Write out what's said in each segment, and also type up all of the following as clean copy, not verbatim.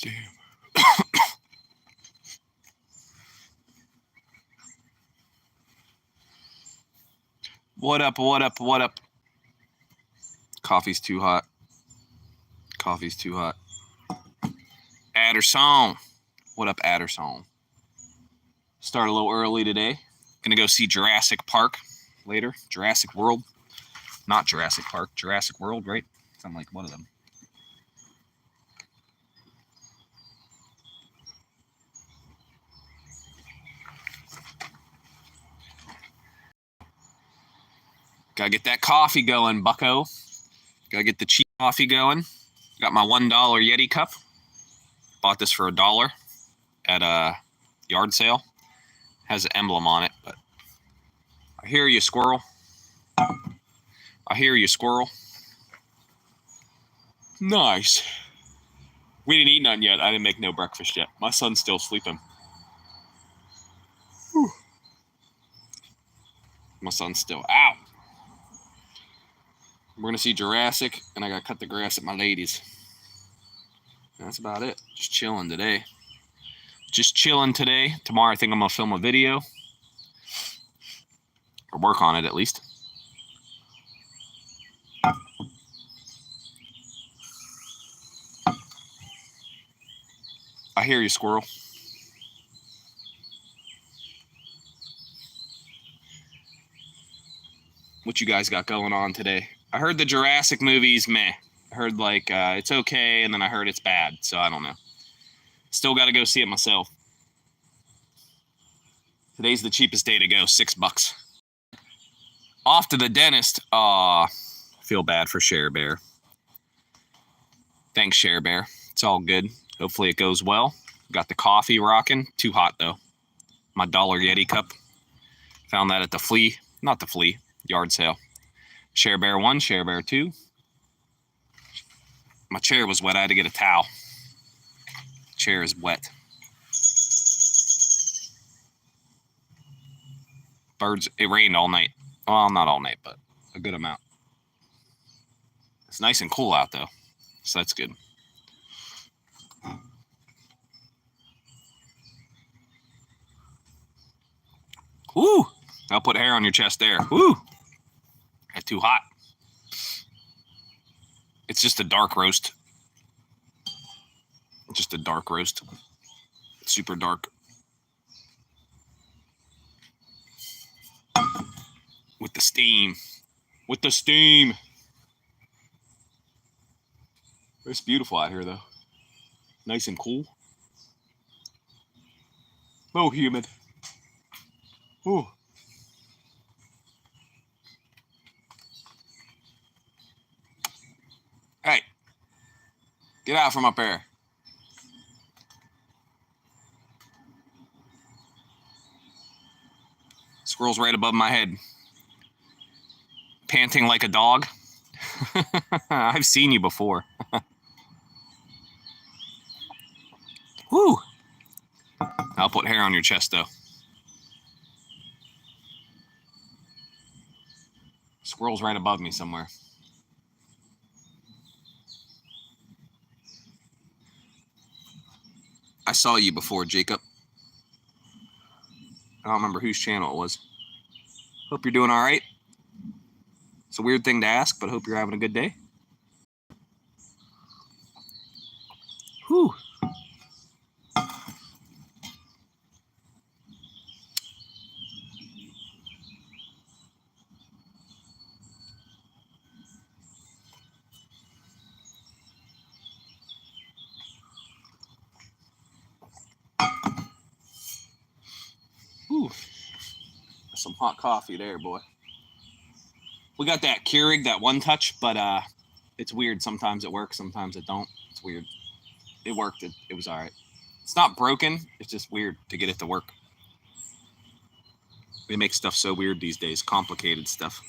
damn. What up, what up, what up? Coffee's too hot. Coffee's too hot. Adderson. What up, Adderson? Start a little early today. Gonna go see Jurassic Park later. Jurassic World. Not Jurassic Park. Jurassic World, right? Something like one of them. Gotta get that coffee going, bucko. Gotta get the cheap coffee going. Got my $1 Yeti cup. Bought this for $1 at a yard sale. Has an emblem on it, but I hear you, squirrel. I hear you, squirrel. Nice. We didn't eat none yet. I didn't make no breakfast yet. My son's still sleeping. Whew. My son's still out. We're going to see Jurassic, and I got to cut the grass at my lady's. That's about it. Just chilling today. Just chilling today. Tomorrow I think I'm going to film a video. Or work on it at least. I hear you, squirrel. What you guys got going on today? I heard the Jurassic movies, meh. I heard like it's okay, and then I heard it's bad, so I don't know. Still got to go see it myself. Today's the cheapest day to go, $6. Off to the dentist. Aw, feel bad for Share Bear. Thanks, Share Bear. It's all good. Hopefully it goes well. Got the coffee rocking. Too hot, though. My $1 Yeti cup. Found that at the flea. Not the flea. Yard sale. Share Bear 1, Share Bear 2. My chair was wet. I had to get a towel. Chair is wet. Birds, it rained all night. Well, not all night, but a good amount. It's nice and cool out, though. So that's good. Woo! I'll put hair on your chest there. Woo! That's too hot. It's just a dark roast. Just a dark roast. Super dark. With the steam. With the steam. It's beautiful out here, though. Nice and cool. Oh, humid. Ooh. Hey. Get out from up there. Squirrel's right above my head. Panting like a dog. I've seen you before. Woo! I'll put hair on your chest, though. Squirrel's right above me somewhere. I saw you before, Jacob. I don't remember whose channel it was. Hope you're doing all right. It's a weird thing to ask, but I hope you're having a good day. Whew. Whew. Some hot coffee there, boy. We got that Keurig, that One Touch, but it's weird. Sometimes it works, sometimes it don't. It's weird. It worked. It was all right. It's not broken. It's just weird to get it to work. They make stuff so weird these days. Complicated stuff.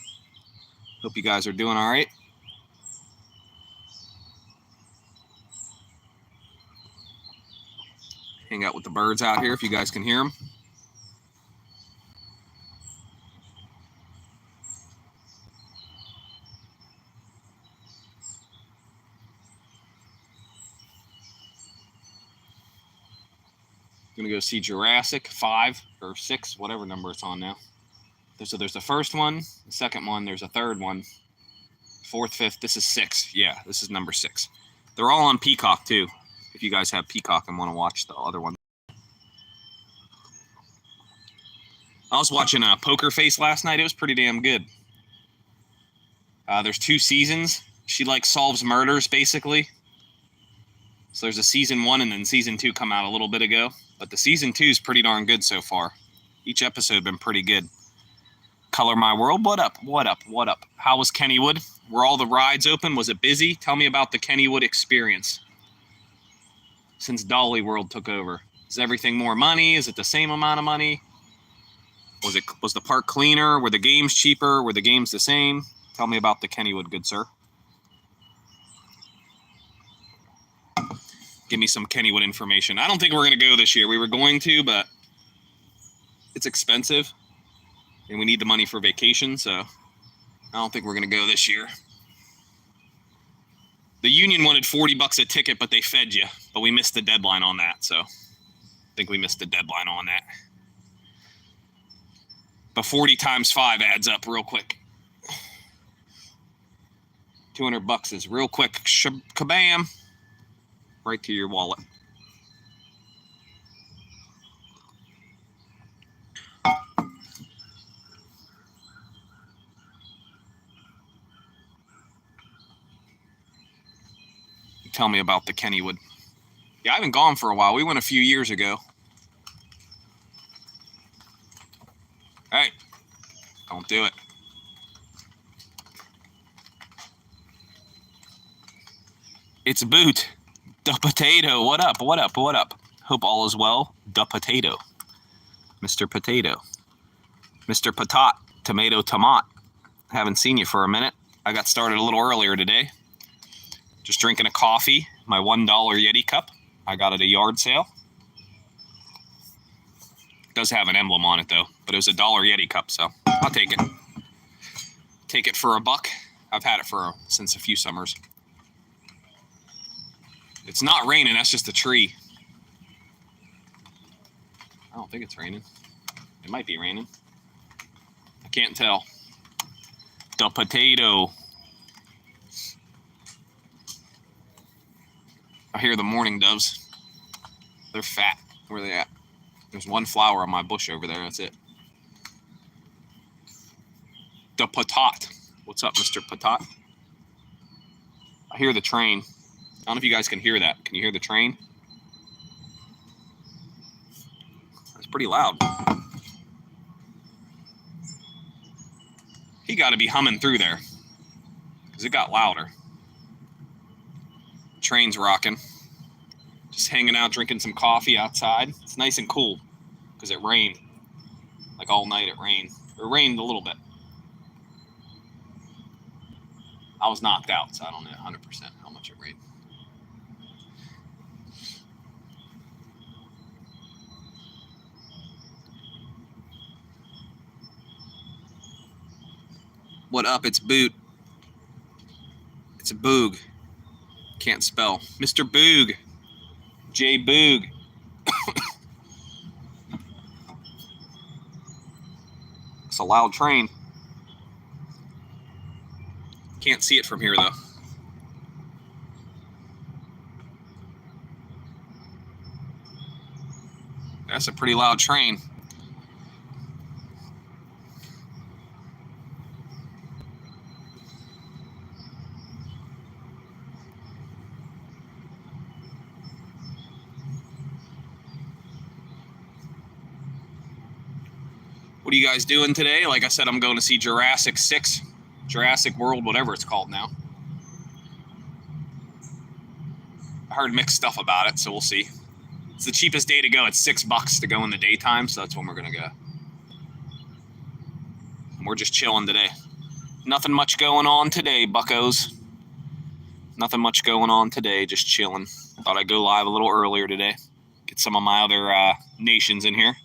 Hope you guys are doing all right. Hang out with the birds out here if you guys can hear them. going to go see Jurassic 5 or 6, whatever number it's on now. So there's the first one, the second one, there's a third one, fourth, fifth. This is 6. Yeah, this is number 6. They're all on Peacock too. If you guys have Peacock and want to watch the other one. I was watching Poker Face last night. It was pretty damn good. There's 2 seasons. She like solves murders basically. So there's a season 1 and then season 2 come out a little bit ago. But the season 2 is pretty darn good so far. Each episode been pretty good. Color My World. What up? What up? What up? How was Kennywood? Were all the rides open? Was it busy? Tell me about the Kennywood experience. Since Dolly World took over. Is everything more money? Is it the same amount of money? Was the park cleaner? Were the games cheaper? Were the games the same? Tell me about the Kennywood, good sir. Give me some Kennywood information. I don't think we're going to go this year. We were going to, but it's expensive. And we need the money for vacation, so I don't think we're going to go this year. The Union wanted $40 a ticket, but they fed you. But we missed the deadline on that, so I think we missed the deadline on that. But 40 times 5 adds up real quick. $200 is real quick. Kabam! Right to your wallet. Tell me about the Kennywood. Yeah, I haven't gone for a while. We went a few years ago. Hey, don't do it. It's Boot. Da Potato. What up? What up? What up? Hope all is well. Da Potato. Mr. Potato. Mr. Patat. Tomato Tomat. Haven't seen you for a minute. I got started a little earlier today. Just drinking a coffee. My $1 Yeti cup. I got at a yard sale. It does have an emblem on it though, but it was a $1 Yeti cup, so I'll take it. Take it for $1. I've had it since a few summers. It's not raining, that's just a tree. I don't think it's raining. It might be raining. I can't tell. The potato. I hear the mourning doves. They're fat. Where are they at? There's one flower on my bush over there. That's it. The Patat. What's up, Mr. Patat? I hear the train. I don't know if you guys can hear that. Can you hear the train? That's pretty loud. He got to be humming through there because it got louder. Train's rocking. Just hanging out, drinking some coffee outside. It's nice and cool because it rained. Like all night it rained. It rained a little bit. I was knocked out, so I don't know 100% how much it rained. What up? It's Boot. It's a Boog. Can't spell. Mr. Boog. J. Boog. It's a loud train. Can't see it from here, though. That's a pretty loud train. What are you guys doing today? Like I said, I'm going to see Jurassic 6. Jurassic World, whatever it's called now. I heard mixed stuff about it, so we'll see. It's the cheapest day to go. It's $6 to go in the daytime, so that's when we're going to go. And we're just chilling today. Nothing much going on today, buckos. Nothing much going on today, just chilling. Thought I'd go live a little earlier today. Get some of my other nations in here.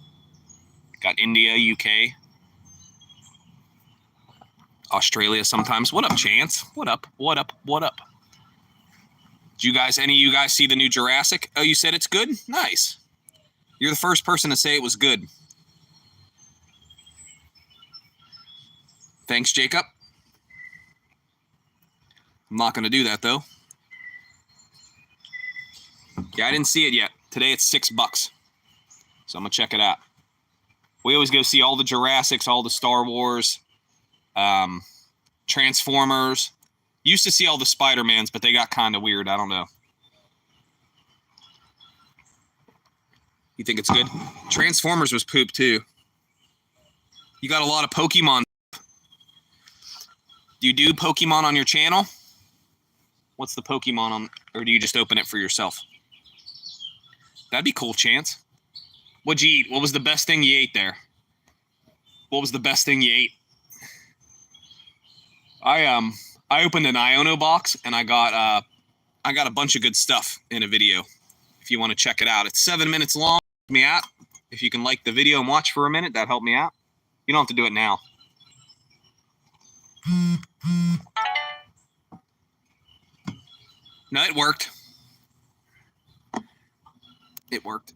Got India, UK, Australia sometimes. What up, Chance? What up? What up? What up? Did you guys, any of you guys see the new Jurassic? Oh, you said it's good? Nice. You're the first person to say it was good. Thanks, Jacob. I'm not going to do that, though. Yeah, I didn't see it yet. Today it's $6. So I'm going to check it out. We always go see all the Jurassics, all the Star Wars, Transformers. Used to see all the Spider-Mans, but they got kind of weird. I don't know. You think it's good? Transformers was poop, too. You got a lot of Pokemon. Do you do Pokemon on your channel? What's the Pokemon on, or do you just open it for yourself? That'd be cool, Chance. What'd you eat? What was the best thing you ate there? What was the best thing you ate? I opened an Iono box and I got a bunch of good stuff in a video. If you want to check it out, it's 7 minutes long. Help me out. If you can like the video and watch for a minute, that'd help me out. You don't have to do it now. No, it worked. It worked.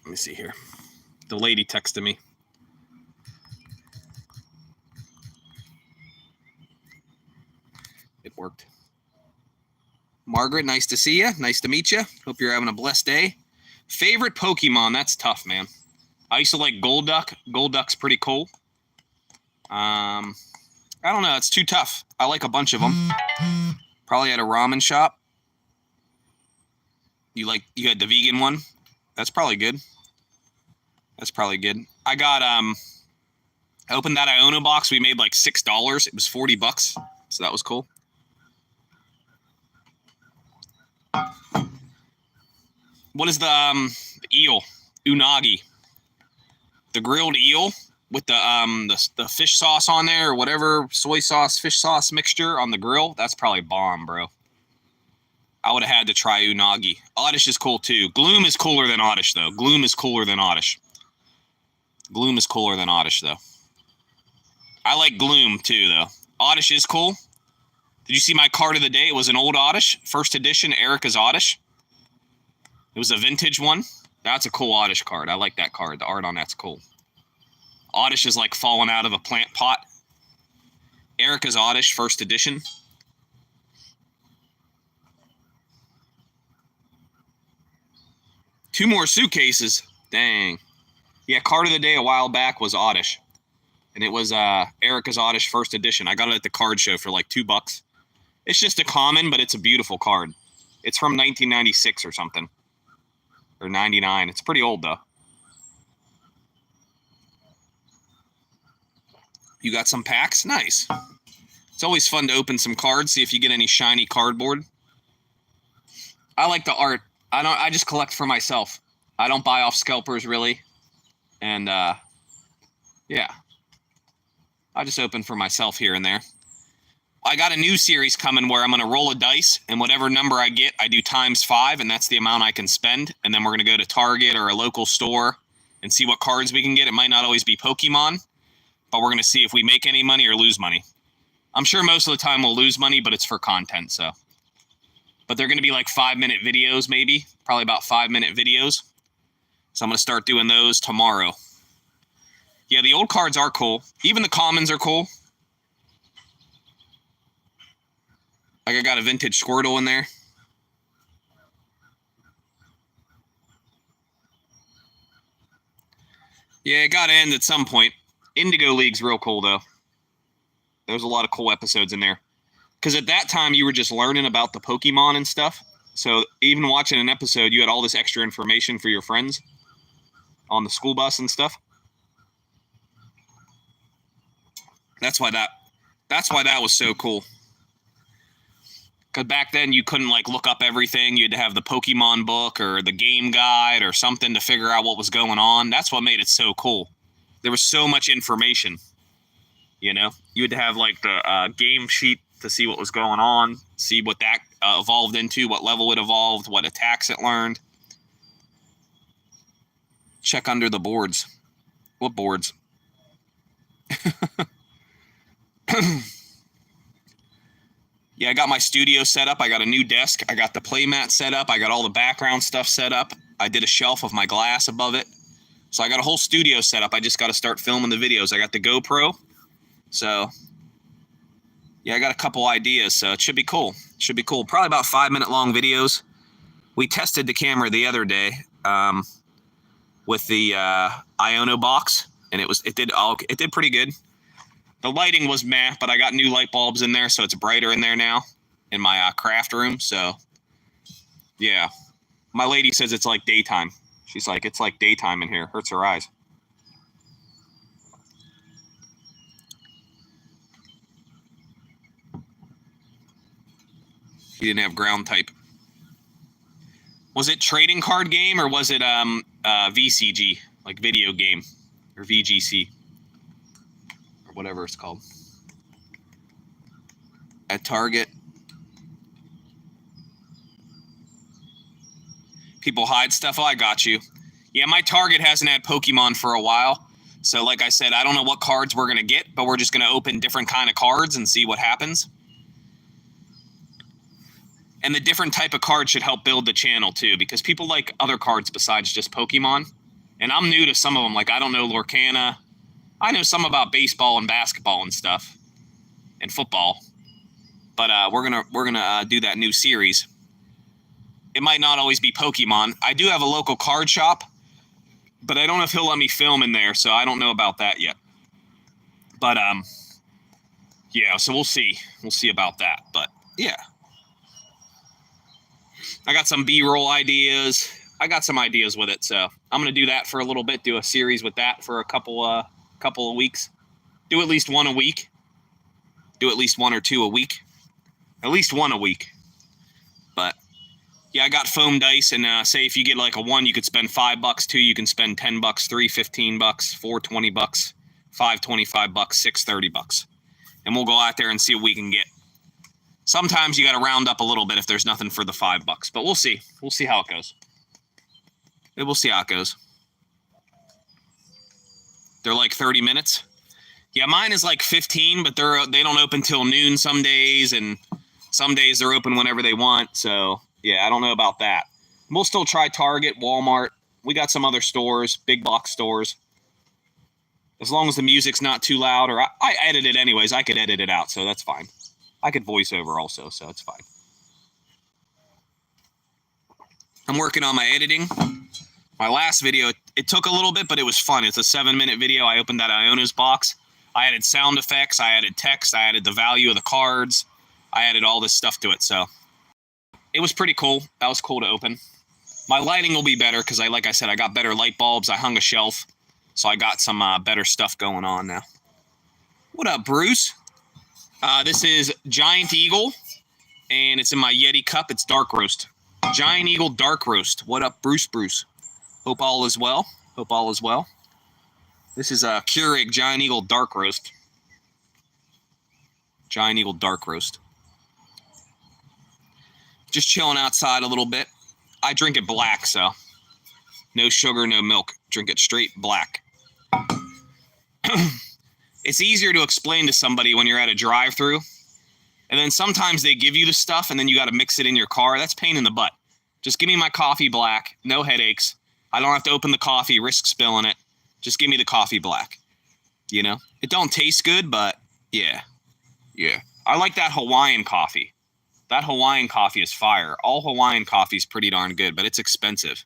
Let me see here. The lady texted me. It worked. Margaret, nice to see you. Nice to meet you. Hope you're having a blessed day. Favorite Pokemon? That's tough, man. I used to like Golduck. Golduck's pretty cool. I don't know. It's too tough. I like a bunch of them. Probably at a ramen shop. You had the vegan one? That's probably good. That's probably good. I got I opened that Iono box. We made like $6. It was $40, so that was cool. What is the eel? Unagi. The grilled eel with the fish sauce on there or whatever, soy sauce, fish sauce mixture on the grill. That's probably bomb, bro. I would have had to try Unagi. Oddish is cool too. Gloom is cooler than Oddish though. Gloom is cooler than Oddish. Gloom is cooler than Oddish though. I like Gloom too though. Oddish is cool. Did you see my card of the day? It was an old Oddish, first edition Erica's Oddish. It was a vintage one. That's a cool Oddish card. I like that card. The art on that's cool. Oddish is like falling out of a plant pot. Erica's Oddish, first edition. Two more suitcases. Dang. Yeah, card of the day a while back was Oddish. And it was Erica's Oddish first edition. I got it at the card show for like $2. It's just a common, but it's a beautiful card. It's from 1996 or something. Or 99. It's pretty old though. You got some packs? Nice. It's always fun to open some cards, see if you get any shiny cardboard. I like the art. I just collect for myself. I don't buy off scalpers really. And yeah. I just open for myself here and there. I got a new series coming where I'm going to roll a dice, and whatever number I get, I do ×5, and that's the amount I can spend. And then we're going to go to Target or a local store and see what cards we can get. It might not always be Pokemon, but we're going to see if we make any money or lose money. I'm sure most of the time we'll lose money, but it's for content, so. But they're going to be like 5-minute videos, maybe. Probably about 5-minute videos. So I'm going to start doing those tomorrow. Yeah, the old cards are cool. Even the commons are cool. Like I got a vintage Squirtle in there. Yeah, it got to end at some point. Indigo League's real cool, though. There's a lot of cool episodes in there. Because at that time, you were just learning about the Pokemon and stuff. So even watching an episode, you had all this extra information for your friends on the school bus and stuff. That's why that was so cool. Because back then, you couldn't like look up everything. You had to have the Pokemon book or the game guide or something to figure out what was going on. That's what made it so cool. There was so much information, you know? You had to have like the game sheet to see what was going on, see what that evolved into, what level it evolved, what attacks it learned. Check under the boards. What boards? Yeah, I got my studio set up. I got a new desk. I got the playmat set up. I got all the background stuff set up. I did a shelf of my glass above it. So I got a whole studio set up. I just got to start filming the videos. I got the GoPro. So, yeah, I got a couple ideas. So it should be cool. Should be cool. Probably about 5-minute long videos. We tested the camera the other day with the Iono box, and it did pretty good. The lighting was meh, but I got new light bulbs in there, so it's brighter in there now in my craft room. So, yeah. My lady says it's like daytime. She's like, it's like daytime in here. Hurts her eyes. He didn't have ground type. Was it trading card game or was it VCG, like video game, or VGC, or whatever it's called? At Target. People hide stuff. Oh, I got you. Yeah, my Target hasn't had Pokemon for a while. So like I said, I don't know what cards we're going to get, but we're just going to open different kind of cards and see what happens. And the different type of cards should help build the channel too, because people like other cards besides just Pokemon. And I'm new to some of them. Like, I don't know Lorcana. I know some about baseball and basketball and stuff and football. But we're gonna do that new series. It might not always be Pokemon. I do have a local card shop, but I don't know if he'll let me film in there, so I don't know about that yet. But, yeah, so we'll see. We'll see about that. But, yeah. I got some B-roll ideas. I got some ideas with it, so I'm going to do that for a little bit, do a series with that for a couple of weeks. Do at least one a week. Do at least one or two a week. At least one a week. But, yeah, I got foam dice, and say if you get like a 1, you could spend $5, 2, you can spend $10, 3, $15, 4, $20, 5, $25, 6, $30. And we'll go out there and see what we can get. Sometimes you got to round up a little bit if there's nothing for the $5, but we'll see. We'll see how it goes. We'll see how it goes. They're like 30 minutes. Yeah, mine is like 15, but they don't open till noon some days, and some days they're open whenever they want. So, yeah, I don't know about that. We'll still try Target, Walmart. We got some other stores, big box stores. As long as the music's not too loud, or I edit it anyways. I could edit it out, so that's fine. I could voice over also, so it's fine. I'm working on my editing. My last video, it took a little bit, but it was fun. It's a 7-minute video. I opened that Iono's box. I added sound effects. I added text. I added the value of the cards. I added all this stuff to it, so it was pretty cool. That was cool to open. My lighting will be better because, like I said, I got better light bulbs. I hung a shelf, so I got some better stuff going on now. What up, Bruce? This is Giant Eagle, and it's in my Yeti cup. It's dark roast. Giant Eagle dark roast. What up, Bruce? Hope all is well. Hope all is well. This is a Keurig Giant Eagle dark roast. Giant Eagle dark roast. Just chilling outside a little bit. I drink it black, so no sugar, no milk. Drink it straight black. It's easier to explain to somebody when you're at a drive-thru. And then sometimes they give you the stuff and then you got to mix it in your car. That's pain in the butt. Just give me my coffee black. No headaches. I don't have to open the coffee, risk spilling it. Just give me the coffee black. You know? It don't taste good, but yeah. Yeah. I like that Hawaiian coffee. That Hawaiian coffee is fire. All Hawaiian coffee is pretty darn good, but it's expensive.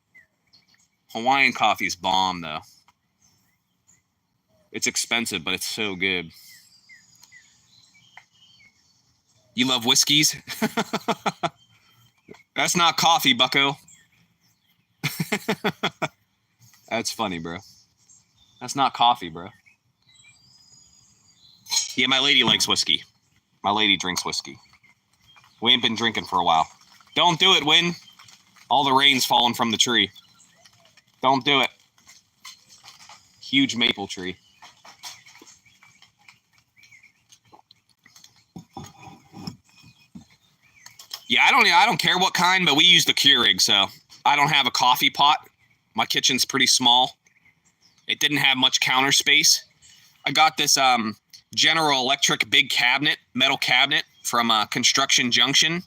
Hawaiian coffee is bomb, though. It's expensive, but it's so good. You love whiskeys? That's not coffee, bucko. That's funny, bro. That's not coffee, bro. Yeah, my lady likes whiskey. My lady drinks whiskey. We ain't been drinking for a while. Don't do it, Win. All the rain's falling from the tree. Don't do it. Huge maple tree. Yeah, I don't care what kind, but we use the Keurig, so I don't have a coffee pot. My kitchen's pretty small. It didn't have much counter space. I got this General Electric big cabinet, metal cabinet from Construction Junction,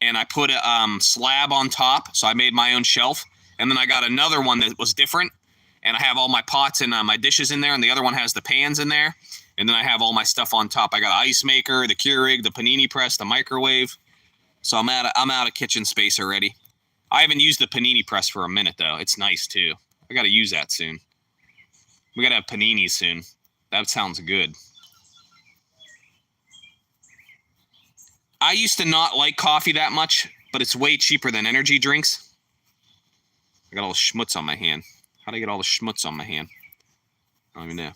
and I put a slab on top, so I made my own shelf. And then I got another one that was different. And I have all my pots and my dishes in there. And the other one has the pans in there. And then I have all my stuff on top. I got an ice maker, the Keurig, the panini press, the microwave. So I'm out of kitchen space already. I haven't used the panini press for a minute, though. It's nice, too. I got to use that soon. We got to have paninis soon. That sounds good. I used to not like coffee that much, but it's way cheaper than energy drinks. I got all the schmutz on my hand. How do I get all the schmutz on my hand? I don't even know.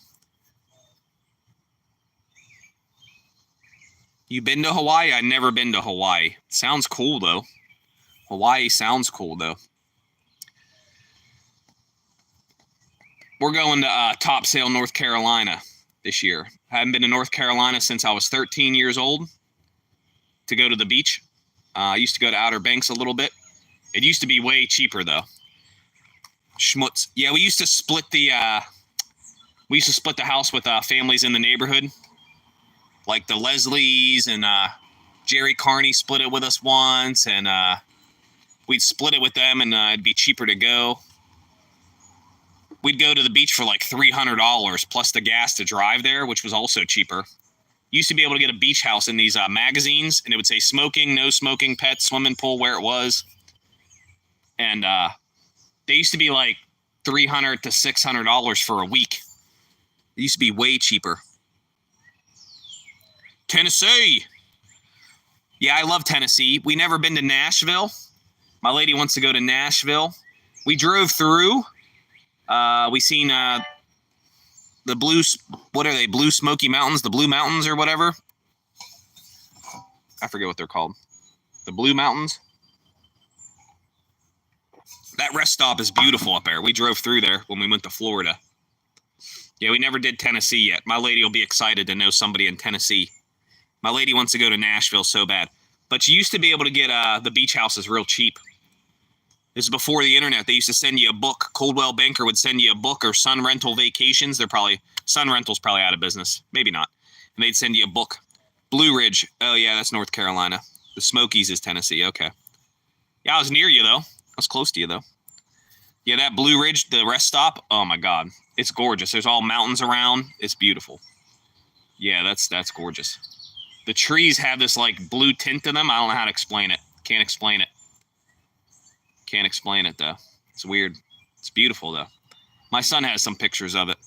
You been to Hawaii? I've never been to Hawaii. Sounds cool, though. Hawaii sounds cool, though. We're going to Topsail, North Carolina this year. I haven't been to North Carolina since I was 13 years old to go to the beach. I used to go to Outer Banks a little bit. It used to be way cheaper, though. Schmutz. Yeah, we used to split the house with families in the neighborhood. Like the Leslies and Jerry Carney split it with us once, and we'd split it with them, and it'd be cheaper to go. We'd go to the beach for like $300 plus the gas to drive there, which was also cheaper. You used to be able to get a beach house in these magazines, and it would say smoking, no smoking, pet, swimming pool, where it was. And they used to be like $300 to $600 for a week. It used to be way cheaper. Tennessee. Yeah, I love Tennessee. We never been to Nashville. My lady wants to go to Nashville. We drove through. We seen the blue, what are they? Blue Smoky Mountains, the Blue Mountains or whatever. I forget what they're called. The Blue Mountains. That rest stop is beautiful up there. We drove through there when we went to Florida. Yeah, we never did Tennessee yet. My lady will be excited to know somebody in Tennessee. My lady wants to go to Nashville so bad. But you used to be able to get the beach houses real cheap. This is before the internet. They used to send you a book. Coldwell Banker would send you a book, or Sun Rental Vacations. Sun Rental's probably out of business. Maybe not. And they'd send you a book. Blue Ridge. Oh, yeah, that's North Carolina. The Smokies is Tennessee. Okay. Yeah, I was near you, though. I was close to you, though. Yeah, that Blue Ridge, the rest stop. Oh, my God. It's gorgeous. There's all mountains around. It's beautiful. Yeah, that's gorgeous. The trees have this, like, blue tint to them. I don't know how to explain it. Can't explain it. Can't explain it, though. It's weird. It's beautiful, though. My son has some pictures of it.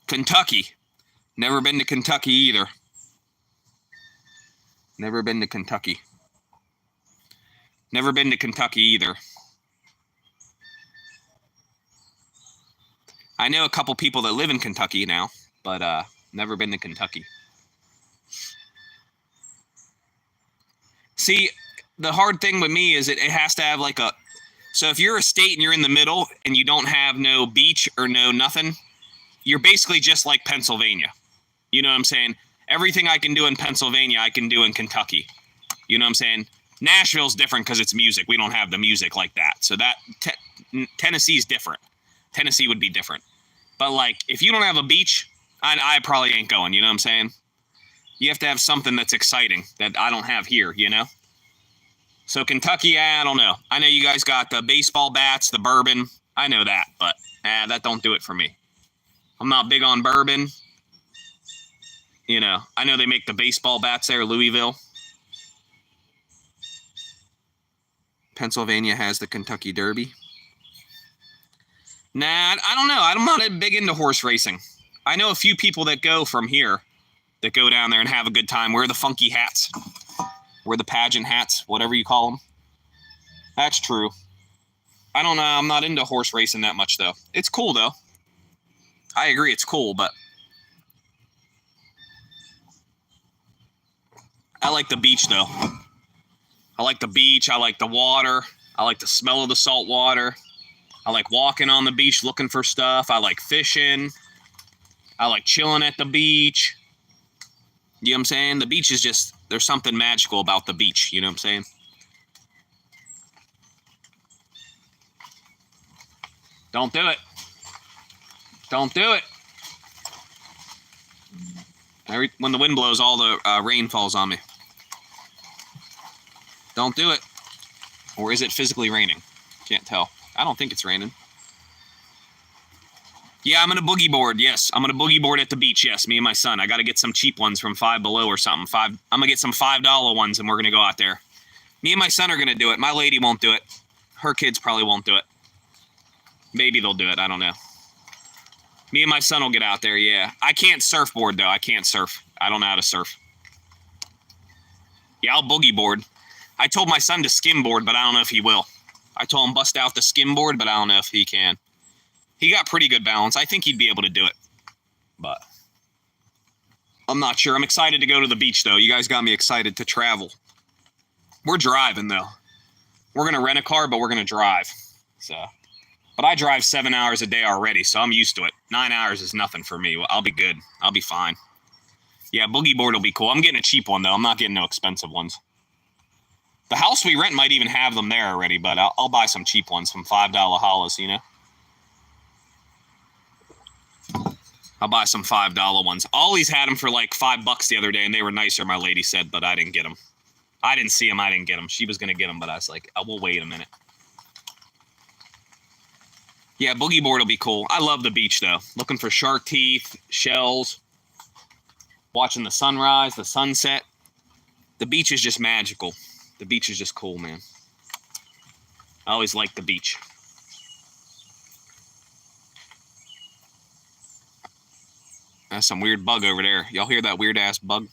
Kentucky. Never been to Kentucky either. Never been to Kentucky. Never been to Kentucky either. I know a couple people that live in Kentucky now, but never been to Kentucky. See, the hard thing with me is it has to have like a... So if you're a state and you're in the middle and you don't have no beach or no nothing, you're basically just like Pennsylvania. You know what I'm saying? Everything I can do in Pennsylvania, I can do in Kentucky. You know what I'm saying? Nashville's different because it's music. We don't have the music like that. So that Tennessee's different. Tennessee would be different. But like, if you don't have a beach, I probably ain't going. You know what I'm saying? You have to have something that's exciting that I don't have here, you know? So Kentucky, I don't know. I know you guys got the baseball bats, the bourbon. I know that, but that don't do it for me. I'm not big on bourbon. You know, I know they make the baseball bats there, Louisville. Pennsylvania has the Kentucky Derby. Nah, I don't know. I'm not big into horse racing. I know a few people that go from here that go down there and have a good time. Wear the funky hats. Wear the pageant hats, whatever you call them. That's true. I don't know. I'm not into horse racing that much, though. It's cool, though. I agree. It's cool, but I like the beach, though. I like the beach. I like the water. I like the smell of the salt water. I like walking on the beach looking for stuff. I like fishing. I like chilling at the beach. You know what I'm saying? The beach is just, there's something magical about the beach. You know what I'm saying? Don't do it. Don't do it. When the wind blows, all the rain falls on me. Don't do it. Or is it physically raining? Can't tell. I don't think it's raining. Yeah, I'm gonna boogie board. Yes, I'm gonna boogie board at the beach. Yes, me and my son. I got to get some cheap ones from Five Below or something. I'm gonna get some $5 ones, and we're gonna go out there. Me and my son are gonna do it. My lady won't do it. Her kids probably won't do it. Maybe they'll do it. I don't know. Me and my son will get out there. Yeah, I can't surfboard though. I can't surf. I don't know how to surf. Yeah, I'll boogie board. I told my son to skimboard, but I don't know if he will. I told him bust out the skimboard, but I don't know if he can. He got pretty good balance. I think he'd be able to do it. But I'm not sure. I'm excited to go to the beach, though. You guys got me excited to travel. We're driving, though. We're going to rent a car, but we're going to drive. But I drive 7 hours a day already, so I'm used to it. 9 hours is nothing for me. I'll be good. I'll be fine. Yeah, boogie board will be cool. I'm getting a cheap one, though. I'm not getting no expensive ones. The house we rent might even have them there already, but I'll buy some cheap ones, some $5 hollows, you know? I'll buy some $5 ones. Ollie's had them for like $5 the other day, and they were nicer, my lady said, but I didn't get them. I didn't see them. I didn't get them. She was going to get them, but I was like, we'll wait a minute. Yeah, boogie board will be cool. I love the beach, though. Looking for shark teeth, shells, watching the sunrise, the sunset. The beach is just magical. The beach is just cool, man. I always like the beach. That's some weird bug over there. Y'all hear that weird-ass bug?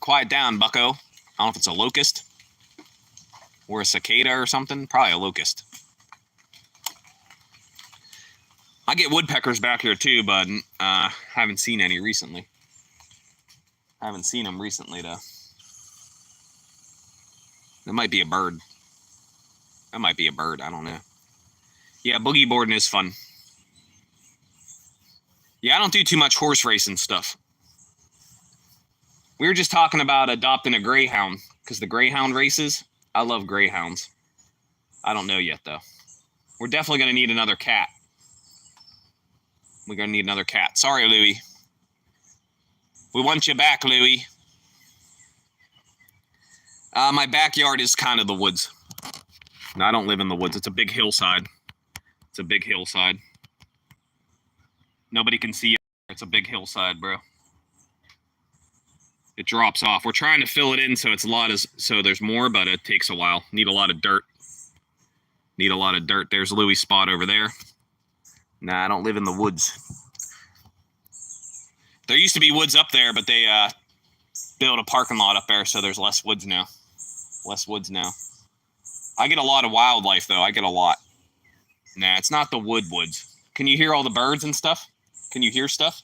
Quiet down, bucko. I don't know if it's a locust or a cicada or something. Probably a locust. I get woodpeckers back here, too, but haven't seen any recently. I haven't seen them recently, though. That might be a bird. That might be a bird. I don't know. Yeah, boogie boarding is fun. Yeah, I don't do too much horse racing stuff. We were just talking about adopting a greyhound because the greyhound races. I love greyhounds. I don't know yet, though. We're definitely going to need another cat. We're going to need another cat. Sorry, Louie. We want you back, Louie. My backyard is kind of the woods. No, I don't live in the woods. It's a big hillside. It's a big hillside. Nobody can see you. It's a big hillside, bro. It drops off. We're trying to fill it in so so there's more, but it takes a while. Need a lot of dirt. Need a lot of dirt. There's Louis' spot over there. Nah, I don't live in the woods. There used to be woods up there, but they built a parking lot up there, so there's less woods now. Less woods now. I get a lot of wildlife, though. I get a lot. Nah, it's not the woods. Can you hear all the birds and stuff? Can you hear stuff?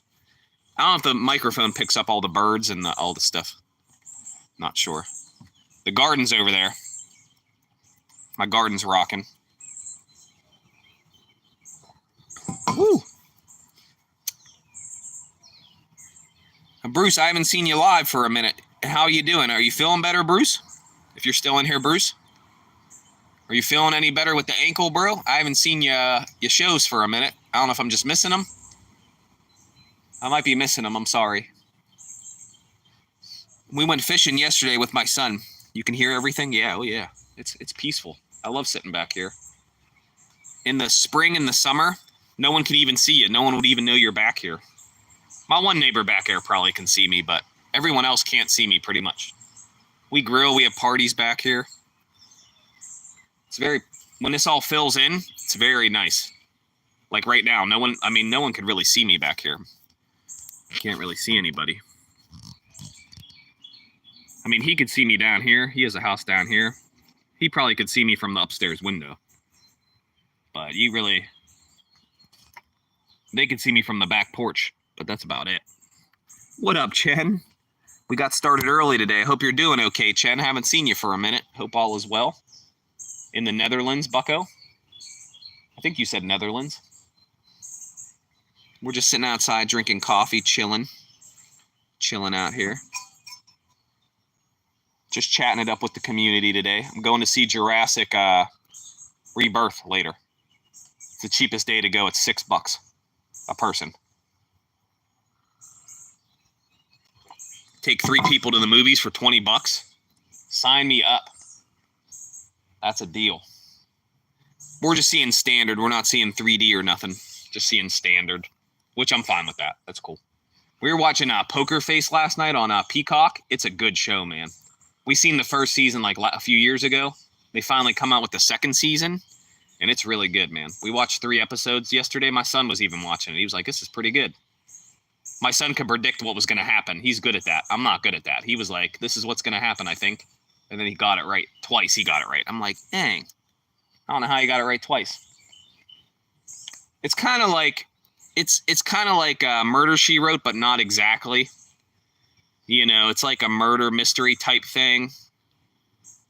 I don't know if the microphone picks up all the birds and all the stuff. Not sure. The garden's over there. My garden's rocking. Woo! Bruce, I haven't seen you live for a minute. How are you doing? Are you feeling better, Bruce? If you're still in here, Bruce? Are you feeling any better with the ankle, bro? I haven't seen your shows for a minute. I don't know if I'm just missing them. I might be missing them. I'm sorry. We went fishing yesterday with my son. You can hear everything? Yeah, oh yeah. It's peaceful. I love sitting back here. In the spring and the summer, no one can even see you. No one would even know you're back here. My one neighbor back there probably can see me, but everyone else can't see me pretty much. We grill. We have parties back here. It's when this all fills in, it's very nice. Like right now, no one could really see me back here. I can't really see anybody. I mean, he could see me down here. He has a house down here. He probably could see me from the upstairs window. But they could see me from the back porch, but that's about it. What up, Chen? We got started early today. Hope you're doing okay, Chen. Haven't seen you for a minute. Hope all is well. In the Netherlands, bucko? I think you said Netherlands. We're just sitting outside drinking coffee, chilling out here. Just chatting it up with the community today. I'm going to see Jurassic Rebirth later. It's the cheapest day to go. It's $6 a person. Take 3 people to the movies for $20. Sign me up. That's a deal. We're just seeing standard. We're not seeing 3D or nothing. Just seeing standard, which I'm fine with that. That's cool. We were watching Poker Face last night on Peacock. It's a good show, man. We seen the first season like a few years ago. They finally come out with the second season, and it's really good, man. We watched 3 episodes yesterday. My son was even watching it. He was like, this is pretty good. My son could predict what was going to happen. He's good at that. I'm not good at that. He was like, this is what's going to happen, I think. And then he got it right. Twice he got it right. I'm like, dang. I don't know how you got it right twice. It's kind of like Murder, She Wrote, but not exactly. You know, it's like a murder mystery type thing.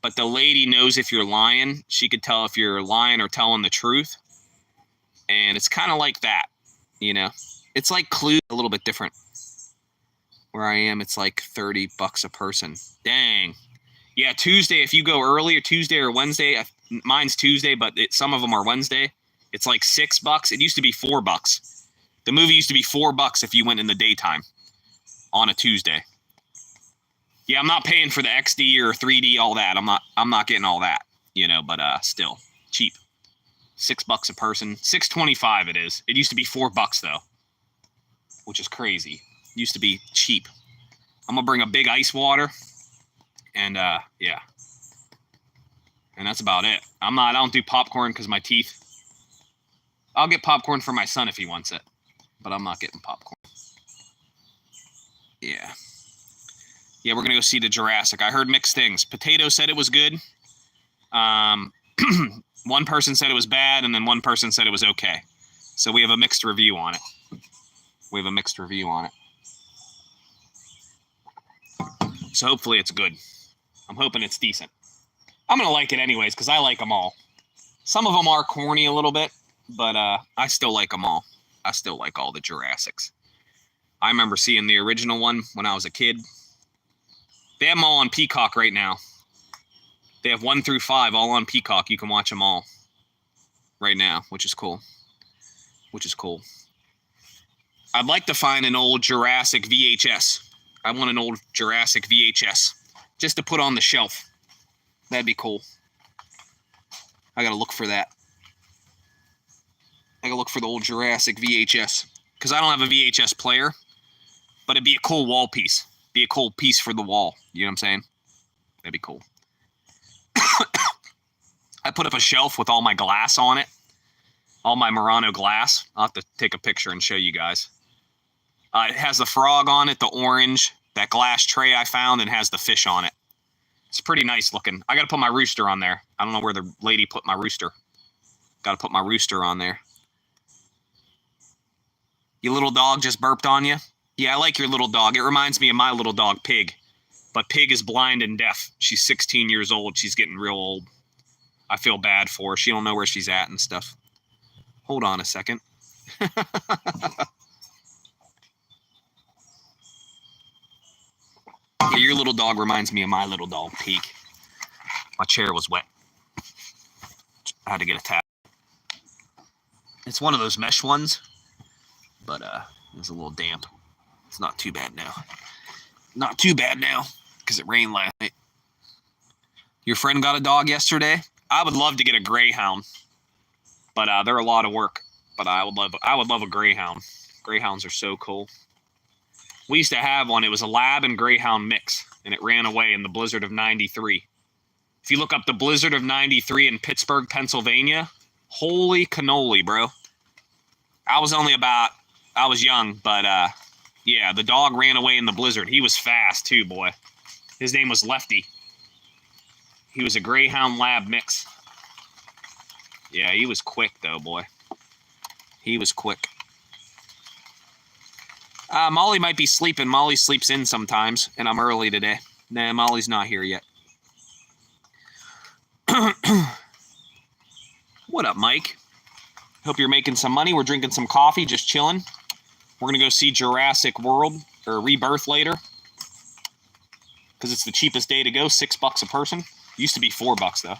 But the lady knows if you're lying. She could tell if you're lying or telling the truth. And it's kind of like that, you know. It's like Clue, a little bit different. Where I am, it's like $30 a person. Dang. Yeah, Tuesday, if you go early, or Tuesday or Wednesday, mine's Tuesday, but some of them are Wednesday. It's like $6. It used to be $4. The movie used to be $4 if you went in the daytime on a Tuesday. Yeah, I'm not paying for the XD or 3D, all that. I'm not getting all that, you know, but still cheap. $6 a person. $6.25 it is. It used to be $4 though, which is crazy. It used to be cheap. I'm gonna bring a big ice water, and yeah. And that's about it. I don't do popcorn because my teeth. I'll get popcorn for my son if he wants it, but I'm not getting popcorn. Yeah. Yeah, we're going to go see the Jurassic. I heard mixed things. Potato said it was good. One person said it was bad, and then one person said it was okay. So we have a mixed review on it. So hopefully it's good. I'm hoping it's decent. I'm going to like it anyways because I like them all. Some of them are corny a little bit, but I still like them all. I still like all the Jurassics. I remember seeing the original one when I was a kid. They have them all on Peacock right now. They have 1 through 5 all on Peacock. You can watch them all right now, which is cool. I'd like to find an old Jurassic VHS. I want an old Jurassic VHS just to put on the shelf. That'd be cool. I gotta look for that. I gotta look for the old Jurassic VHS because I don't have a VHS player, but it'd be a cool wall piece. Be a cool piece for the wall. You know what I'm saying? That'd be cool. I put up a shelf with all my glass on it. All my Murano glass. I'll have to take a picture and show you guys. It has the frog on it, the orange, that glass tray I found, and has the fish on it. It's pretty nice looking. I got to put my rooster on there. I don't know where the lady put my rooster. Got to put my rooster on there. Your little dog just burped on you? Yeah, I like your little dog. It reminds me of my little dog, Pig. But Pig is blind and deaf. She's 16 years old. She's getting real old. I feel bad for her. She don't know where she's at and stuff. Hold on a second. Yeah, your little dog reminds me of my little dog, Pig. My chair was wet. I had to get a towel. It's one of those mesh ones, but it's a little damp. It's not too bad now. Not too bad now, because it rained last night. Your friend got a dog yesterday? I would love to get a greyhound, but they're a lot of work. But I would love a greyhound. Greyhounds are so cool. We used to have one. It was a lab and greyhound mix, and it ran away in the blizzard of '93. If you look up the blizzard of '93 in Pittsburgh, Pennsylvania, holy cannoli, bro. I was young, but yeah, the dog ran away in the blizzard. He was fast too, boy. His name was Lefty. He was a greyhound lab mix. Yeah, he was quick though, boy. He was quick. Molly might be sleeping. Molly sleeps in sometimes, and I'm early today. Nah, Molly's not here yet. What up, Mike? Hope you're making some money. We're drinking some coffee, just chilling. We're going to go see Jurassic World, or Rebirth later. Because it's the cheapest day to go, $6 a person. Used to be $4 though.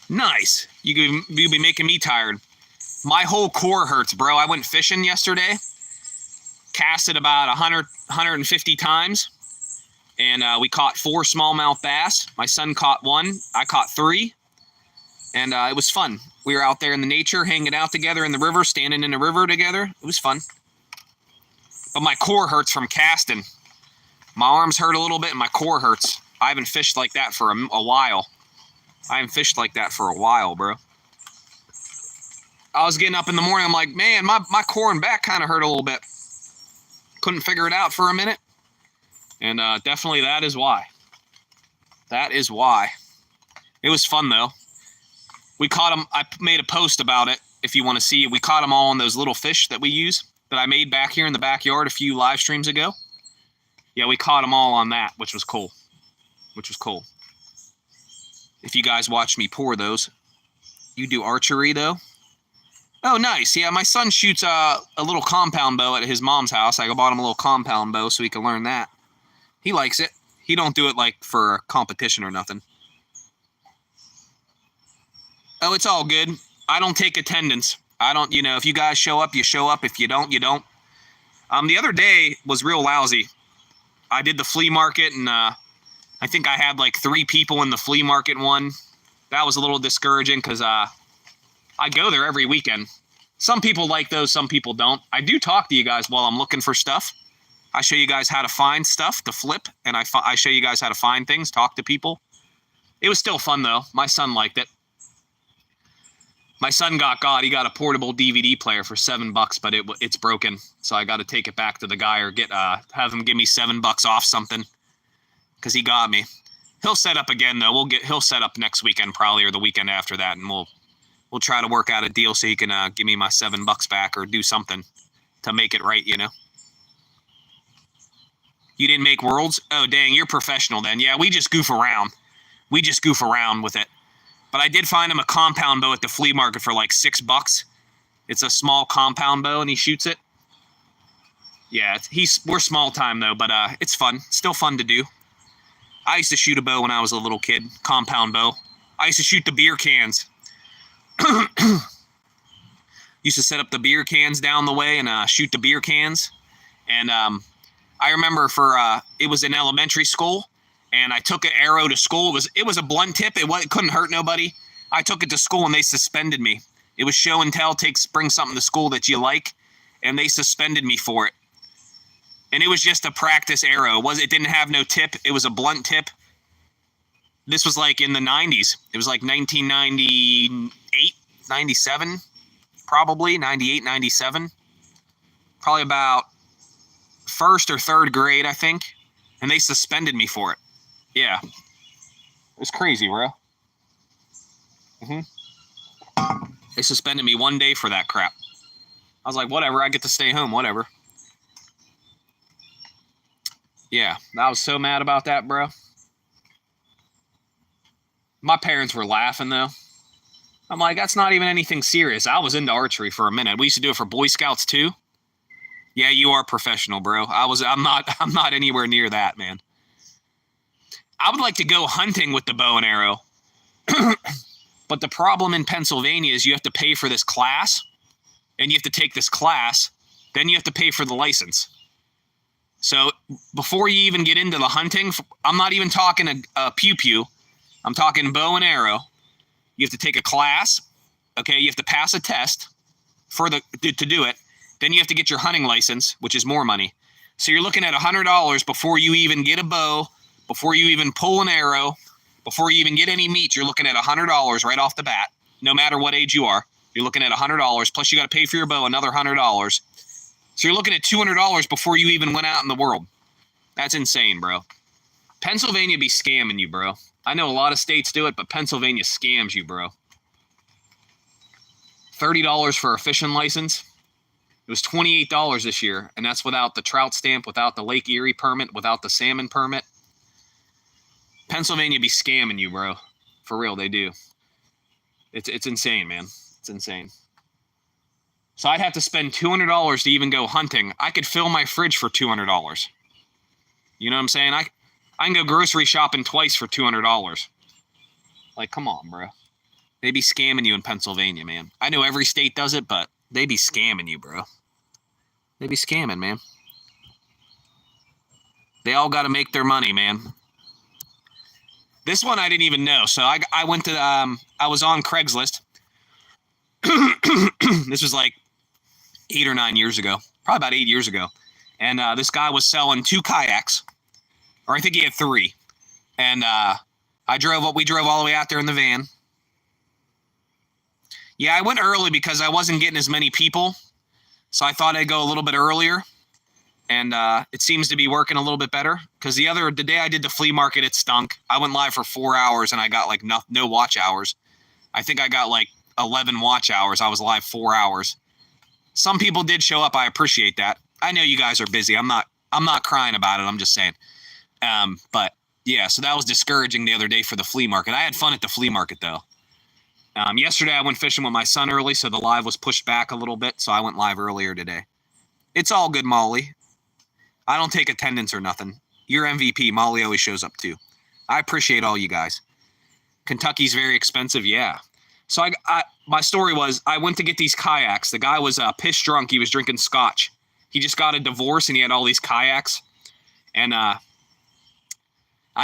Nice. You'll be making me tired. My whole core hurts, bro. I went fishing yesterday. casted about 100, 150 times, and we caught 4 smallmouth bass. My son caught 1. I caught 3, and it was fun. We were out there in the nature, hanging out together in the river, standing in the river together. It was fun. But my core hurts from casting. My arms hurt a little bit, and my core hurts. I haven't fished like that for a while. I haven't fished like that for a while, bro. I was getting up in the morning. I'm like, man, my core and back kind of hurt a little bit. Couldn't figure it out for a minute. And definitely that is why. That is why. It was fun, though. We caught them. I made a post about it, if you want to see it. We caught them all on those little fish that we use, that I made back here in the backyard a few live streams ago. Yeah, we caught them all on that, which was cool. If you guys watch me pour those. You do archery, though? Oh, nice. Yeah, my son shoots a little compound bow at his mom's house. I bought him a little compound bow so he can learn that. He likes it. He don't do it like for a competition or nothing. Oh, it's all good. I don't take attendance. I don't, if you guys show up, you show up. If you don't, you don't. The other day was real lousy. I did the flea market, and I think I had like 3 people in the flea market one. That was a little discouraging because I go there every weekend. Some people like those, some people don't. I do talk to you guys while I'm looking for stuff. I show you guys how to find stuff to flip, and I show you guys how to find things, talk to people. It was still fun, though. My son liked it. My son got he got a portable DVD player for $7, but it's broken, so I got to take it back to the guy or have him give me $7 off something, because he got me. He'll set up again, though. He'll set up next weekend probably, or the weekend after that, and we'll try to work out a deal so he can give me my $7 back or do something to make it right, You didn't make Worlds? Oh, dang, you're professional then. Yeah, we just goof around. We just goof around with it. But I did find him a compound bow at the flea market for like $6. It's a small compound bow, and he shoots it. Yeah, we're small time, though, but it's fun. Still fun to do. I used to shoot a bow when I was a little kid, compound bow. I used to shoot the beer cans. Used to set up the beer cans down the way and shoot the beer cans. And I remember it was in elementary school, and I took an arrow to school. It was a blunt tip. It couldn't hurt nobody. I took it to school, and they suspended me. It was show and tell. Bring something to school that you like, and they suspended me for it. And it was just a practice arrow. It didn't have no tip. It was a blunt tip. This was like in the 90s. It was like 1998, 97, probably 98, 97. Probably about 1st or 3rd grade, I think. And they suspended me for it. Yeah. It was crazy, bro. They suspended me 1 day for that crap. I was like, whatever, I get to stay home, whatever. Yeah, I was so mad about that, bro. My parents were laughing, though. I'm like, that's not even anything serious. I was into archery for a minute. We used to do it for Boy Scouts, too. Yeah, you are professional, bro. I'm not anywhere near that, man. I would like to go hunting with the bow and arrow. But the problem in Pennsylvania is you have to pay for this class, and you have to take this class, then you have to pay for the license. So before you even get into the hunting, I'm not even talking a pew-pew. I'm talking bow and arrow. You have to take a class. Okay, you have to pass a test to do it. Then you have to get your hunting license, which is more money. So you're looking at $100 before you even get a bow, before you even pull an arrow, before you even get any meat. You're looking at $100 right off the bat, no matter what age you are. You're looking at $100, plus you got to pay for your bow another $100. So you're looking at $200 before you even went out in the world. That's insane, bro. Pennsylvania be scamming you, bro. I know a lot of states do it, but Pennsylvania scams you, bro. $30 for a fishing license. It was $28 this year, and that's without the trout stamp, without the Lake Erie permit, without the salmon permit. Pennsylvania be scamming you, bro. For real, they do. It's insane, man. It's insane. So I'd have to spend $200 to even go hunting. I could fill my fridge for $200. You know what I'm saying? I can go grocery shopping twice for $200. Like, come on, bro. They be scamming you in Pennsylvania, man. I know every state does it, but they be scamming you, bro. They be scamming, man. They all got to make their money, man. This one I didn't even know. So I went to, I was on Craigslist. This was like 8 or 9 years ago, probably about 8 years ago. And this guy was selling 2 kayaks, or I think he had 3. And we drove all the way out there in the van. Yeah, I went early because I wasn't getting as many people. So I thought I'd go a little bit earlier. And it seems to be working a little bit better. Because the day I did the flea market, it stunk. I went live for 4 hours and I got like no watch hours. I think I got like 11 watch hours. I was live 4 hours. Some people did show up. I appreciate that. I know you guys are busy. I'm not crying about it. I'm just saying. But yeah, so that was discouraging the other day for the flea market. I had fun at the flea market though. Yesterday I went fishing with my son early, so the live was pushed back a little bit. So I went live earlier today. It's all good, Molly. I don't take attendance or nothing. You're MVP. Molly always shows up too. I appreciate all you guys. Kentucky's very expensive. Yeah. So my story was I went to get these kayaks. The guy was pissed drunk. He was drinking scotch. He just got a divorce and he had all these kayaks. And I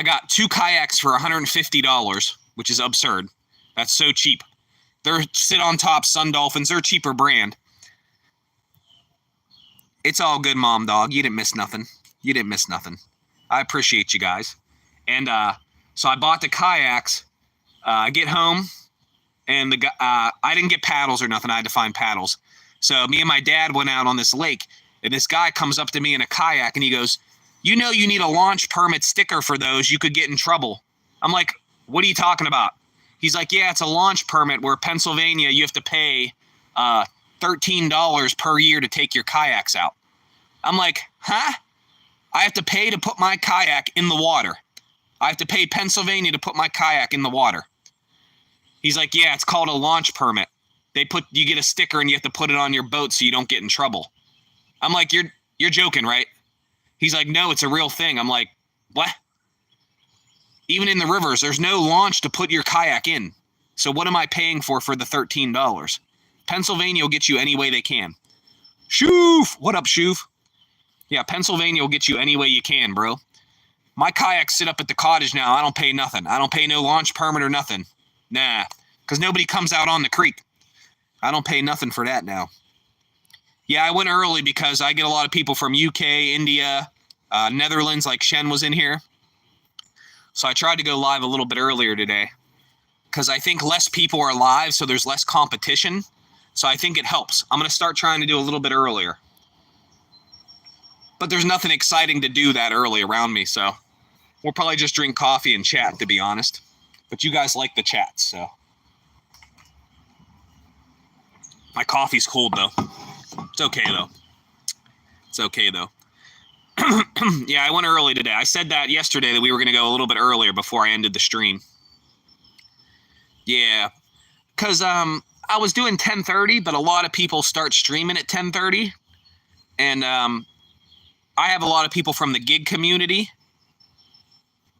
got 2 kayaks for $150, which is absurd. That's so cheap. They're Sit on Top Sun Dolphins. They're a cheaper brand. It's all good, Mom Dog. You didn't miss nothing. You didn't miss nothing. I appreciate you guys. And so I bought the kayaks. I get home, and I didn't get paddles or nothing. I had to find paddles. So me and my dad went out on this lake, and this guy comes up to me in a kayak, and he goes, "You know you need a launch permit sticker for those. You could get in trouble." I'm like, "What are you talking about?" He's like, "Yeah, it's a launch permit where Pennsylvania you have to pay $13 per year to take your kayaks out." I'm like, "Huh? I have to pay to put my kayak in the water. I have to pay Pennsylvania to put my kayak in the water." He's like, "Yeah, it's called a launch permit. You get a sticker and you have to put it on your boat so you don't get in trouble." I'm like, "You're joking, right?" He's like, "No, it's a real thing." I'm like, "What?" Even in the rivers, there's no launch to put your kayak in. So what am I paying for the $13? Pennsylvania will get you any way they can. Shoof! What up, Shoof? Yeah, Pennsylvania will get you any way you can, bro. My kayaks sit up at the cottage now. I don't pay nothing. I don't pay no launch permit or nothing. Nah, because nobody comes out on the creek. I don't pay nothing for that now. Yeah, I went early because I get a lot of people from UK, India, Netherlands, like Shen was in here. So I tried to go live a little bit earlier today because I think less people are live, so there's less competition. So I think it helps. I'm going to start trying to do a little bit earlier. But there's nothing exciting to do that early around me, so we'll probably just drink coffee and chat, to be honest. But you guys like the chats, so. My coffee's cold, though. It's okay, though. It's okay, though. Yeah, I went early today. I said that yesterday that we were going to go a little bit earlier before I ended the stream. Yeah, because I was doing 10:30, but a lot of people start streaming at 10:30. And I have a lot of people from the gig community.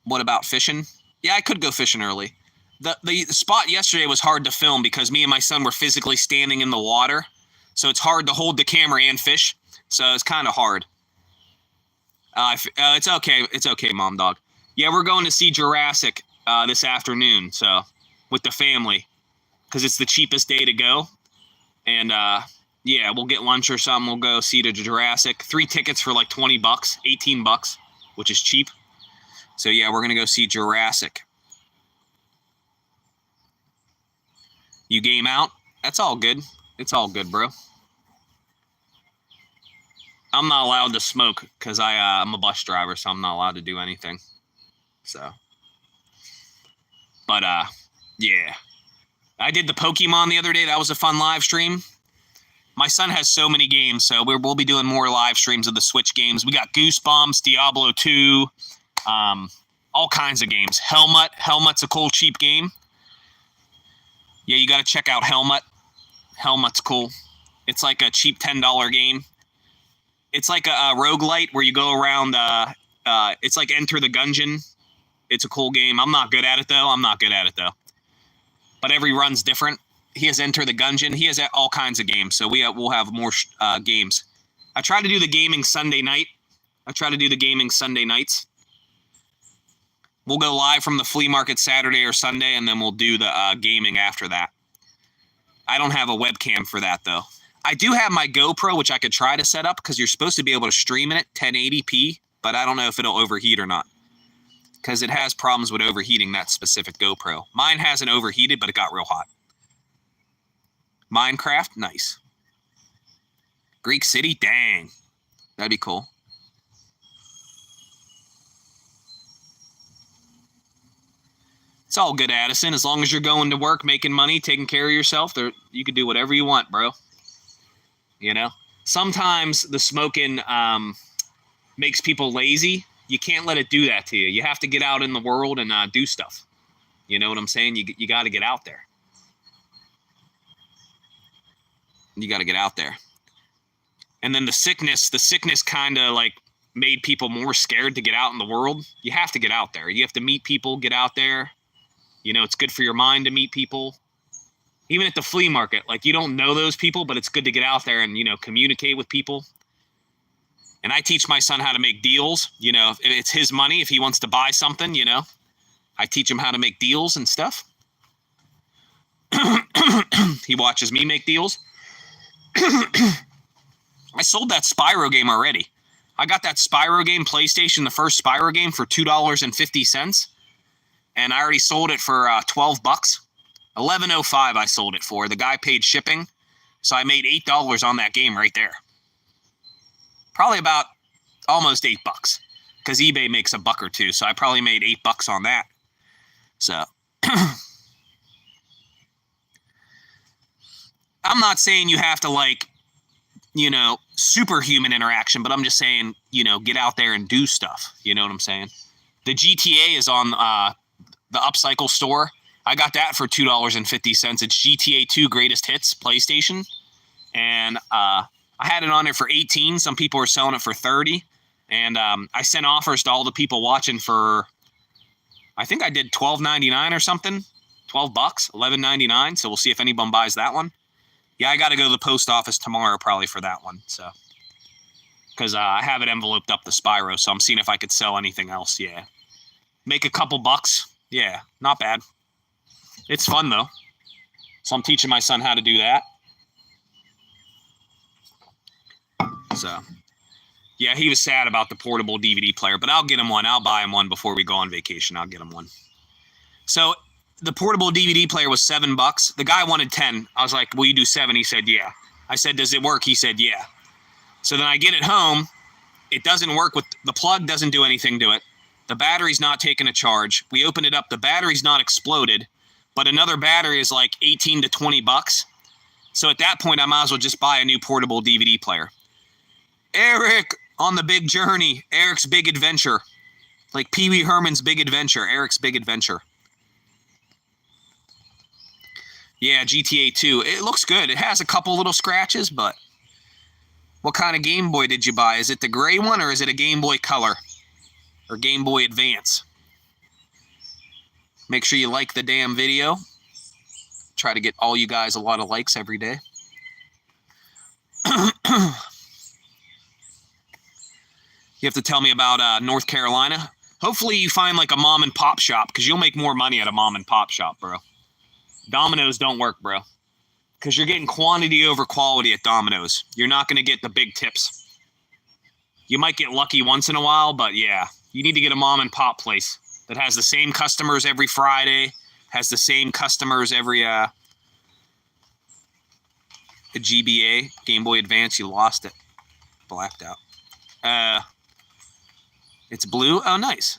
What about fishing? Yeah, I could go fishing early. The spot yesterday was hard to film because me and my son were physically standing in the water. So it's hard to hold the camera and fish. So it's kind of hard. It's okay. It's okay, Mom Dog. Yeah, we're going to see Jurassic this afternoon. So with the family, because it's the cheapest day to go. And yeah, we'll get lunch or something. We'll go see the Jurassic. 3 tickets for like $20, $18, which is cheap. So yeah, we're gonna go see Jurassic. You game out? That's all good. It's all good, bro. I'm not allowed to smoke because I'm a bus driver, so I'm not allowed to do anything. So, but yeah, I did the Pokemon the other day. That was a fun live stream. My son has so many games, so we'll be doing more live streams of the Switch games. We got Goosebumps, Diablo 2, all kinds of games. Helmut's a cool, cheap game. Yeah, you got to check out Helmut. Helmut's cool. It's like a cheap $10 game. It's like a roguelite where you go around. It's like Enter the Gungeon. It's a cool game. I'm not good at it, though. But every run's different. He has Enter the Gungeon. He has all kinds of games. So we'll have more games. I tried to do the gaming Sunday night. I try to do the gaming Sunday nights. We'll go live from the flea market Saturday or Sunday, and then we'll do the gaming after that. I don't have a webcam for that, though. I do have my GoPro, which I could try to set up because you're supposed to be able to stream in it 1080p, but I don't know if it'll overheat or not because it has problems with overheating, that specific GoPro. Mine hasn't overheated, but it got real hot. Minecraft, nice. Greek City, dang. That'd be cool. It's all good, Addison. As long as you're going to work, making money, taking care of yourself, you can do whatever you want, bro. You know? Sometimes the smoking makes people lazy. You can't let it do that to you. You have to get out in the world and do stuff. You know what I'm saying? You got to get out there. You got to get out there. And then the sickness kind of like made people more scared to get out in the world. You have to get out there. You have to meet people, get out there. You know, it's good for your mind to meet people. Even at the flea market, like you don't know those people, but it's good to get out there and, you know, communicate with people. And I teach my son how to make deals. You know, if it's his money, if he wants to buy something, you know, I teach him how to make deals and stuff. He watches me make deals. I sold that Spyro game already. I got that Spyro game, PlayStation, the first Spyro game for $2.50. And I already sold it for $12. $11.05 I sold it for. The guy paid shipping. So I made $8 on that game right there. Probably about almost $8. Because eBay makes $1 or $2. So I probably made $8 on that. So I'm not saying you have to like, you know, superhuman interaction, but I'm just saying, you know, get out there and do stuff. You know what I'm saying? The GTA is on the Upcycle store. I got that for $2.50. It's GTA 2 Greatest Hits PlayStation. And I had it on there for $18. Some people are selling it for $30. And I sent offers to all the people watching for, I think I did $12.99 or something. $12, $11.99. So we'll see if anyone buys that one. Yeah, I got to go to the post office tomorrow probably for that one. So, because I have it enveloped up the Spyro, so I'm seeing if I could sell anything else. Yeah, make a couple bucks. Yeah, not bad. It's fun though. So I'm teaching my son how to do that. So, yeah, he was sad about the portable DVD player, but I'll get him one. I'll buy him one before we go on vacation. I'll get him one. So the portable DVD player was $7. The guy wanted 10. I was like, will you do 7? He said, yeah. I said, does it work? He said, yeah. So then I get it home. It doesn't work with the plug, doesn't do anything to it. The battery's not taking a charge. We open it up. The battery's not exploded, but another battery is like $18 to $20. So at that point, I might as well just buy a new portable DVD player. Eric on the big journey. Eric's big adventure. Like Pee Wee Herman's big adventure. Eric's big adventure. Yeah, GTA 2. It looks good. It has a couple little scratches, but what kind of Game Boy did you buy? Is it the gray one or is it a Game Boy Color or Game Boy Advance? Make sure you like the damn video. Try to get all you guys a lot of likes every day. You have to tell me about North Carolina. Hopefully you find like a mom and pop shop because you'll make more money at a mom and pop shop, bro. Domino's don't work, bro. Because you're getting quantity over quality at Domino's. You're not going to get the big tips. You might get lucky once in a while, but yeah. You need to get a mom and pop place that has the same customers every Friday, has the same customers every a GBA, Game Boy Advance. You lost it. Blacked out. It's blue. Oh, nice.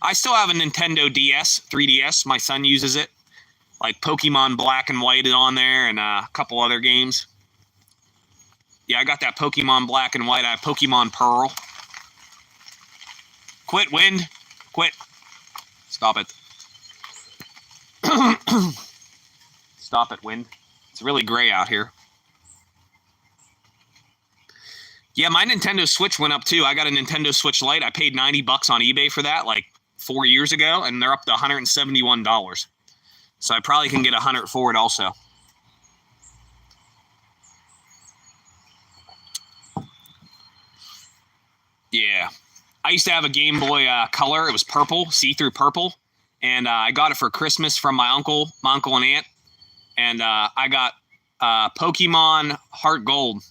I still have a Nintendo DS, 3DS. My son uses it. Like Pokemon Black and White is on there and a couple other games. Yeah, I got that Pokemon Black and White. I have Pokemon Pearl. Quit, wind. Quit. Stop it. Stop it, wind. It's really gray out here. Yeah, my Nintendo Switch went up too. I got a Nintendo Switch Lite. I paid $90 on eBay for that like 4 years ago, and they're up to $171. So I probably can get $100 for it also. Yeah. I used to have a Game Boy Color. It was purple, see-through purple. And I got it for Christmas from my uncle and aunt. And I got Pokemon Heart Gold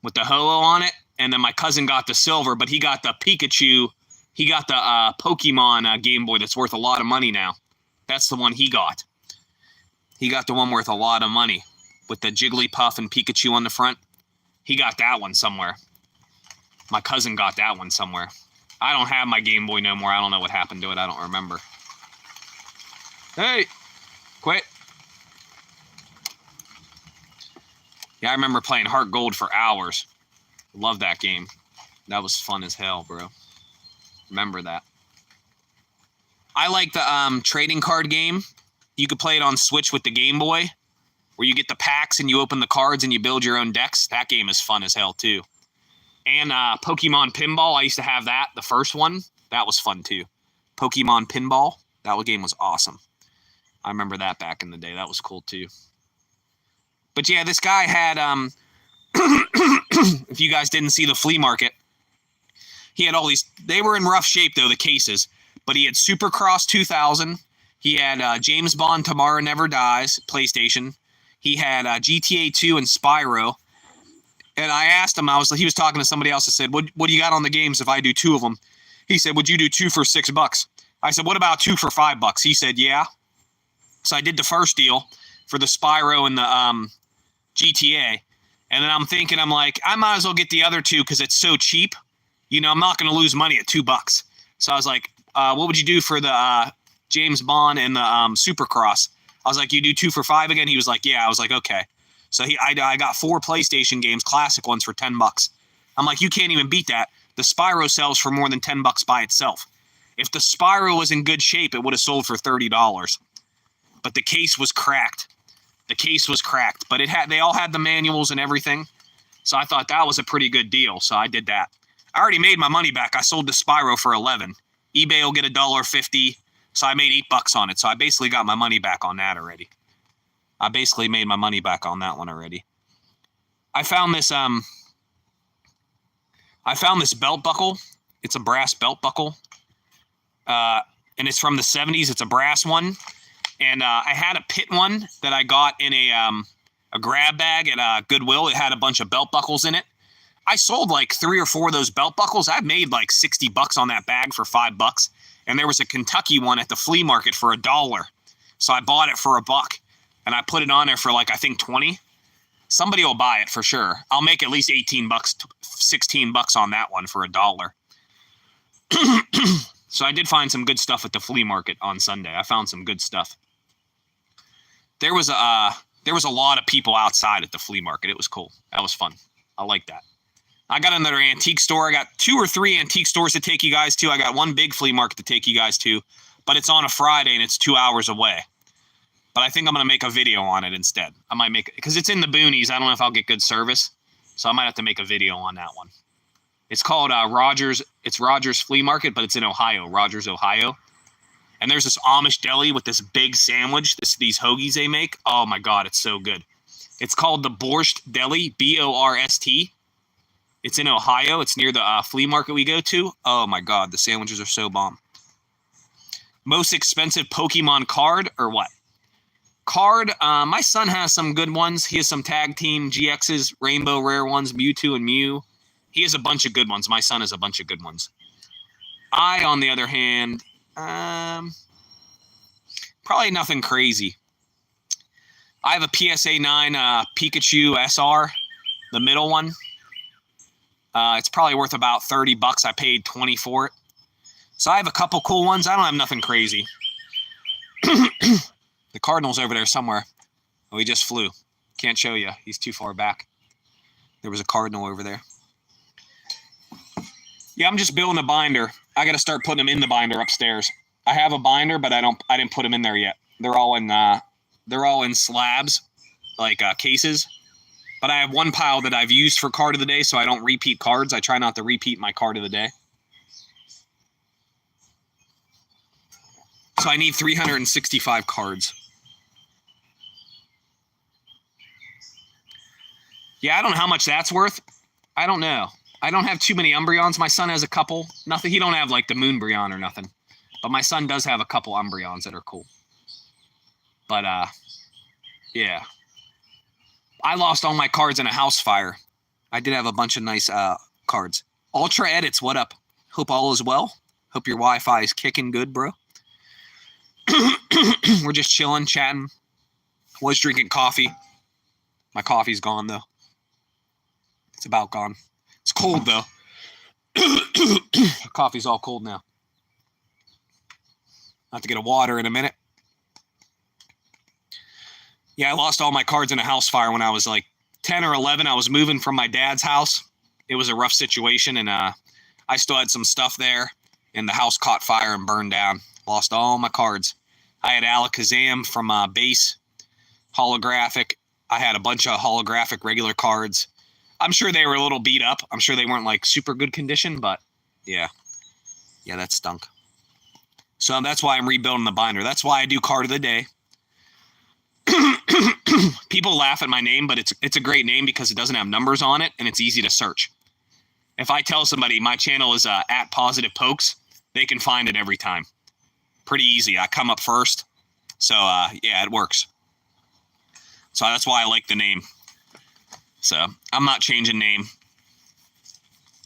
with the holo on it. And then my cousin got the silver, but he got the Pikachu. He got the Pokemon Game Boy that's worth a lot of money now. That's the one he got. He got the one worth a lot of money with the Jigglypuff and Pikachu on the front. He got that one somewhere. My cousin got that one somewhere. I don't have my Game Boy no more. I don't know what happened to it. I don't remember. Hey, quit. Yeah, I remember playing Heart Gold for hours. Love that game. That was fun as hell, bro. Remember that. I like the trading card game. You could play it on Switch with the Game Boy, where you get the packs and you open the cards and you build your own decks. That game is fun as hell, too. And Pokemon Pinball, I used to have that, the first one. That was fun, too. Pokemon Pinball, that game was awesome. I remember that back in the day. That was cool, too. But, yeah, this guy had, if you guys didn't see the flea market, he had all these, they were in rough shape, though, the cases. But he had Supercross 2000. He had James Bond Tomorrow Never Dies, PlayStation. He had GTA 2 and Spyro. And I asked him, he was talking to somebody else. I said, what do you got on the games if I do 2 of them? He said, would you do 2 for $6? I said, what about 2 for $5? He said, yeah. So I did the first deal for the Spyro and the GTA. And then I'm thinking, I might as well get the other 2 because it's so cheap. You know, I'm not going to lose money at $2. So I was like, what would you do for the James Bond and the Supercross? I was like, you do 2 for $5 again? He was like, yeah. I was like, okay. So I got 4 PlayStation games, classic ones, for $10. I'm like, you can't even beat that. The Spyro sells for more than $10 by itself. If the Spyro was in good shape, it would have sold for $30. But the case was cracked. But they all had the manuals and everything. So I thought that was a pretty good deal. So I did that. I already made my money back. I sold the Spyro for $11. eBay will get $1.50. So I made $8 on it. So I basically got my money back on that already. I basically made my money back on that one already. I found this belt buckle. It's a brass belt buckle. And it's from the 70s. It's a brass one. And I had a pit one that I got in a grab bag at Goodwill. It had a bunch of belt buckles in it. I sold like 3 or 4 of those belt buckles. I made like $60 on that bag for $5. And there was a Kentucky one at the flea market for $1. So I bought it for $1. And I put it on there for like, I think 20. Somebody will buy it for sure. I'll make at least $18, $16 on that one for $1. So I did find some good stuff at the flea market on Sunday. I found some good stuff. There was a lot of people outside at the flea market. It was cool. That was fun. I like that. I got another antique store. I got 2 or 3 antique stores to take you guys to. I got one big flea market to take you guys to, but it's on a Friday and it's 2 hours away. But I think I'm going to make a video on it instead. I might make it because it's in the boonies. I don't know if I'll get good service. So I might have to make a video on that one. It's called Rogers. It's Rogers Flea Market, but it's in Ohio, Rogers, Ohio. And there's this Amish deli with this big sandwich, these hoagies they make. Oh my God, it's so good. It's called the Borscht Deli, Borst. It's in Ohio. It's near the flea market we go to. Oh my God, the sandwiches are so bomb. Most expensive Pokemon card or what? Card, my son has some good ones. He has some tag team GXs, rainbow rare ones, Mewtwo and Mew. He has a bunch of good ones. My son has a bunch of good ones. I, on the other hand, probably nothing crazy. I have a PSA 9 Pikachu SR, the middle one. It's probably worth about $30. I paid $20 for it. So I have a couple cool ones. I don't have nothing crazy. The Cardinal's over there somewhere. Oh, he just flew. Can't show you. He's too far back. There was a Cardinal over there. Yeah, I'm just building a binder. I got to start putting them in the binder upstairs. I have a binder, but I didn't put them in there yet. They're all in slabs, like cases. But I have one pile that I've used for card of the day, so I don't repeat cards. I try not to repeat my card of the day. So I need 365 cards. Yeah, I don't know how much that's worth. I don't know. I don't have too many Umbreons. My son has a couple. Nothing. He don't have like the Moonbreon or nothing. But my son does have a couple Umbreons that are cool. But yeah. I lost all my cards in a house fire. I did have a bunch of nice cards. Ultra Edits, what up? Hope all is well. Hope your Wi-Fi is kicking good, bro. We're just chilling, chatting. Was drinking coffee. My coffee's gone, though. It's about gone. It's cold, though. Coffee's all cold now. I'll have to get a water in a minute. Yeah, I lost all my cards in a house fire when I was like 10 or 11. I was moving from my dad's house. It was a rough situation, and I still had some stuff there, and the house caught fire and burned down. Lost all my cards. I had Alakazam from base, holographic. I had a bunch of holographic regular cards. I'm sure they were a little beat up. I'm sure they weren't like super good condition, but yeah. Yeah, that stunk. So that's why I'm rebuilding the binder. That's why I do card of the day. People laugh at my name, but it's a great name because it doesn't have numbers on it and it's easy to search. If I tell somebody my channel is at Positive Pokes, they can find it every time. Pretty easy. I come up first. So yeah, it works. So that's why I like the name. So I'm not changing name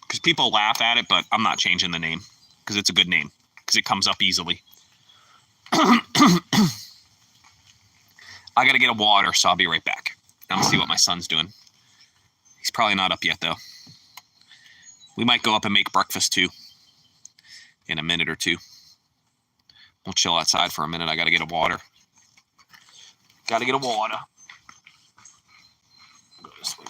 because people laugh at it, but I'm not changing the name because it's a good name because it comes up easily. I got to get a water, so I'll be right back. I'm going to see what my son's doing. He's probably not up yet, though. We might go up and make breakfast, too, in a minute or two. We'll chill outside for a minute. I got to get a water. Got to get a water. Go this way.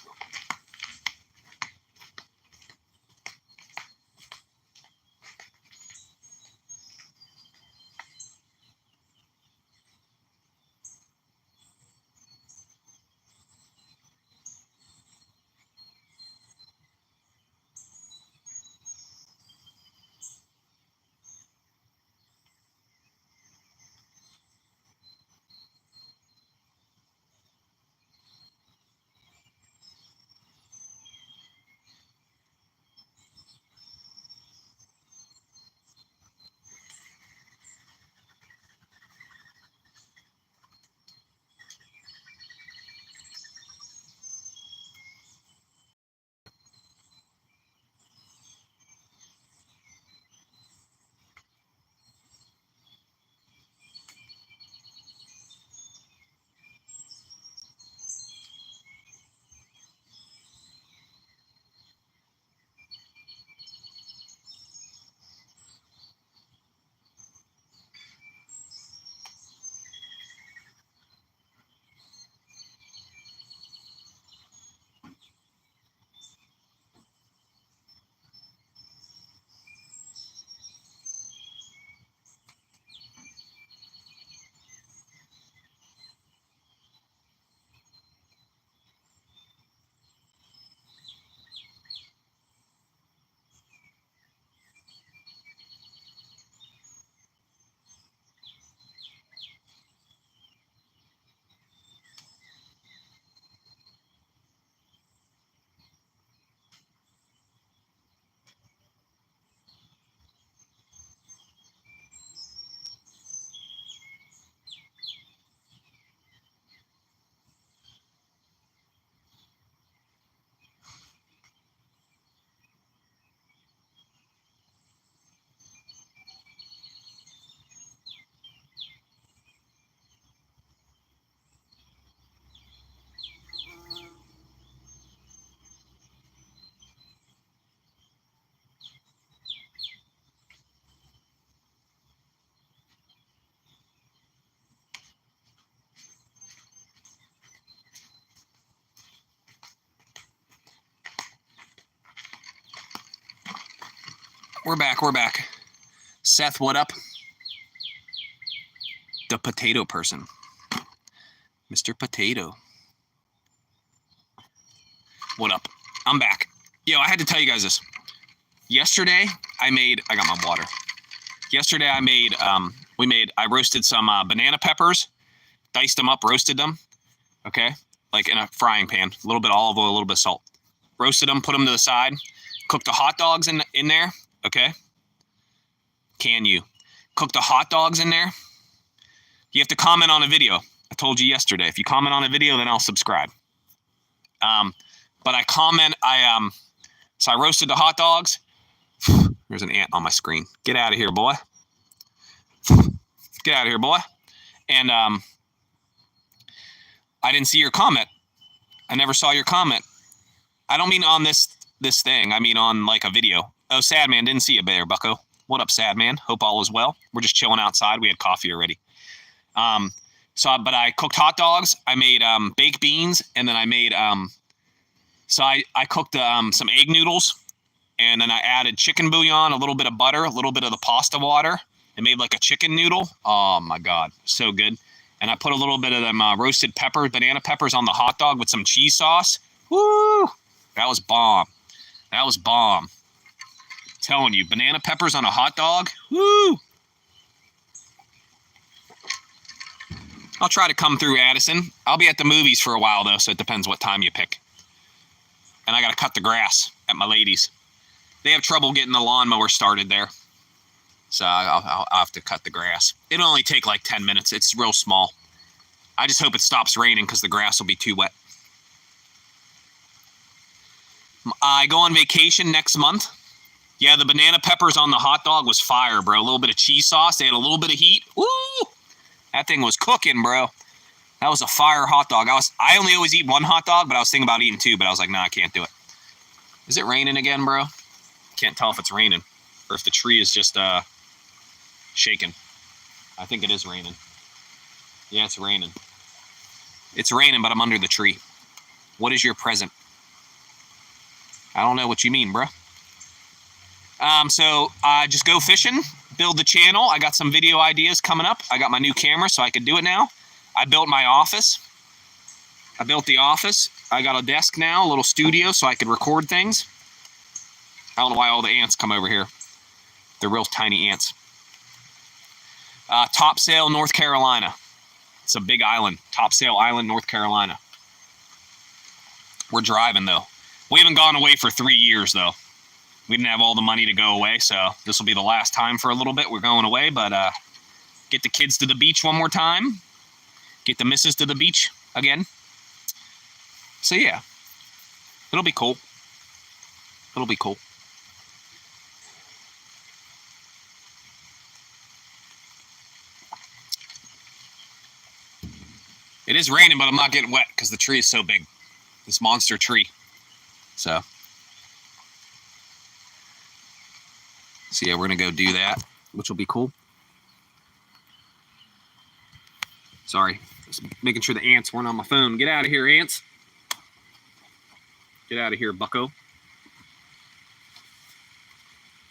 We're back. Seth, what up? The potato person. Mr. Potato. What up? I'm back. Yo, I had to tell you guys this. Yesterday, I got my water. Yesterday, I roasted some banana peppers, diced them up, roasted them, okay? Like in a frying pan, a little bit of olive oil, a little bit of salt. Roasted them, put them to the side. Cook the hot dogs in there, okay? Can you? Cook the hot dogs in there. You have to comment on a video. I told you yesterday. If you comment on a video, then I'll subscribe. But so I roasted the hot dogs. There's an ant on my screen. Get out of here, boy. Get out of here, boy. And I didn't see your comment. I never saw your comment. I don't mean on this thing. I mean on like a video. Oh, sad man, didn't see you there, bucko. What up, sad man? Hope all is well. We're just chilling outside. We had coffee already. But I cooked hot dogs. I made baked beans, and then I made so I cooked some egg noodles, and then I added chicken bouillon, a little bit of butter, a little bit of the pasta water, and made like a chicken noodle. Oh my god, so good. And I put a little bit of them roasted banana peppers on the hot dog with some cheese sauce. Woo! That was bomb. That was bomb. Telling you, banana peppers on a hot dog. Woo! I'll try to come through Addison. I'll be at the movies for a while though, so it depends what time you pick. And I got to cut the grass at my ladies. They have trouble getting the lawnmower started there. So I'll have to cut the grass. It'll only take like 10 minutes. It's real small. I just hope it stops raining because the grass will be too wet. I go on vacation next month. Yeah, the banana peppers on the hot dog was fire, bro. A little bit of cheese sauce. They had a little bit of heat. Woo! That thing was cooking, bro. That was a fire hot dog. I only always eat one hot dog, but I was thinking about eating two, but I was like, nah, I can't do it. Is it raining again, bro? Can't tell if it's raining or if the tree is just shaking. I think it is raining. Yeah, it's raining. It's raining, but I'm under the tree. What is your present? I don't know what you mean, bro. So just go fishing, build the channel. I got some video ideas coming up. I got my new camera, so I can do it now. I built my office. I built the office. I got a desk now, a little studio, so I could record things. I don't know why all the ants come over here. They're real tiny ants. Topsail, North Carolina. It's a big island. Topsail Island, North Carolina. We're driving, though. We haven't gone away for 3 years, though. We didn't have all the money to go away, so this will be the last time for a little bit. We're going away, but get the kids to the beach one more time. Get the missus to the beach again. So, yeah. It'll be cool. It'll be cool. It is raining, but I'm not getting wet because the tree is so big. This monster tree. So yeah, we're going to go do that, which will be cool. Sorry. Just making sure the ants weren't on my phone. Get out of here, ants. Get out of here, bucko.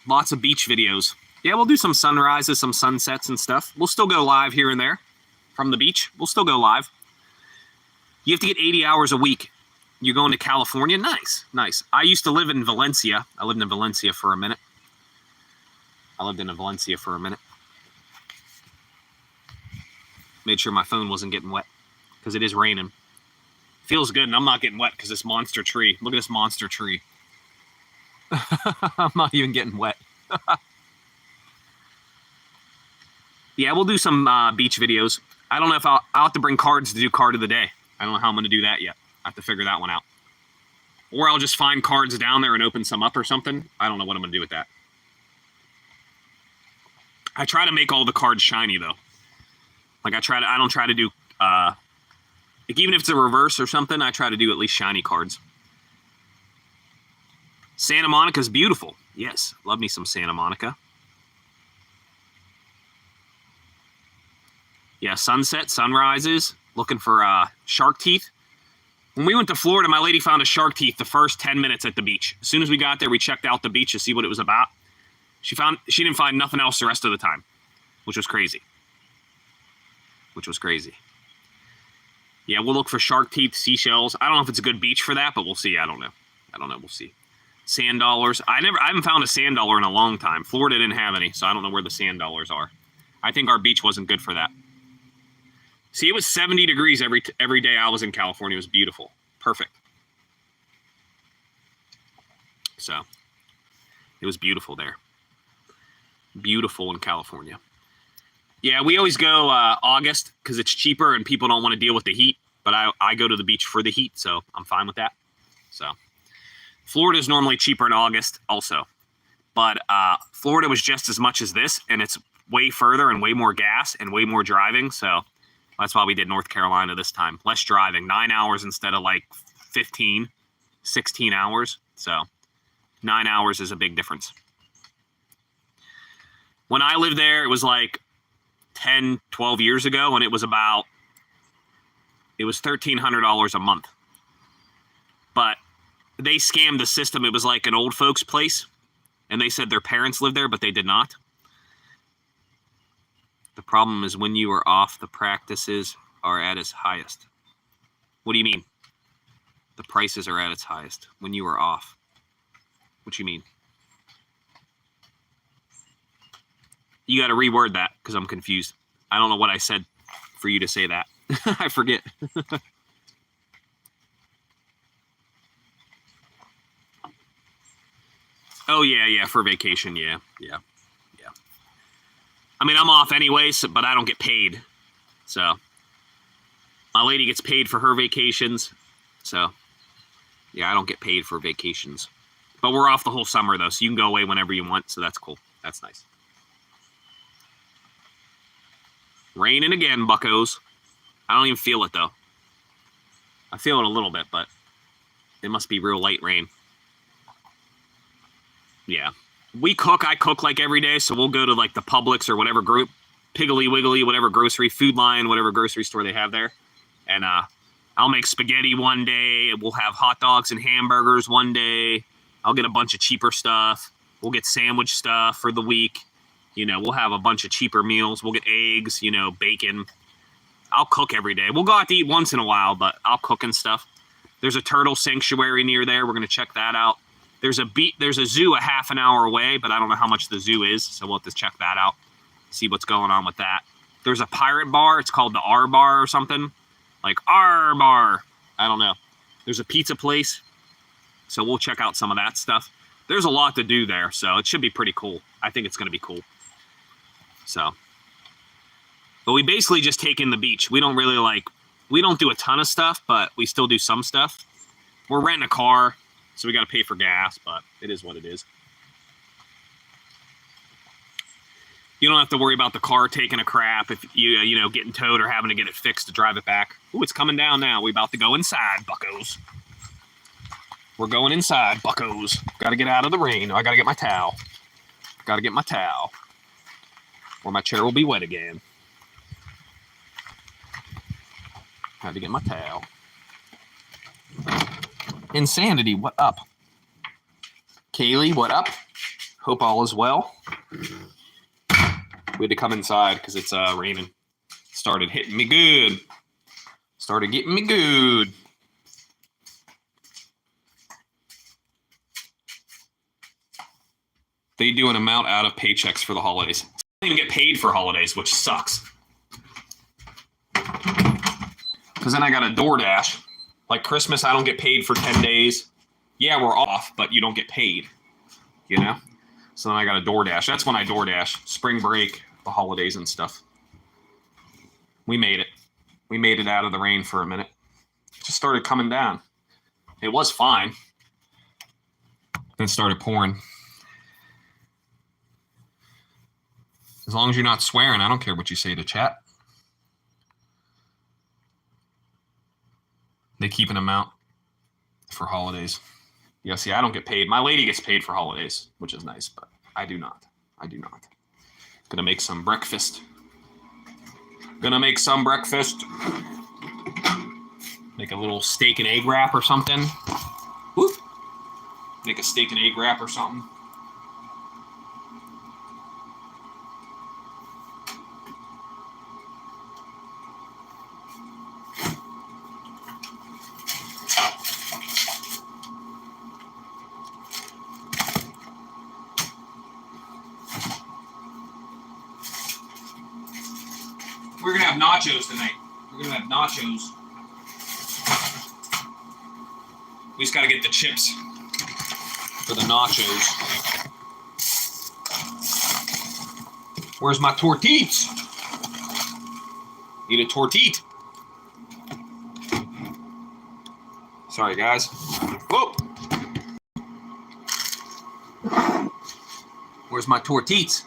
Lots of beach videos. Yeah, we'll do some sunrises, some sunsets and stuff. We'll still go live here and there from the beach. We'll still go live. You have to get 80 hours a week. You're going to California? Nice, nice. I used to live in Valencia. I lived in Valencia for a minute. Made sure my phone wasn't getting wet because it is raining. Feels good, and I'm not getting wet because this monster tree. Look at this monster tree. I'm not even getting wet. Yeah, we'll do some beach videos. I don't know if I'll have to bring cards to do card of the day. I don't know how I'm going to do that yet. I have to figure that one out. Or I'll just find cards down there and open some up or something. I don't know what I'm going to do with that. I try to make all the cards shiny, though. Like, I don't try to do, like, even if it's a reverse or something, I try to do at least shiny cards. Santa Monica's beautiful. Yes, love me some Santa Monica. Yeah, sunset, sunrises, looking for shark teeth. When we went to Florida, my lady found a shark teeth the first 10 minutes at the beach. As soon as we got there, we checked out the beach to see what it was about. She didn't find nothing else the rest of the time, which was crazy. Yeah, we'll look for shark teeth, seashells. I don't know if it's a good beach for that, but we'll see. I don't know. We'll see. Sand dollars. I haven't found a sand dollar in a long time. Florida didn't have any, so I don't know where the sand dollars are. I think our beach wasn't good for that. See, it was 70 degrees every day I was in California. It was beautiful. Perfect. So, It was beautiful there. Beautiful in California. Yeah, we always go August because it's cheaper and people don't want to deal with the heat. But I go to the beach for the heat, so I'm fine with that. So Florida is normally cheaper in August also. But Florida was just as much as this, and it's way further and way more gas and way more driving. So that's why we did North Carolina this time. Less driving, 9 hours instead of like 15, 16 hours. So 9 hours is a big difference. When I lived there, it was like 10, 12 years ago, and it was $1,300 a month. But they scammed the system. It was like an old folks' place, and they said their parents lived there, but they did not. The problem is when you are off, the practices are at its highest. What do you mean? The prices are at its highest when you are off. What do you mean? You got to reword that because I'm confused. I don't know what I said for you to say that. I forget. Oh, yeah, for vacation, yeah. I mean, I'm off anyway, but I don't get paid. So, my lady gets paid for her vacations. So, yeah, I don't get paid for vacations. But we're off the whole summer, though, so you can go away whenever you want, so that's cool. That's nice. Raining again, buckos. I don't even feel it, though. I feel it a little bit, but it must be real light rain. Yeah. I cook like every day, so we'll go to like the Publix or whatever group, Piggly Wiggly, whatever grocery, Food Lion, whatever grocery store they have there. And I'll make spaghetti one day. We'll have hot dogs and hamburgers one day. I'll get a bunch of cheaper stuff. We'll get sandwich stuff for the week. You know, we'll have a bunch of cheaper meals. We'll get eggs, bacon. I'll cook every day. We'll go out to eat once in a while, but I'll cook and stuff. There's a turtle sanctuary near there. We're going to check that out. There's a zoo a half an hour away, but I don't know how much the zoo is, so we'll have to check that out, see what's going on with that. There's a pirate bar. It's called the R Bar or something. Like R Bar. I don't know. There's a pizza place, so we'll check out some of that stuff. There's a lot to do there, so it should be pretty cool. I think it's going to be cool. So, but we basically just take in the beach. We don't really we don't do a ton of stuff, but we still do some stuff. We're renting a car, so we got to pay for gas, but it is what it is. You don't have to worry about the car taking a crap if you getting towed or having to get it fixed to drive it back. Ooh, it's coming down now. We about to go inside, buckos. We're going inside, buckos. Got to get out of the rain. I got to get my towel. Or my chair will be wet again. Had to get my towel. Insanity, what up? Kaylee, what up? Hope all is well. We had to come inside because it's raining. Started hitting me good. Started getting me good. They do an amount out of paychecks for the holidays. I don't even get paid for holidays, which sucks. Because then I got a DoorDash. Like Christmas, I don't get paid for 10 days. Yeah, we're off, but you don't get paid. So then I got a DoorDash. That's when I DoorDash. Spring break, the holidays and stuff. We made it. We made it out of the rain for a minute. It just started coming down. It was fine. Then it started pouring. As long as you're not swearing, I don't care what you say to chat. They keep an amount for holidays. Yeah, see, I don't get paid. My lady gets paid for holidays, which is nice, but I do not. Gonna make some breakfast. Make a little steak and egg wrap or something. Whoop. Make a steak and egg wrap or something. We're going to have nachos tonight. We just got to get the chips for the nachos. Where's my tortillas? Need a tortite. Sorry, guys. Whoa. Where's my tortillas?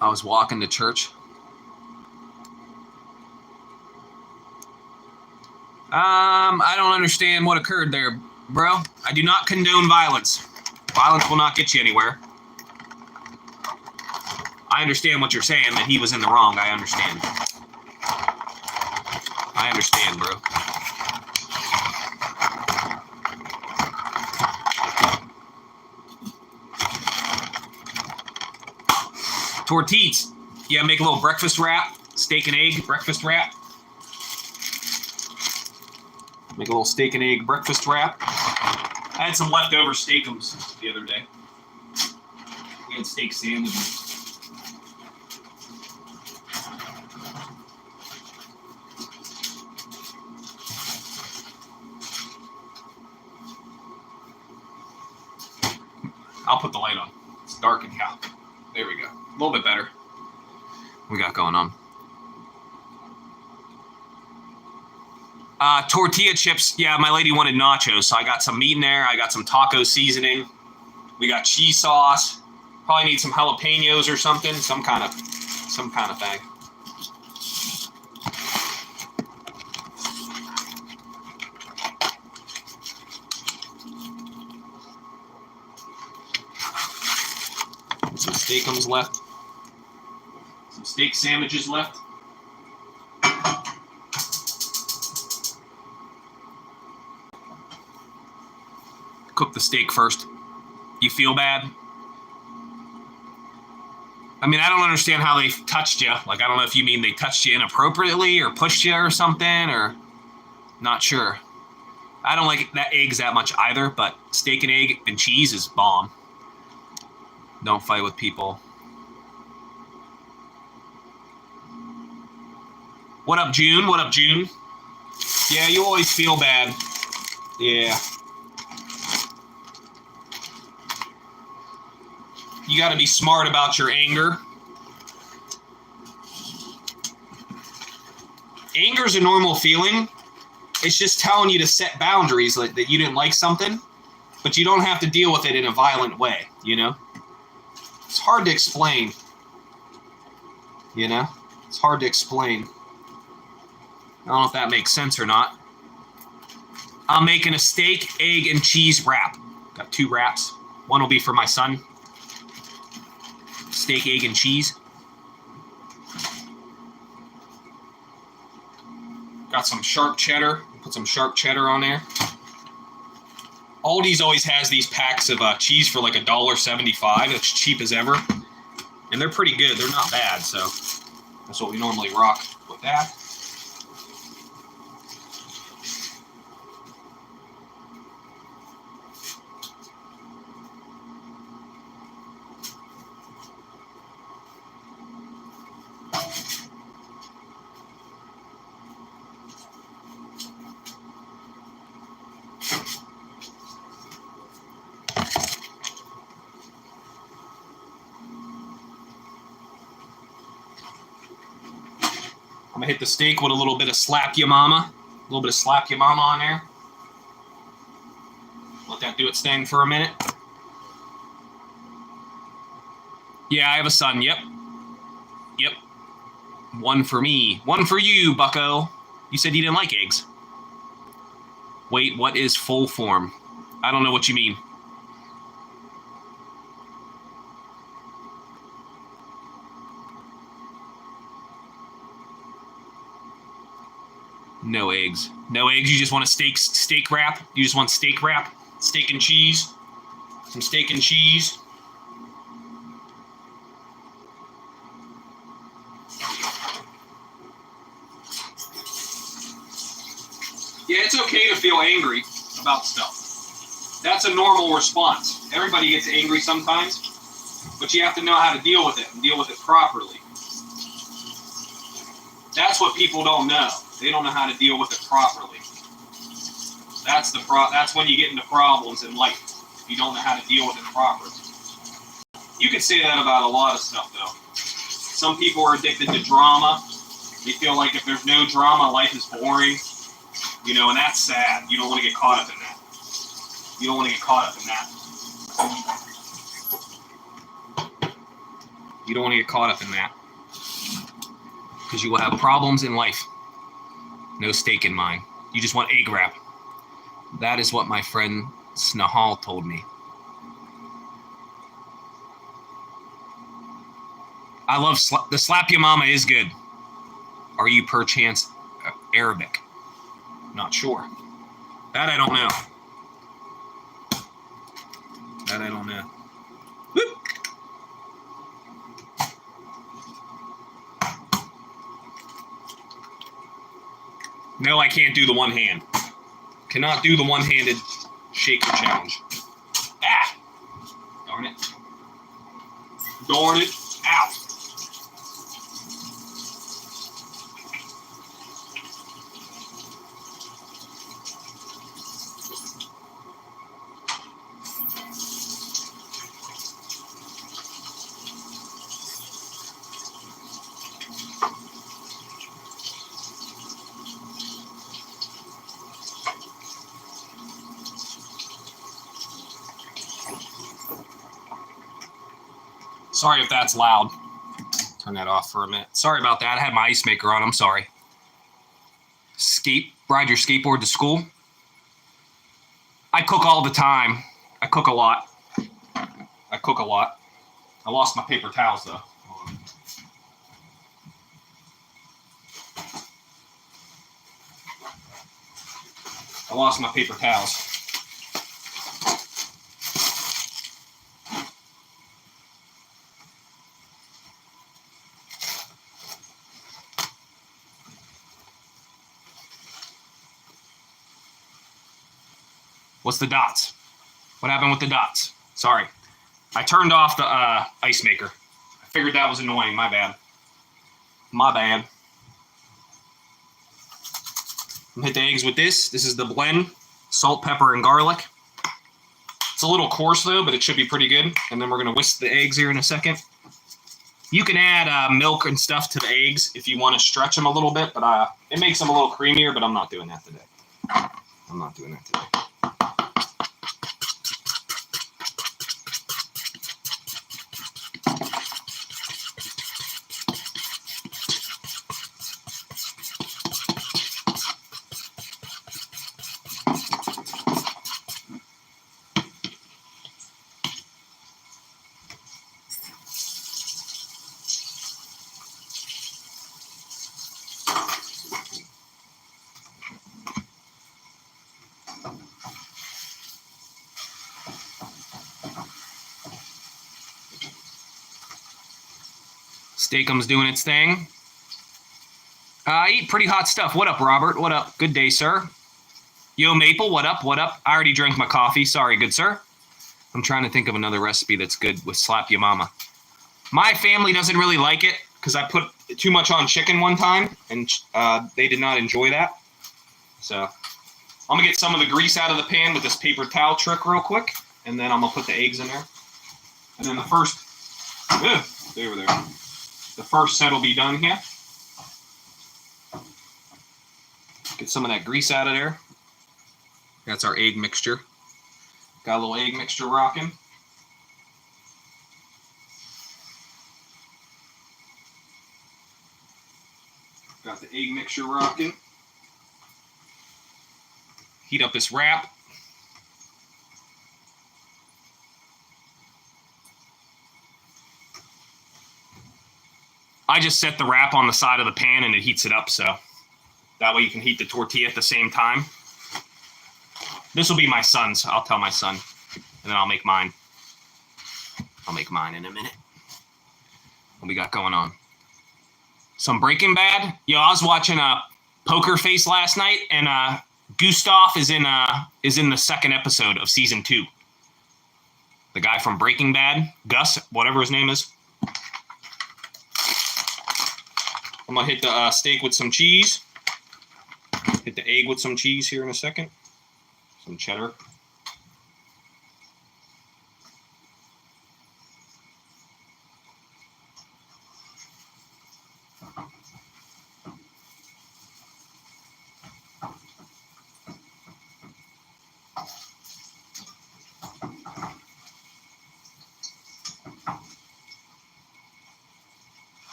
I was walking to church. I don't understand what occurred there, bro. I do not condone violence. Violence will not get you anywhere. I understand what you're saying, that he was in the wrong. I understand. I understand, bro. Tortillas. Yeah, make a little breakfast wrap. Steak and egg breakfast wrap. Make a little steak and egg breakfast wrap. I had some leftover steakums the other day. We had steak sandwiches. I'll put the light on. It's dark in here. There we go. A little bit better. What we got going on? Tortilla chips. Yeah, my lady wanted nachos, so I got some meat in there. I got some taco seasoning. We got cheese sauce. Probably need some jalapenos or something. Some kind of thing. Some steakums left. Some steak sandwiches left. Cook the steak first. You feel bad? I mean, I don't understand how they touched you. Like, I don't know if you mean they touched you inappropriately or pushed you or something, or not sure. I don't like that eggs that much either, but steak and egg and cheese is bomb. Don't fight with people. What up, June? What up, June? Yeah, you always feel bad. Yeah. You got to be smart about your anger. Anger is a normal feeling. It's just telling you to set boundaries, like that you didn't like something, but you don't have to deal with it in a violent way, you know? It's hard to explain. You know? It's hard to explain. I don't know if that makes sense or not. I'm making a steak, egg, and cheese wrap. Got 2 wraps. One will be for my son. Steak, egg, and cheese. Got some sharp cheddar. Put some sharp cheddar on there. Aldi's always has these packs of cheese for like $1.75. It's cheap as ever. And they're pretty good. They're not bad, so that's what we normally rock with that. I'm gonna hit the steak with a little bit of slap ya mama. A little bit of slap ya mama on there. Let that do its thing for a minute. Yeah, I have a son. Yep. Yep. One for me. One for you, bucko. You said you didn't like eggs. Wait, what is full form? I don't know what you mean. No eggs. No eggs. You just want a steak wrap? You just want steak wrap? Steak and cheese? Some steak and cheese? Yeah, it's okay to feel angry about stuff. That's a normal response. Everybody gets angry sometimes, but you have to know how to deal with it and deal with it properly. That's what people don't know. They don't know how to deal with it properly. That's when you get into problems in life. You don't know how to deal with it properly. You could say that about a lot of stuff, though. Some people are addicted to drama. They feel like if there's no drama, life is boring. You know, and that's sad. You don't want to get caught up in that. You don't want to get caught up in that. You don't want to get caught up in that. Because you will have problems in life. No stake in mine. You just want egg wrap. That is what my friend Snahal told me. I love the Slap Ya Mama is good. Are you perchance Arabic? Not sure. That I don't know. That I don't know. Whoop. No, I can't do the one hand. Cannot do the one-handed shaker challenge. Ah! Darn it. Darn it. Ow. Sorry if that's loud. Turn that off for a minute. Sorry about that. I had my ice maker on. I'm sorry. Ride your skateboard to school. I cook all the time. I cook a lot. I lost my paper towels, though. I lost my paper towels. What's the dots? What happened with the dots? Sorry. I turned off the ice maker. I figured that was annoying. My bad. My bad. I'm gonna hit the eggs with this. This is the blend. Salt, pepper, and garlic. It's a little coarse, though, but it should be pretty good. And then we're going to whisk the eggs here in a second. You can add milk and stuff to the eggs if you want to stretch them a little bit, but it makes them a little creamier, but I'm not doing that today. I'm not doing that today. Steakum's doing its thing. I eat pretty hot stuff. What up, Robert? What up? Good day, sir. Yo, Maple, what up? What up? I already drank my coffee. Sorry, good sir. I'm trying to think of another recipe that's good with Slap Ya Mama. My family doesn't really like it because I put too much on chicken one time, and they did not enjoy that. So I'm going to get some of the grease out of the pan with this paper towel trick real quick, and then I'm going to put the eggs in there. And then the first... there. The first set will be done here. Get some of that grease out of there. That's our egg mixture. Got a little egg mixture rocking. Got the egg mixture rocking. Heat up this wrap. I just set the wrap on the side of the pan and it heats it up, so that way you can heat the tortilla at the same time. This will be my son's. I'll tell my son, and then I'll make mine. I'll make mine in a minute. What we got going on? Some Breaking Bad. Yo, I was watching Poker Face last night, and Gustav is in the second episode of season 2. The guy from Breaking Bad, Gus, whatever his name is. I'm going to hit the steak with some cheese. Hit the egg with some cheese here in a second. Some cheddar.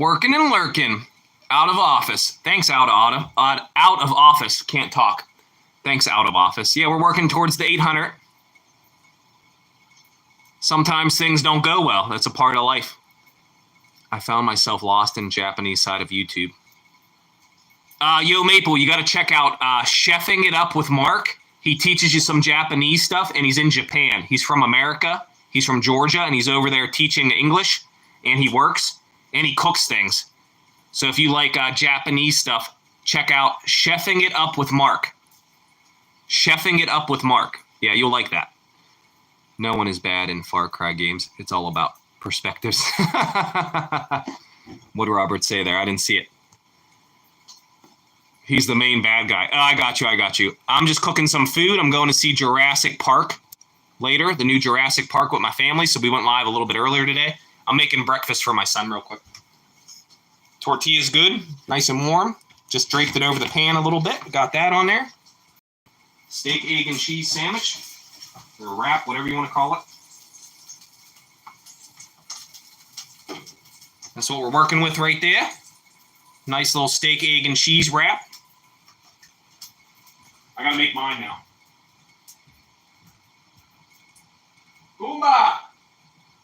Working and lurking. Out of office. Thanks, out of office. Can't talk. Thanks, out of office. Yeah, we're working towards the 800. Sometimes things don't go well. That's a part of life. I found myself lost in Japanese side of YouTube. Yo, Maple, you got to check out Chefing It Up with Mark. He teaches you some Japanese stuff, and he's in Japan. He's from America. He's from Georgia, and he's over there teaching English, and he works, and he cooks things. So if you like Japanese stuff, check out Chefing It Up with Mark. Chefing It Up with Mark. Yeah, you'll like that. No one is bad in Far Cry games. It's all about perspectives. What did Robert say there? I didn't see it. He's the main bad guy. Oh, I got you. I'm just cooking some food. I'm going to see Jurassic Park later, the new Jurassic Park with my family. So we went live a little bit earlier today. I'm making breakfast for my son real quick. Tortilla's good, nice and warm. Just draped it over the pan a little bit. Got that on there. Steak, egg, and cheese sandwich. Or wrap, whatever you want to call it. That's what we're working with right there. Nice little steak, egg, and cheese wrap. I gotta make mine now. Goomba!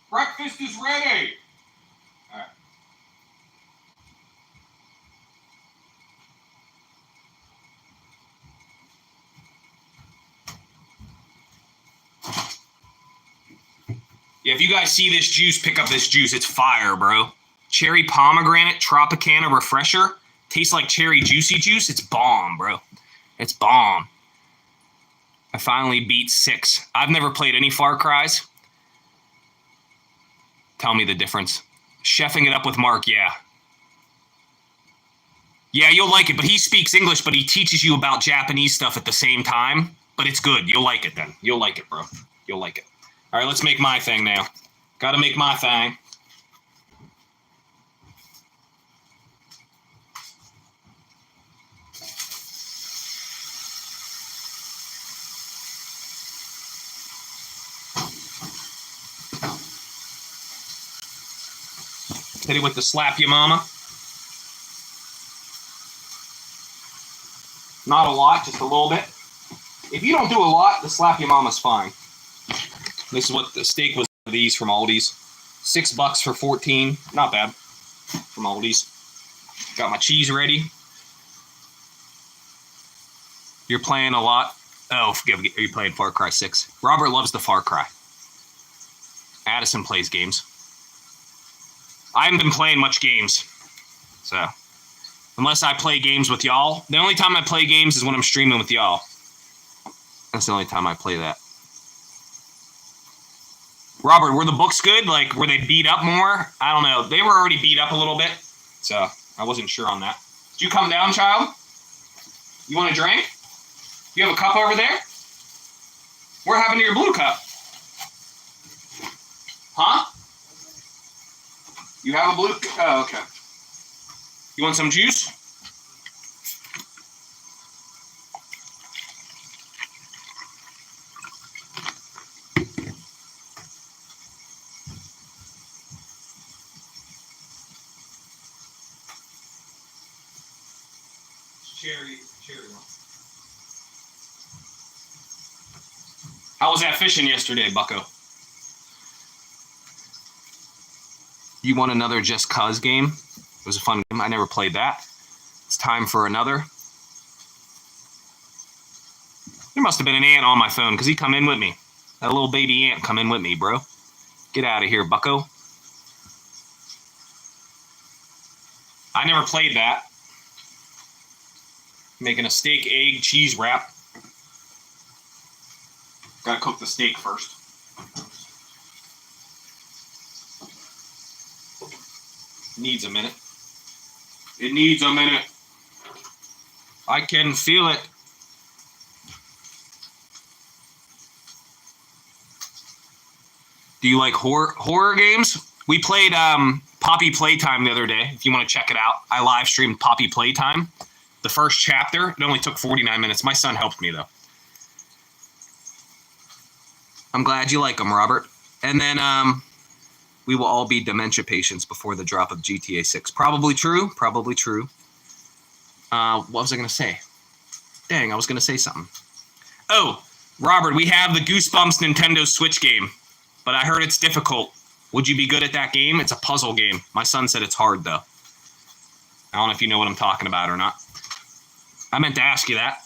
Breakfast is ready! All right. Yeah, if you guys see this juice, pick up this juice. It's fire, bro. Cherry pomegranate Tropicana refresher. Tastes like cherry juicy juice. It's bomb, bro. It's bomb. I finally beat 6. I've never played any Far Cries. Tell me the difference. Chefing It Up with Mark, yeah. Yeah, you'll like it, but he speaks English, but he teaches you about Japanese stuff at the same time. But it's good. You'll like it then. You'll like it, bro. You'll like it. All right, let's make my thing now. Got to make my thing. Hit it with the slap ya mama. Not a lot, just a little bit. If you don't do a lot, the slap ya mama's fine. This is what the steak was. These from Aldi's. $6 for 14. Not bad. From Aldi's. Got my cheese ready. You're playing a lot. Oh, are you playing Far Cry 6? Robert loves the Far Cry. Addison plays games. I haven't been playing much games. So, unless I play games with y'all. The only time I play games is when I'm streaming with y'all. That's the only time I play that. Robert, were the books good? Like, were they beat up more? I don't know. They were already beat up a little bit. So, I wasn't sure on that. Did you come down, child? You want a drink? You have a cup over there? What happened to your blue cup? Huh? You have a blue cup? Oh, okay. You want some juice? Cherry one. How was that fishing yesterday, Bucko? You want another Just Cuz game? It was a fun game. I never played that. It's time for another. There must have been an ant on my phone because he come in with me. That little baby ant come in with me, bro. Get out of here, Bucko. I never played that. Making a steak, egg, cheese wrap. Gotta cook the steak first. Needs a minute. It needs a minute. I can feel it. Do you like horror games? We played Poppy Playtime the other day. If you want to check it out, I live streamed Poppy Playtime. The first chapter, it only took 49 minutes. My son helped me, though. I'm glad you like them, Robert. And then we will all be dementia patients before the drop of GTA 6. Probably true. Probably true. What was I going to say? Dang, I was going to say something. Oh, Robert, we have the Goosebumps Nintendo Switch game, but I heard it's difficult. Would you be good at that game? It's a puzzle game. My son said it's hard, though. I don't know if you know what I'm talking about or not. I meant to ask you that.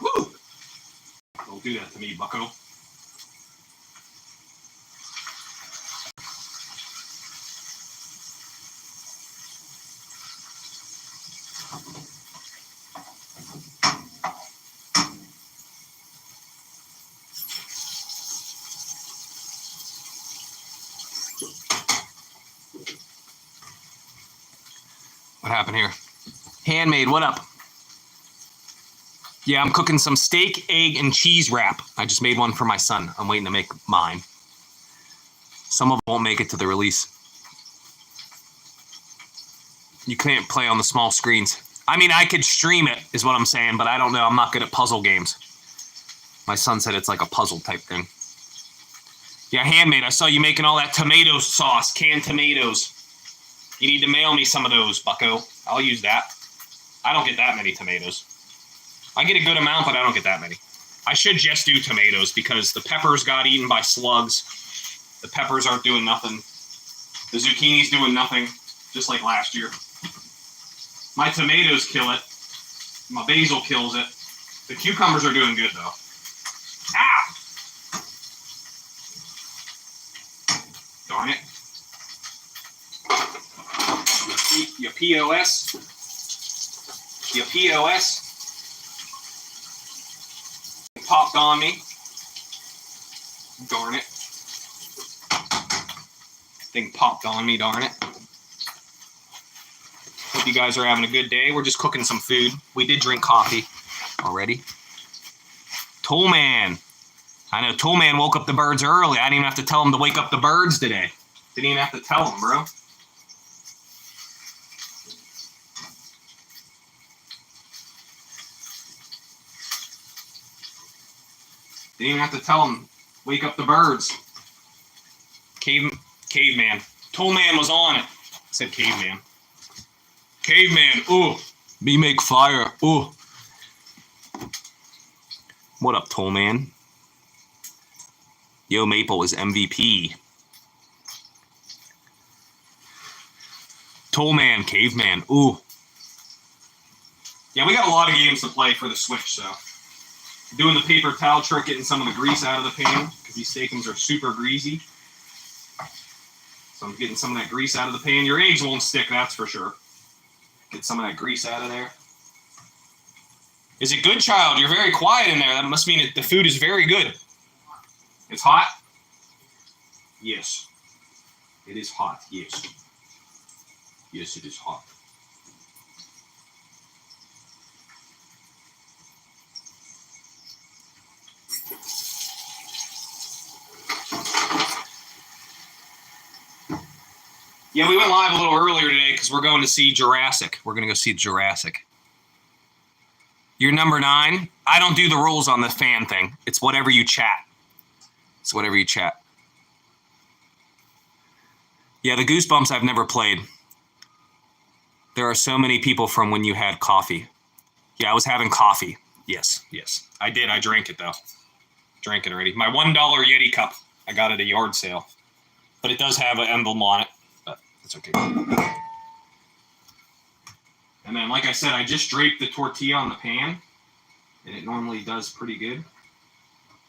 Woo! Don't do that to me, bucko. What happened here? Handmade, what up? Yeah, I'm cooking some steak, egg, and cheese wrap. I just made one for my son. I'm waiting to make mine. Some of them won't make it to the release. You can't play on the small screens. I mean, I could stream it, is what I'm saying, but I don't know. I'm not good at puzzle games. My son said it's like a puzzle type thing. Yeah, handmade. I saw you making all that tomato sauce, canned tomatoes. You need to mail me some of those, bucko. I'll use that. I don't get that many tomatoes. I get a good amount, but I don't get that many. I should just do tomatoes because the peppers got eaten by slugs. The peppers aren't doing nothing. The zucchini's doing nothing, just like last year. My tomatoes kill it. My basil kills it. The cucumbers are doing good, though. Ah! Darn it. Your POS. Your POS. Popped on me. Darn it. Thing popped on me, darn it. Hope you guys are having a good day. We're just cooking some food. We did drink coffee already. Tollman. I know Tollman woke up the birds early. I didn't even have to tell him to wake up the birds today. Didn't even have to tell him, bro. Didn't even have to tell him, wake up the birds. Caveman. Tollman was on it. I said caveman. Caveman, ooh. Me make fire, ooh. What up, Tollman? Yo, Maple is MVP. Tollman, caveman, ooh. Yeah, we got a lot of games to play for the Switch, so. Doing the paper towel trick, getting some of the grease out of the pan, because these steakums are super greasy. So I'm getting some of that grease out of the pan. Your eggs won't stick, that's for sure. Get some of that grease out of there. Is it good, child? You're very quiet in there. That must mean the food is very good. It's hot? Yes. It is hot, yes. Yes, it is hot. Yeah, we went live a little earlier today because we're going to see Jurassic. We're going to go see Jurassic. You're number 9. I don't do the rules on the fan thing. It's whatever you chat. It's whatever you chat. Yeah, the Goosebumps I've never played. There are so many people from when you had coffee. Yeah, I was having coffee. Yes, yes. I did. I drank it, though. Drank it already. My $1 Yeti cup. I got it at a yard sale. But it does have an emblem on it. But it's okay. And then, like I said, I just draped the tortilla on the pan. And it normally does pretty good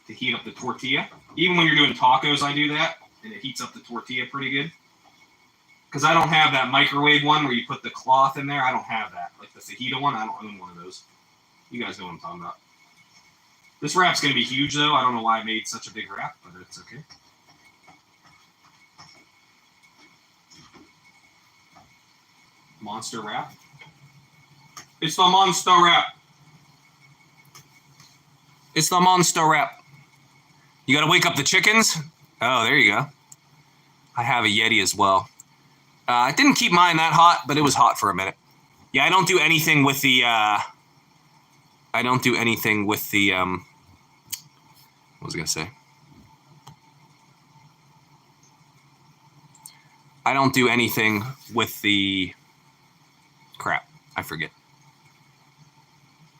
to heat up the tortilla. Even when you're doing tacos, I do that. And it heats up the tortilla pretty good. Because I don't have that microwave one where you put the cloth in there. I don't have that. Like the fajita one, I don't own one of those. You guys know what I'm talking about. This wrap's going to be huge, though. I don't know why I made such a big wrap, but it's okay. Monster wrap. It's the monster wrap. It's the monster wrap. You got to wake up the chickens? Oh, there you go. I have a Yeti as well. I didn't keep mine that hot, but it was hot for a minute. Yeah, I don't do anything with the I don't do anything with the, what was I going to say? I don't do anything with the, crap, I forget.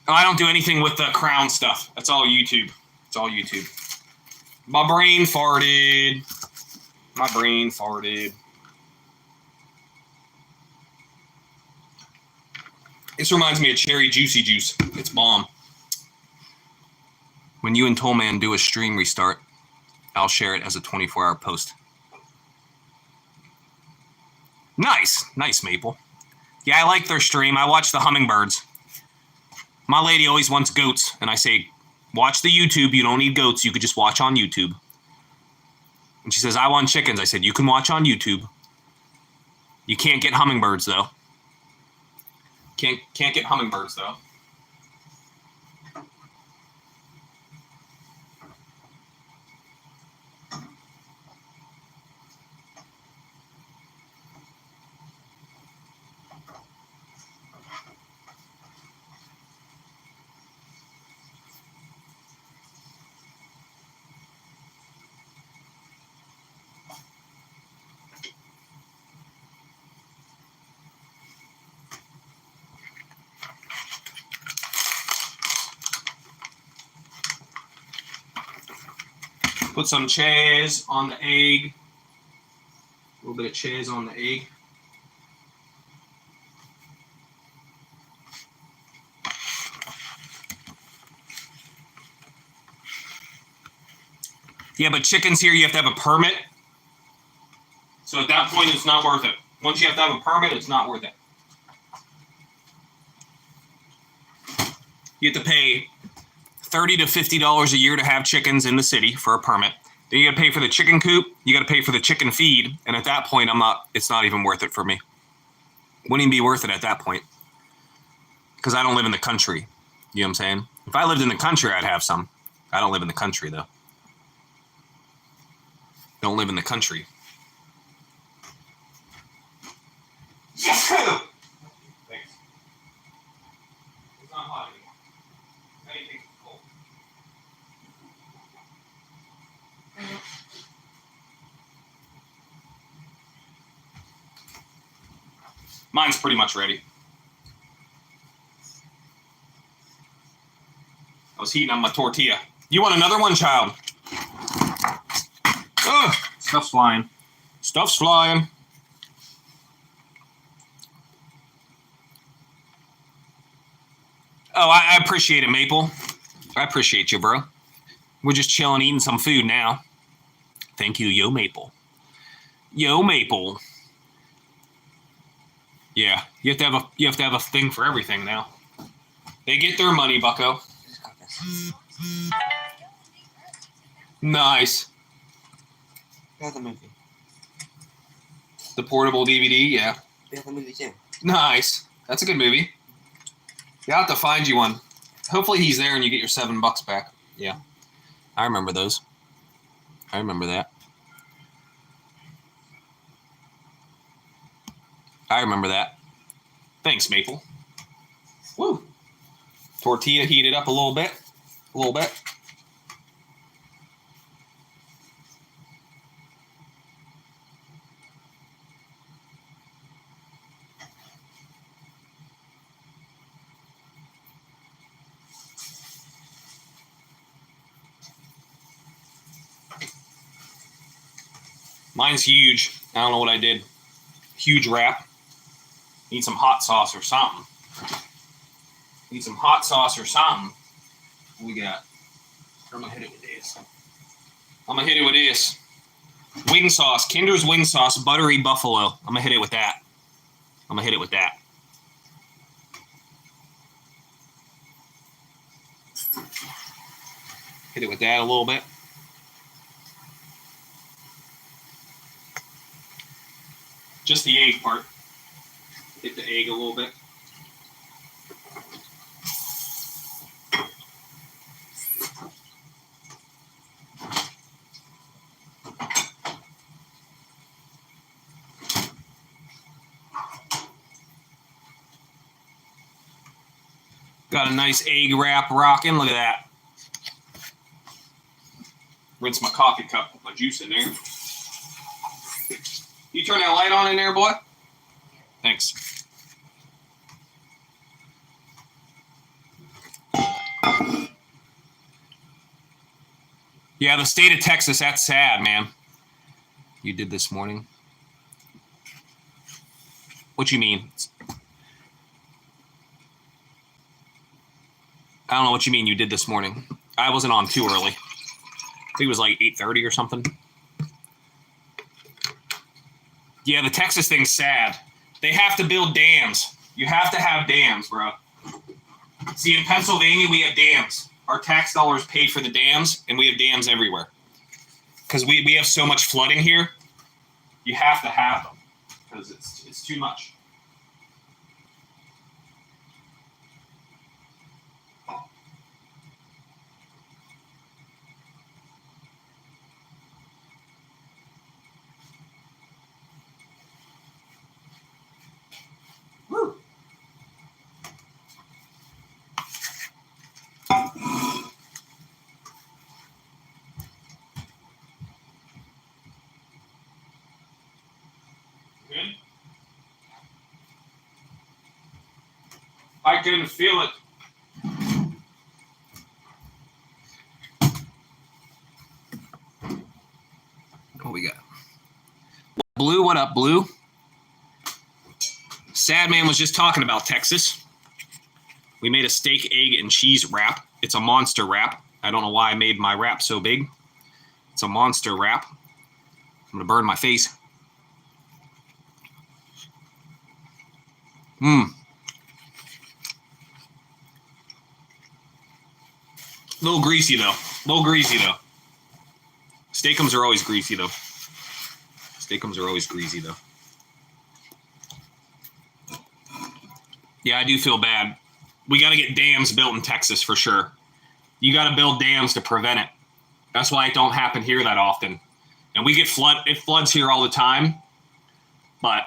Oh, I don't do anything with the crown stuff. That's all YouTube. It's all YouTube. My brain farted. My brain farted. This reminds me of Cherry Juicy Juice. It's bomb. When you and Tollman do a stream restart, I'll share it as a 24-hour post. Nice. Nice, Maple. Yeah, I like their stream. I watch the hummingbirds. My lady always wants goats, and I say, watch the YouTube. You don't need goats. You could just watch on YouTube. And she says, I want chickens. I said, you can watch on YouTube. You can't get hummingbirds, though. Can't get hummingbirds, though. Put some cheese on the egg. A little bit of cheese on the egg. Yeah, but chickens here, you have to have a permit. So at that point, it's not worth it. Once you have to have a permit, it's not worth it. You have to pay $30 to $50 a year to have chickens in the city for a permit. Then you got to pay for the chicken coop. You got to pay for the chicken feed. And at that point, it's not even worth it for me. Wouldn't even be worth it at that point. Because I don't live in the country. You know what I'm saying? If I lived in the country, I'd have some. I don't live in the country, though. Don't live in the country. Yes! Thanks. It's not hot anymore. Anything's cold. Mine's pretty much ready. I was heating up my tortilla. You want another one, child? Ugh, stuff's flying. Stuff's flying. Oh, I appreciate it, Maple. I appreciate you, bro. We're just chilling, eating some food now. Thank you, Yo Maple. Yo Maple. Yeah, you have to have a thing for everything now. They get their money, Bucko. Nice. The movie. The portable DVD, yeah. The movie too. Nice. That's a good movie. You have to find you one. Hopefully he's there and you get your $7 back. Yeah. I remember those. I remember that. I remember that. Thanks, Maple. Woo. Tortilla heated up a little bit. A little bit. Mine's huge. I don't know what I did. Huge wrap. Need some hot sauce or something. Need some hot sauce or something. What we got? I'm gonna hit it with this. I'm gonna hit it with this. Wing sauce. Kinder's wing sauce. Buttery buffalo. I'm gonna hit it with that. I'm gonna hit it with that. Hit it with that a little bit. Just the egg part. Hit the egg a little bit. Got a nice egg wrap rocking. Look at that. Rinse my coffee cup, put my juice in there. You turn that light on in there, boy? Thanks. Yeah, the state of Texas, that's sad, man. You did this morning? What you mean? I don't know what you mean you did this morning. I wasn't on too early. I think it was like 8:30 or something. Yeah, the Texas thing's sad. They have to build dams. You have to have dams, bro. See, in Pennsylvania, we have dams. Our tax dollars pay for the dams, and we have dams everywhere. Because we have so much flooding here, you have to have them. Because it's too much. Woo! Good? I can feel it. What we got? Blue, what up, Blue? Sad Man was just talking about Texas. We made a steak, egg, and cheese wrap. It's a monster wrap. I don't know why I made my wrap so big. It's a monster wrap. I'm going to burn my face. A little greasy, though. Steakums are always greasy, though. Yeah, I do feel bad. We got to get dams built in Texas for sure. You got to build dams to prevent it. That's why it don't happen here that often. And we get it floods here all the time, but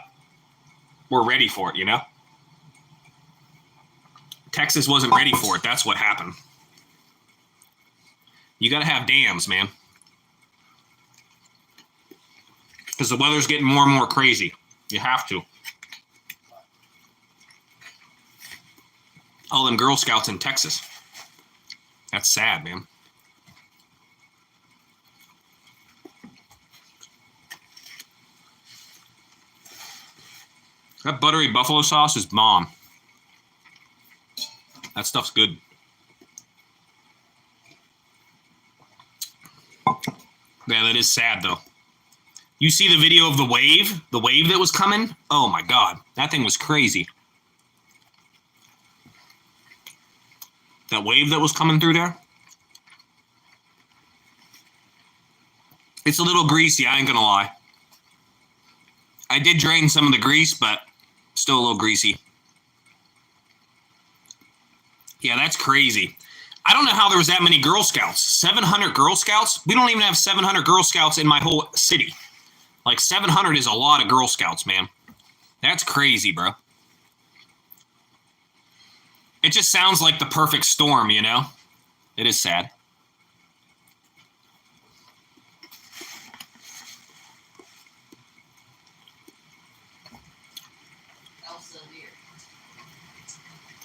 we're ready for it, you know? Texas wasn't ready for it. That's what happened. You got to have dams, man. Because the weather's getting more and more crazy. You have to. All them Girl Scouts in Texas. That's sad, man. That buttery buffalo sauce is bomb. That stuff's good. Yeah, that is sad, though. You see the video of the wave that was coming? Oh, my God. That thing was crazy. That wave that was coming through there? It's a little greasy, I ain't gonna lie. I did drain some of the grease, but still a little greasy. Yeah, that's crazy. I don't know how there was that many Girl Scouts. 700 Girl Scouts? We don't even have 700 Girl Scouts in my whole city. Like, 700 is a lot of Girl Scouts, man. That's crazy, bro. It just sounds like the perfect storm, you know? It is sad.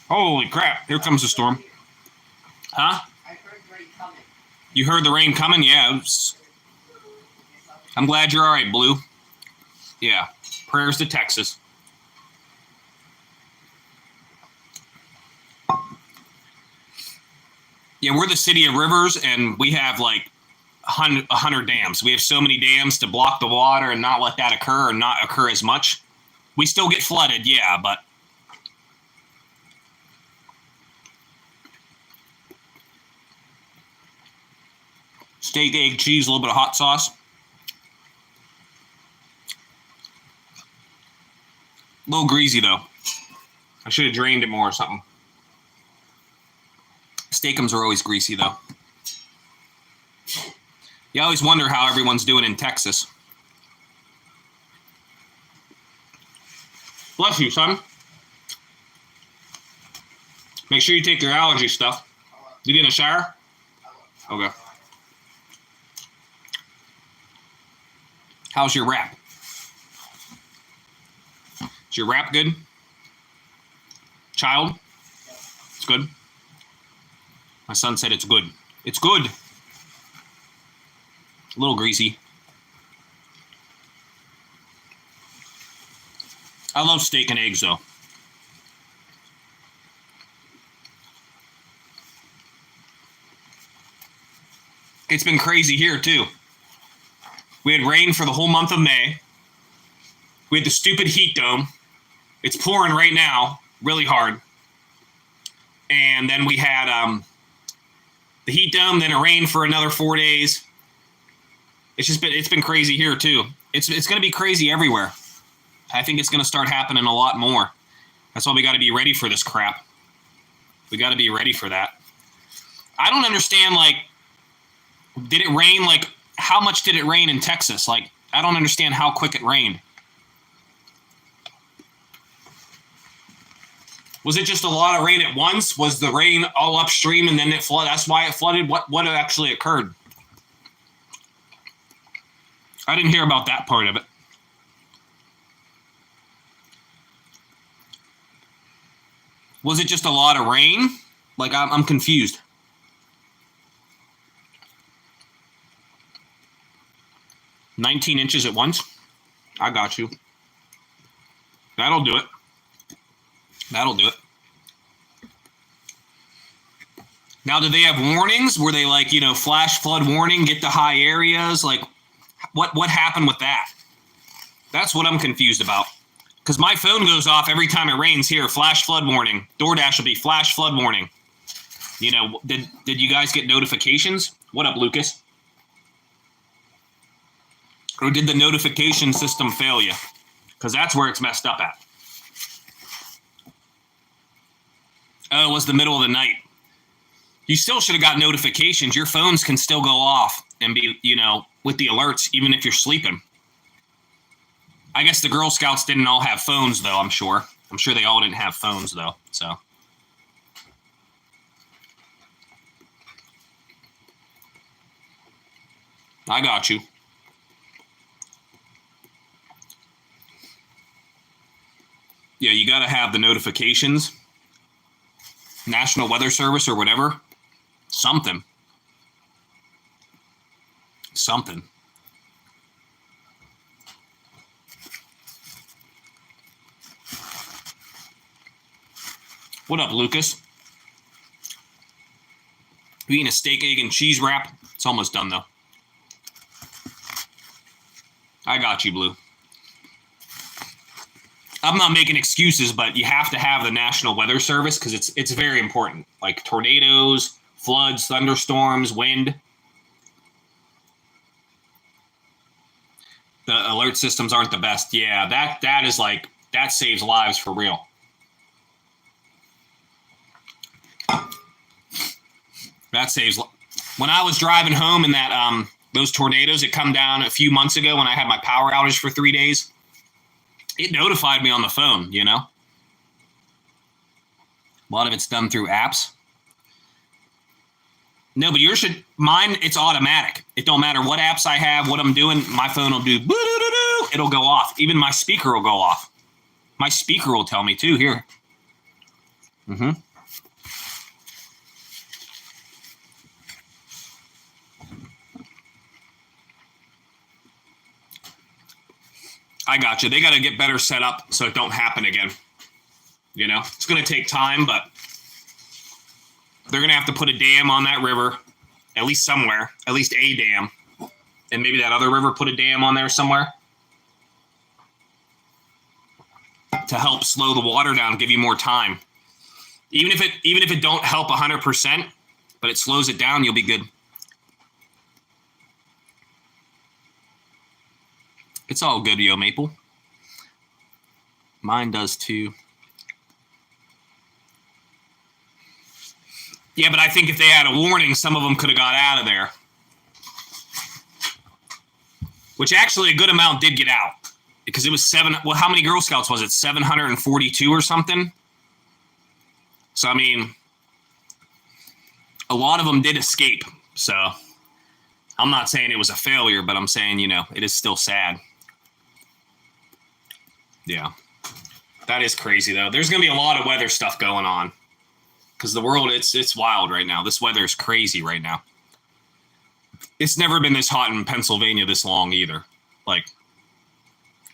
Holy crap, here comes the storm. Huh? I heard the rain coming. You heard the rain coming? Yeah. I'm glad you're all right, Blue. Yeah. Prayers to Texas. Yeah, we're the city of rivers, and we have like 100 dams. We have so many dams to block the water and not let that occur or not occur as much. We still get flooded, yeah, but steak, egg, cheese, a little bit of hot sauce. A little greasy, though. I should have drained it more or something. Steakums are always greasy, though. You always wonder how everyone's doing in Texas. Bless you, son. Make sure you take your allergy stuff. You get in a shower? Okay. How's your wrap? Is your wrap good? Child? It's good. My son said it's good. It's good. A little greasy. I love steak and eggs, though. It's been crazy here, too. We had rain for the whole month of May. We had the stupid heat dome. It's pouring right now, really hard. And then we had the heat dome, then it rained for another 4 days. It's been crazy here, too. It's going to be crazy everywhere. I think it's going to start happening a lot more. That's why we got to be ready for this crap. We got to be ready for that. I don't understand, like, did it rain, like, how much did it rain in Texas? Like, I don't understand how quick it rained. Was it just a lot of rain at once? Was the rain all upstream and then it flooded? That's why it flooded? What actually occurred? I didn't hear about that part of it. Was it just a lot of rain? Like, I'm confused. $19 inches at once? I got you. That'll do it. That'll do it. Now, do they have warnings? Were they like, flash flood warning, get to high areas? Like, what happened with that? That's what I'm confused about. Because my phone goes off every time it rains here. Flash flood warning. DoorDash will be flash flood warning. Did you guys get notifications? What up, Lucas? Or did the notification system fail you? Because that's where it's messed up at. Oh, it was the middle of the night. You still should have got notifications. Your phones can still go off and be, with the alerts, even if you're sleeping. I guess the Girl Scouts didn't all have phones, though, I'm sure. I'm sure they all didn't have phones, though, so. I got you. Yeah, you got to have the notifications. National Weather Service or whatever. Something. Something. What up, Lucas? You eating a steak, egg, and cheese wrap? It's almost done, though. I got you, Blue. I'm not making excuses, but you have to have the National Weather Service because it's very important. Like tornadoes, floods, thunderstorms, wind. The alert systems aren't the best. Yeah, that is like, that saves lives for real. That saves. When I was driving home in that those tornadoes that come down a few months ago when I had my power outage for 3 days, it notified me on the phone, A lot of it's done through apps. No, but mine, it's automatic. It don't matter what apps I have, what I'm doing, my phone will do, it'll go off. Even my speaker will go off. My speaker will tell me too, here. Mm-hmm. I got you. They got to get better set up so it don't happen again. It's going to take time, but they're going to have to put a dam on that river, at least somewhere, at least a dam. And maybe that other river put a dam on there somewhere to help slow the water down, give you more time. Even if it don't help 100%, but it slows it down, you'll be good. It's all good, Yo Maple. Mine does too. Yeah, but I think if they had a warning, some of them could have got out of there. Which actually a good amount did get out. Because it was how many Girl Scouts was it? 742 or something? So, I mean, a lot of them did escape. So I'm not saying it was a failure, but I'm saying, it is still sad. Yeah. That is crazy, though. There's going to be a lot of weather stuff going on because the world, it's wild right now. This weather is crazy right now. It's never been this hot in Pennsylvania this long either. Like,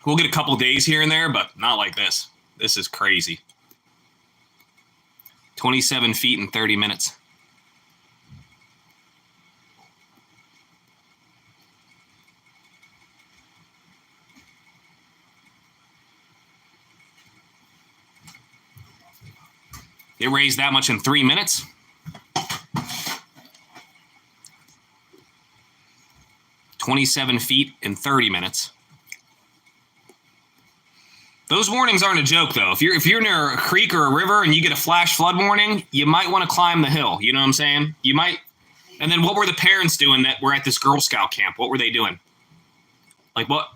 we'll get a couple days here and there, but not like this. This is crazy. 27 feet in 30 minutes. It raised that much in 3 minutes. "27 feet in 30 minutes. Those warnings aren't a joke, though. If you're near a creek or a river and you get a flash flood warning, you might want to climb the hill. You know what I'm saying? You might. And then what were the parents doing that were at this Girl Scout camp? What were they doing? Like what?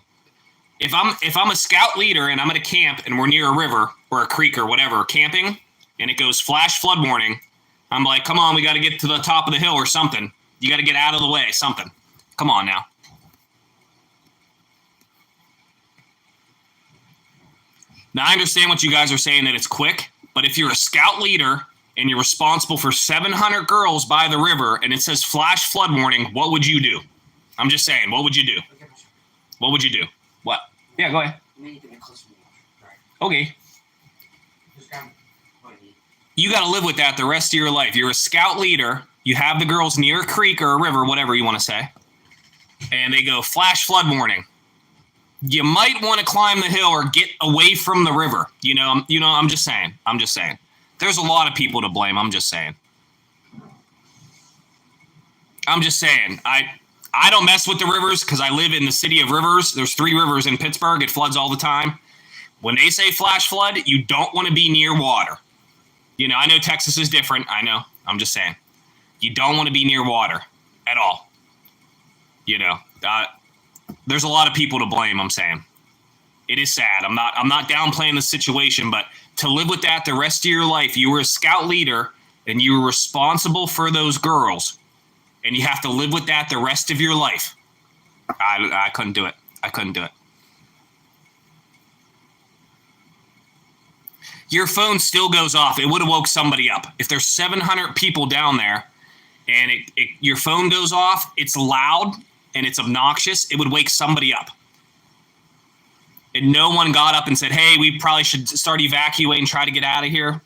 If I'm a scout leader and I'm at a camp and we're near a river or a creek or whatever, camping, and it goes flash flood warning, I'm like, come on, we got to get to the top of the hill or something. You got to get out of the way, something. Come on now. Now, I understand what you guys are saying, that it's quick, but if you're a scout leader and you're responsible for 700 girls by the river and it says flash flood warning, what would you do? I'm just saying, what would you do? What would you do? What? Yeah, go ahead. Okay. You got to live with that the rest of your life. You're a scout leader. You have the girls near a creek or a river, whatever you want to say, and they go flash flood warning. You might want to climb the hill or get away from the river. I'm just saying. There's a lot of people to blame. I'm just saying. I don't mess with the rivers because I live in the city of rivers. There's 3 rivers in Pittsburgh. It floods all the time. When they say flash flood, you don't want to be near water. I know Texas is different. I know. I'm just saying. You don't want to be near water at all. There's a lot of people to blame, I'm saying. It is sad. I'm not downplaying the situation, but to live with that the rest of your life, you were a scout leader and you were responsible for those girls, and you have to live with that the rest of your life. I couldn't do it. Your phone still goes off. It would have woke somebody up. If there's 700 people down there and your phone goes off, it's loud and it's obnoxious, it would wake somebody up. And no one got up and said, hey, we probably should start evacuating, try to get out of here.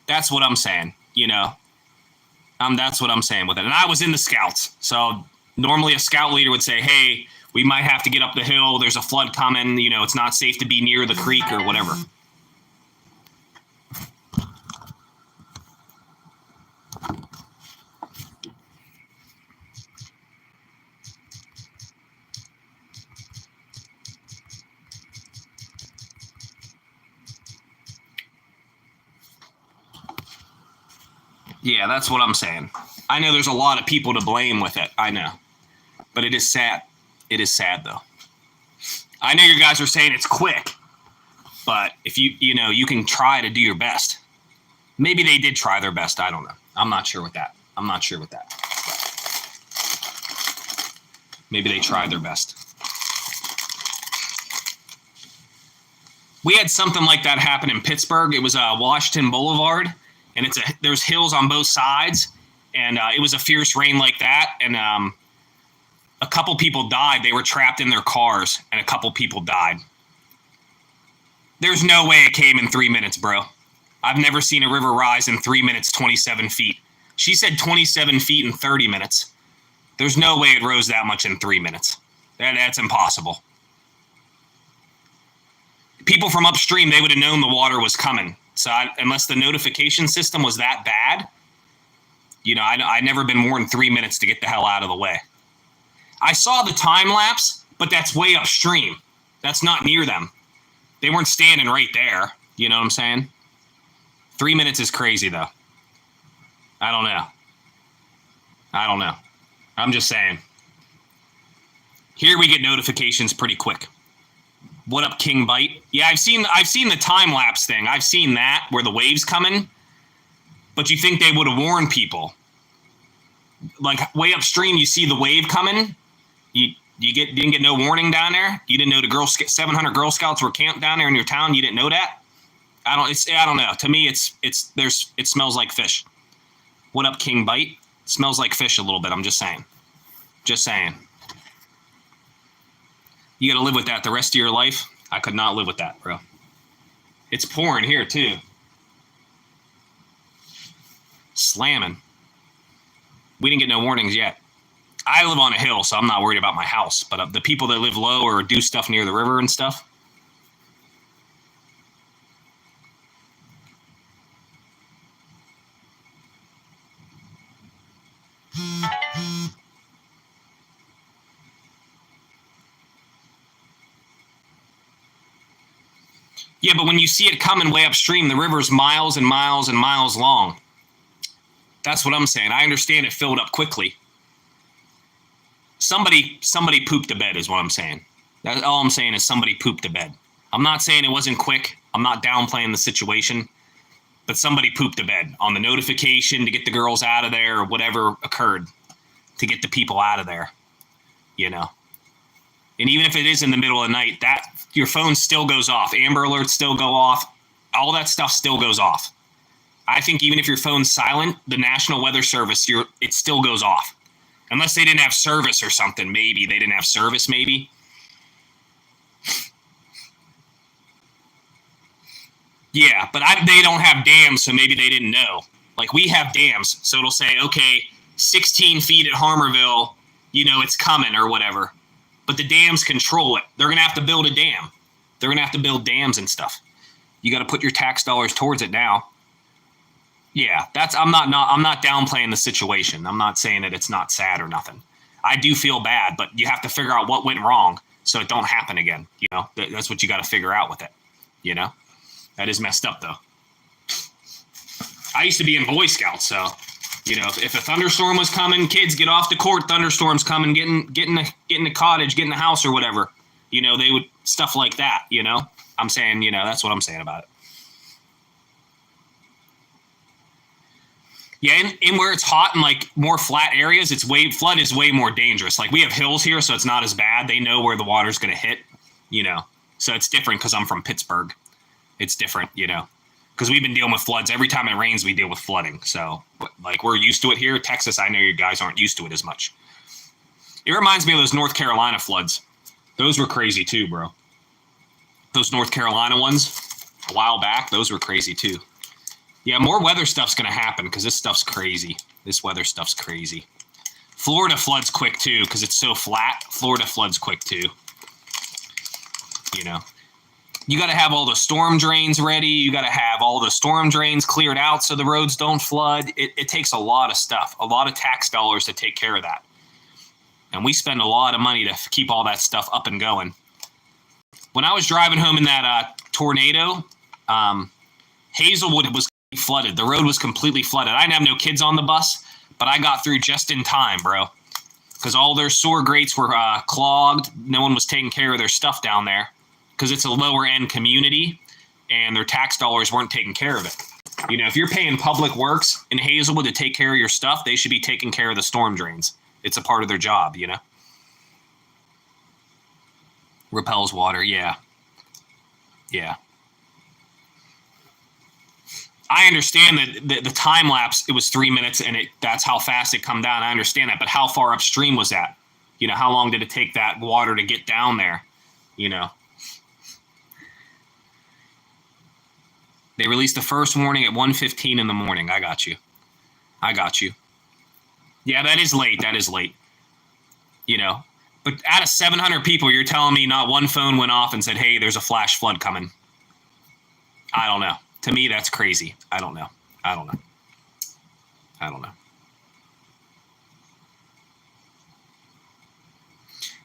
That's what I'm saying, that's what I'm saying with it. And I was in the scouts. So normally a scout leader would say, hey, we might have to get up the hill. There's a flood coming. It's not safe to be near the creek or whatever. Yeah, that's what I'm saying. I know there's a lot of people to blame with it. I know. But it is sad. It is sad, though. I know you guys are saying it's quick, but if you can try to do your best. Maybe they did try their best. I don't know. I'm not sure with that. Maybe they tried their best. We had something like that happen in Pittsburgh. It was Washington Boulevard, and there's hills on both sides, and it was a fierce rain like that, and a couple people died. They were trapped in their cars, and a couple people died. There's no way it came in 3 minutes, bro. I've never seen a river rise in 3 minutes, 27 feet. She said 27 feet in 30 minutes. There's no way it rose that much in 3 minutes. That's impossible. People from upstream, they would have known the water was coming. So unless the notification system was that bad, I'd never been more than 3 minutes to get the hell out of the way. I saw the time lapse, but that's way upstream. That's not near them. They weren't standing right there. You know what I'm saying? 3 minutes is crazy, though. I don't know. I'm just saying. Here we get notifications pretty quick. What up, King Bite? Yeah, I've seen the time lapse thing. I've seen that where the waves come in. But you think they would have warned people? Like way upstream, you see the wave coming. You didn't get no warning down there. You didn't know the 700 Girl Scouts were camped down there in your town. You didn't know that. I don't know. To me, it smells like fish. What up, King Bite? It smells like fish a little bit. I'm just saying. Just saying. You got to live with that the rest of your life. I could not live with that, bro. It's pouring here too. Slamming. We didn't get no warnings yet. I live on a hill, so I'm not worried about my house. But the people that live low or do stuff near the river and stuff. Yeah, but when you see it coming way upstream, the river's miles and miles and miles long. That's what I'm saying. I understand it filled up quickly. Somebody pooped the bed is what I'm saying. That's all I'm saying is somebody pooped the bed. I'm not saying it wasn't quick. I'm not downplaying the situation. But somebody pooped the bed on the notification to get the girls out of there or whatever occurred to get the people out of there, you know. And even if it is in the middle of the night, that your phone still goes off. Amber alerts still go off. All that stuff still goes off. I think even if your phone's silent, the National Weather Service, it still goes off. Unless they didn't have service or something, maybe. They didn't have service, maybe. Yeah, but they don't have dams, so maybe they didn't know. Like, we have dams, so it'll say, okay, 16 feet at Harmerville, you know, it's coming or whatever. But the dams control it. They're going to have to build a dam. They're going to have to build dams and stuff. You got to put your tax dollars towards it now. Yeah, I'm not downplaying the situation. I'm not saying that it's not sad or nothing. I do feel bad, but you have to figure out what went wrong so it don't happen again. You know, that's what you got to figure out with it. You know, that is messed up though. I used to be in Boy Scouts, so you know, if a thunderstorm was coming, kids get off the court. Thunderstorm's coming, get in the cottage, get in the house or whatever. You know, they would stuff like that. You know, I'm saying, you know, that's what I'm saying about it. Yeah, in where it's hot and like more flat areas, flood is way more dangerous. Like we have hills here, so it's not as bad. They know where the water's going to hit, you know. So it's different because I'm from Pittsburgh. It's different, you know, because we've been dealing with floods. Every time it rains, we deal with flooding. So like we're used to it here. Texas, I know you guys aren't used to it as much. It reminds me of those North Carolina floods. Those were crazy too, bro. Those North Carolina ones a while back, those were crazy too. Yeah, more weather stuff's going to happen because this stuff's crazy. This weather stuff's crazy. Florida floods quick, too, because it's so flat. Florida floods quick, too. You know. You got to have all the storm drains ready. You got to have all the storm drains cleared out so the roads don't flood. It takes a lot of stuff, a lot of tax dollars to take care of that. And we spend a lot of money to keep all that stuff up and going. When I was driving home in that tornado, Hazelwood was flooded. The road was completely flooded. I didn't have no kids on the bus, but I got through just in time, bro. Because all their sewer grates were clogged. No one was taking care of their stuff down there because it's a lower end community and their tax dollars weren't taking care of it. You know, if you're paying Public Works in Hazelwood to take care of your stuff, they should be taking care of the storm drains. It's a part of their job, you know? Repels water, yeah. Yeah. I understand that the time lapse, it was 3 minutes and that's how fast it come down. I understand that. But how far upstream was that? You know, how long did it take that water to get down there? You know, they released the first warning at 1:15 in the morning. I got you. Yeah, that is late. You know, but out of 700 people, you're telling me not one phone went off and said, hey, there's a flash flood coming. I don't know. To me, that's crazy. I don't know.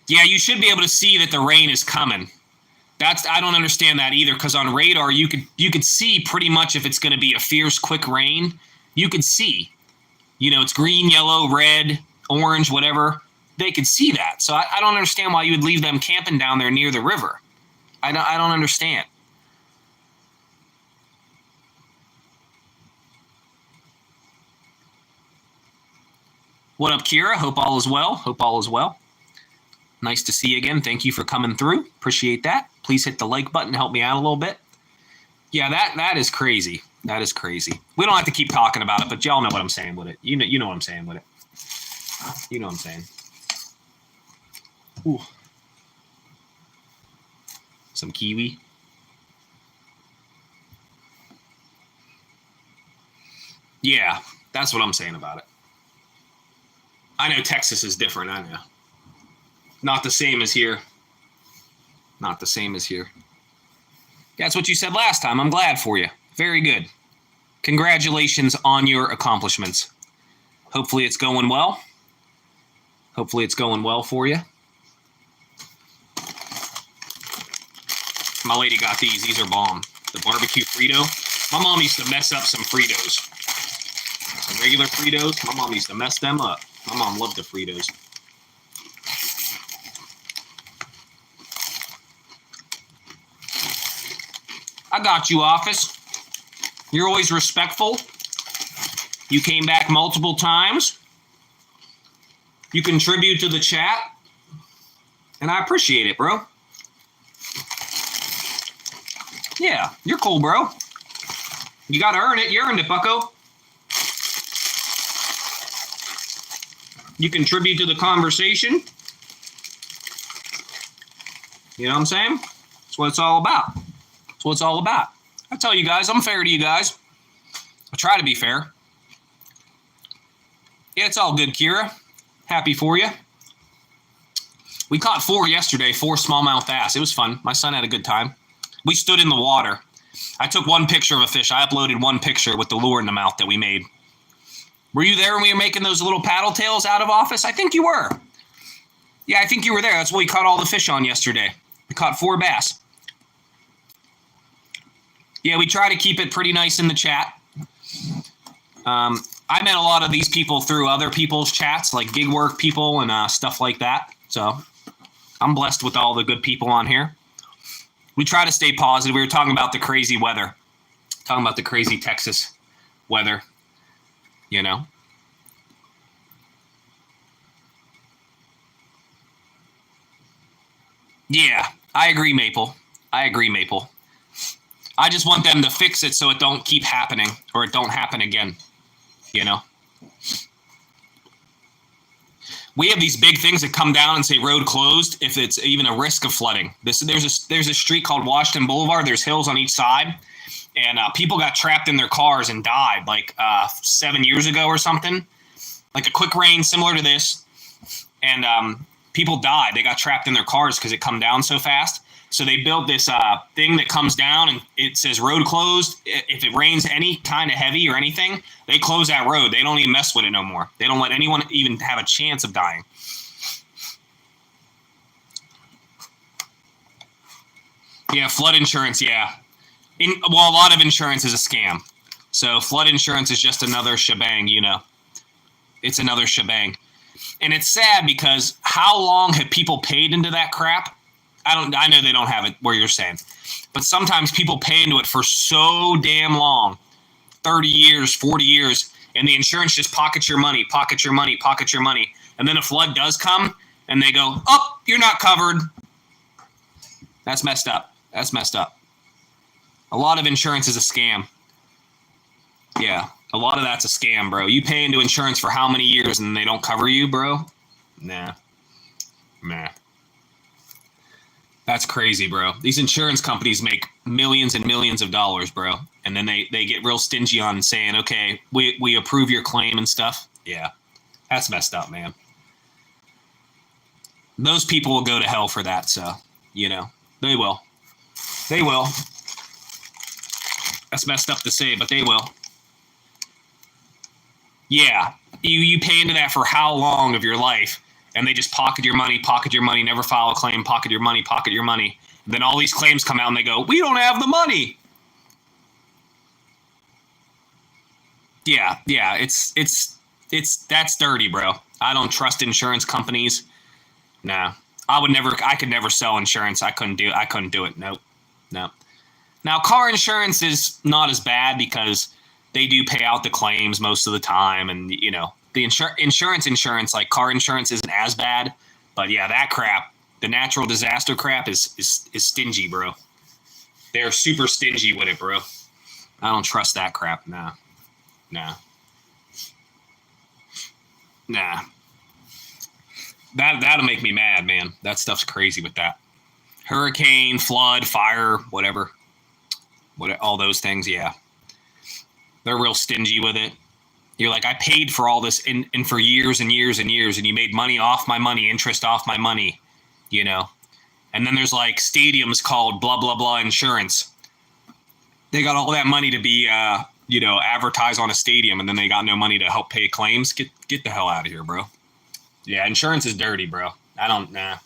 Yeah, you should be able to see that the rain is coming. I don't understand that either, because on radar you could see pretty much if it's going to be a fierce, quick rain. You could see. You know, it's green, yellow, red, orange, whatever. They could see that. So I don't understand why you would leave them camping down there near the river. I don't understand. What up, Kira? Hope all is well. Hope all is well. Nice to see you again. Thank you for coming through. Appreciate that. Please hit the like button. Help me out a little bit. Yeah, that is crazy. That is crazy. We don't have to keep talking about it, but y'all know what I'm saying with it. You know what I'm saying with it. You know what I'm saying. Ooh. Some kiwi. Yeah, that's what I'm saying about it. I know Texas is different. I know. Not the same as here. Not the same as here. That's what you said last time. I'm glad for you. Very good. Congratulations on your accomplishments. Hopefully it's going well. Hopefully it's going well for you. My lady got these. These are bomb. The barbecue Frito. My mom used to mess up some Fritos. Some regular Fritos. My mom used to mess them up. My mom loved the Fritos. I got you, Office. You're always respectful. You came back multiple times. You contribute to the chat. And I appreciate it, bro. Yeah, you're cool, bro. You got to earn it. You earned it, bucko. You contribute to the conversation. You know what I'm saying? That's what it's all about. That's what it's all about. I tell you guys, I'm fair to you guys. I try to be fair. Yeah, it's all good, Kira. Happy for you. We caught 4 yesterday, 4 smallmouth bass. It was fun. My son had a good time. We stood in the water. I took one picture of a fish. I uploaded one picture with the lure in the mouth that we made. Were you there when we were making those little paddle tails out of Office? I think you were. Yeah, I think you were there. That's what we caught all the fish on yesterday. We caught 4 bass. Yeah, we try to keep it pretty nice in the chat. I met a lot of these people through other people's chats, like gig work people and stuff like that. So I'm blessed with all the good people on here. We try to stay positive. We were talking about the crazy weather, talking about the crazy Texas weather, you know. Yeah, I agree, Maple. I agree, Maple. I just want them to fix it so it don't keep happening or it don't happen again, you know. We have these big things that come down and say road closed if it's even a risk of flooding. There's a street called Washington Boulevard. There's hills on each side, and people got trapped in their cars and died like 7 years ago or something. Like a quick rain similar to this, and people died. They got trapped in their cars because it come down so fast. So they built this thing that comes down and it says road closed. If it rains any kind of heavy or anything, they close that road. They don't even mess with it no more. They don't let anyone even have a chance of dying. Yeah, flood insurance, yeah. Well, a lot of insurance is a scam. So flood insurance is just another shebang, you know. It's another shebang. And it's sad because how long have people paid into that crap? I know they don't have it where you're saying, but sometimes people pay into it for so damn long, 30 years, 40 years, and the insurance just pockets your money, pockets your money, pockets your money. And then a flood does come and they go, oh, you're not covered. That's messed up. That's messed up. A lot of insurance is a scam. Yeah, a lot of that's a scam, bro. You pay into insurance for how many years and they don't cover you, bro? Nah. That's crazy, bro. These insurance companies make millions and millions of dollars, bro. And then they get real stingy on saying, okay, we approve your claim and stuff. Yeah, that's messed up, man. Those people will go to hell for that, so, you know, they will. They will. That's messed up to say, but they will. Yeah, you pay into that for how long of your life? And they just pocket your money, never file a claim, pocket your money. And then all these claims come out and they go, we don't have the money. Yeah, that's dirty, bro. I don't trust insurance companies. Nah, I could never sell insurance. I couldn't do it. Nope. No. Now, car insurance is not as bad because they do pay out the claims most of the time. And, you know, The insurance, like car insurance, isn't as bad. But yeah, that crap, the natural disaster crap is stingy, bro. They're super stingy with it, bro. I don't trust that crap. Nah. That'll make me mad, man. That stuff's crazy with that. Hurricane, flood, fire, whatever. All those things, yeah. They're real stingy with it. You're like, I paid for all this and for years and years and years, and you made money off my money, interest off my money, you know? And then there's like stadiums called blah, blah, blah insurance. They got all that money to be, advertised on a stadium, and then they got no money to help pay claims. Get the hell out of here, bro. Yeah, insurance is dirty, bro. Nah.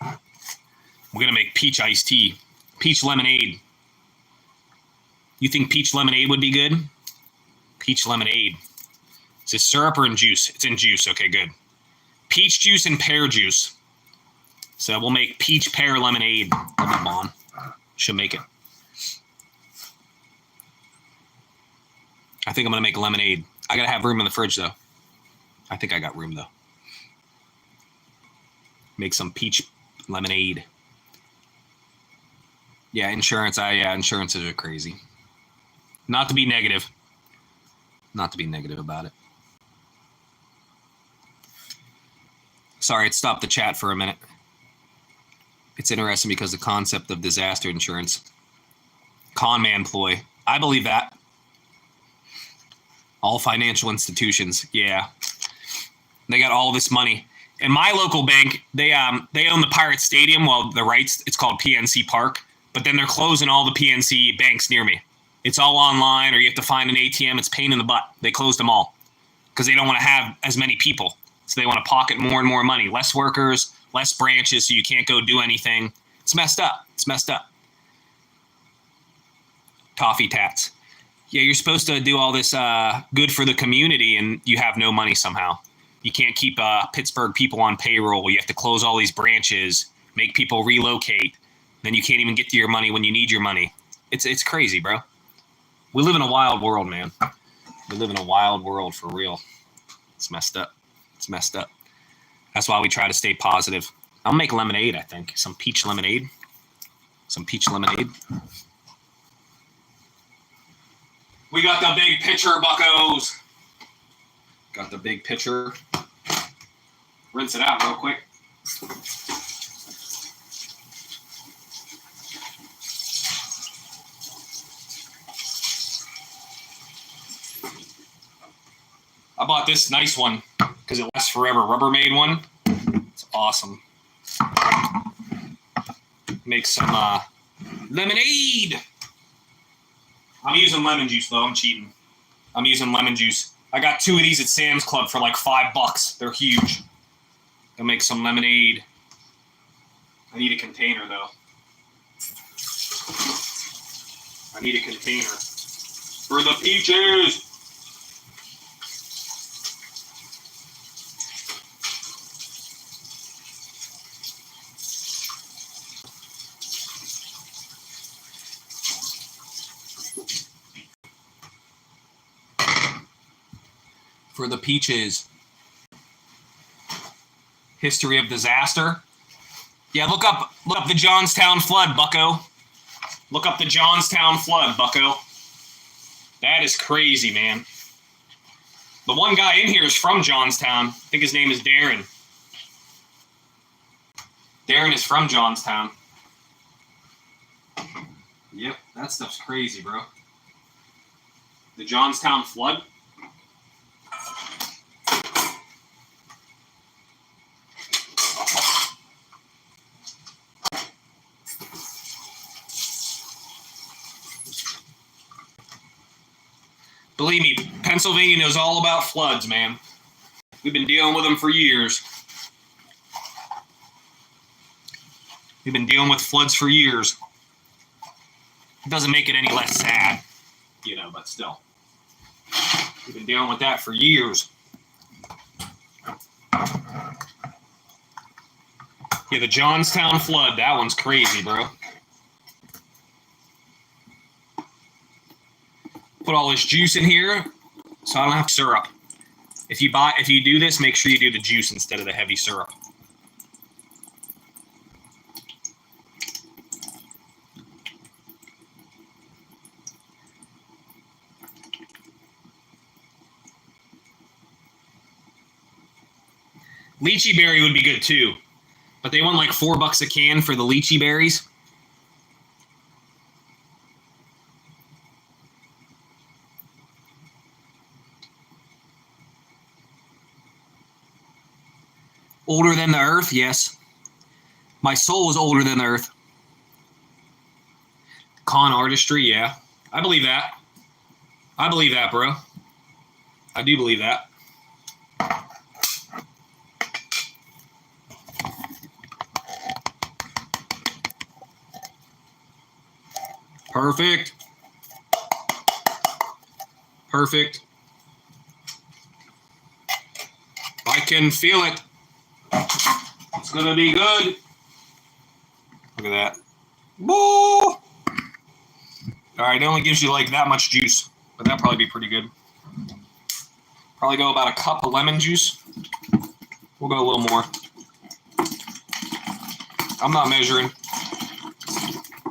We're going to make peach iced tea. Peach lemonade. You think peach lemonade would be good? Peach lemonade. Is it syrup or in juice? It's in juice. Okay, good. Peach juice and pear juice. So we'll make peach pear lemonade. Come on. Should make it. I think I'm going to make lemonade. I got to have room in the fridge, though. I think I got room, though. Make some peach lemonade. Yeah, insurances are crazy. Not to be negative. Not to be negative about it. Sorry, it stopped the chat for a minute. It's interesting because the concept of disaster insurance. Con man ploy. I believe that. All financial institutions, yeah. They got all this money. And my local bank, they own the Pirate Stadium, well, the rights, it's called PNC Park, but then they're closing all the PNC banks near me. It's all online, or you have to find an ATM. It's a pain in the butt. They closed them all because they don't want to have as many people. So they want to pocket more and more money. Less workers, less branches, so you can't go do anything. It's messed up. Toffee tats. Yeah, you're supposed to do all this good for the community, and you have no money somehow. You can't keep Pittsburgh people on payroll. You have to close all these branches, make people relocate. Then you can't even get to your money when you need your money. It's crazy, bro. We live in a wild world, man. We live in a wild world for real. It's messed up. That's why we try to stay positive. I'll make lemonade, I think. Some peach lemonade. We got the big pitcher, buckos. Got the big pitcher. Rinse it out real quick. I bought this nice one because it lasts forever. Rubbermaid one. It's awesome. Make some lemonade. I'm using lemon juice, though. I'm cheating. I'm using lemon juice. I got 2 of these at Sam's Club for like $5. They're huge. I'll make some lemonade. I need a container, though. I need a container. For the peaches! For the peaches. History of disaster. Yeah, look up the Johnstown flood, bucko. Look up the Johnstown flood, bucko. That is crazy, man. The one guy in here is from Johnstown. I think his name is Darren. Darren is from Johnstown. Yep, that stuff's crazy, bro. The Johnstown flood. Believe me, Pennsylvania knows all about floods, man. We've been dealing with them for years. We've been dealing with floods for years. It doesn't make it any less sad, but still. We've been dealing with that for years. Yeah, the Johnstown flood, that one's crazy, bro. Put all this juice in here so I don't have syrup. If you do this, make sure you do the juice instead of the heavy syrup. Lychee berry would be good too, but they want like $4 a can for the lychee berries. Older than the earth, yes. My soul is older than the earth. Con artistry, yeah. I believe that. I believe that, bro. I do believe that. Perfect. Perfect. I can feel it. It's gonna be good. Look at that. Woo! All right, it only gives you like that much juice, but that'll probably be pretty good. Probably go about a cup of lemon juice. We'll go a little more. I'm not measuring.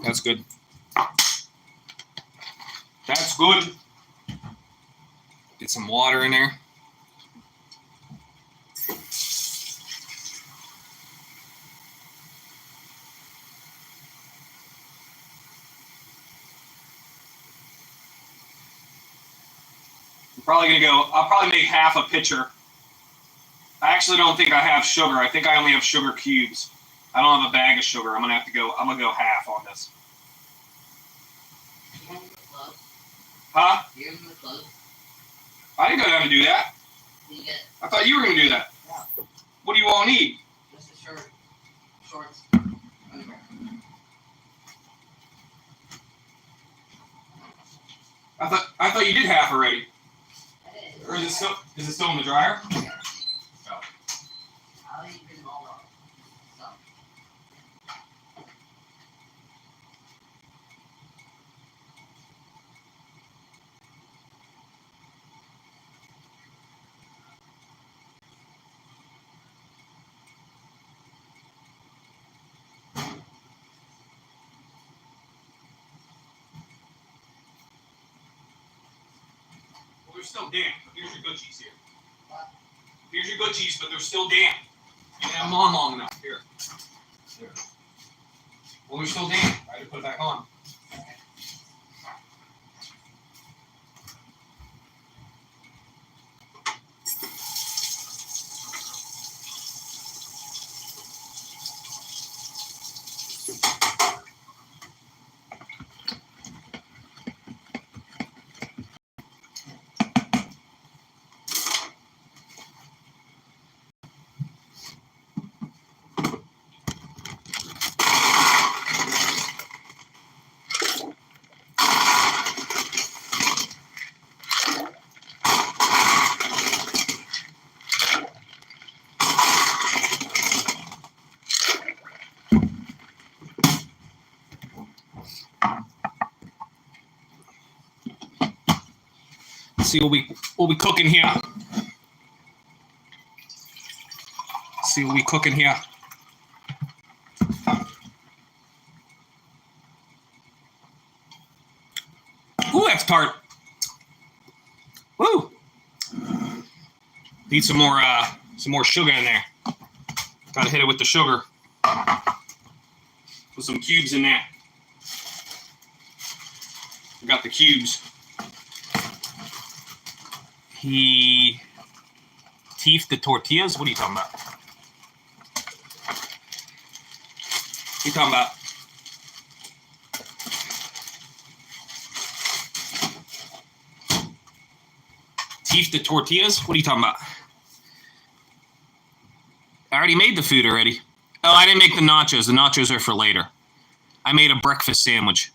That's good. That's good. Get some water in there. I'll probably make half a pitcher. I actually don't think I have sugar. I think I only have sugar cubes. I don't have a bag of sugar. I'm gonna go half on this. Huh? You're in the club. I didn't go down to do that. You get I thought you were gonna do that. Yeah. What do you all need? just a shirt, shorts, underwear. I thought you did half already. I did. Or is it still in the dryer? Yeah. Oh. I'll eat them all up. So. Well, they're still damp. Here's your good cheese here. What? Here's your good cheese, but they're still damp. You didn't have them on long enough. Here. There. Well, they're still damp. I had to put it back on. See what we cooking here. See what we cooking here. Ooh, that's tart. Woo. Need some more sugar in there. Gotta hit it with the sugar. Put some cubes in there. We got the cubes. He teeth the tortillas? What are you talking about? What are you talking about? Teeth the tortillas? What are you talking about? I already made the food already. Oh, I didn't make the nachos. The nachos are for later. I made a breakfast sandwich.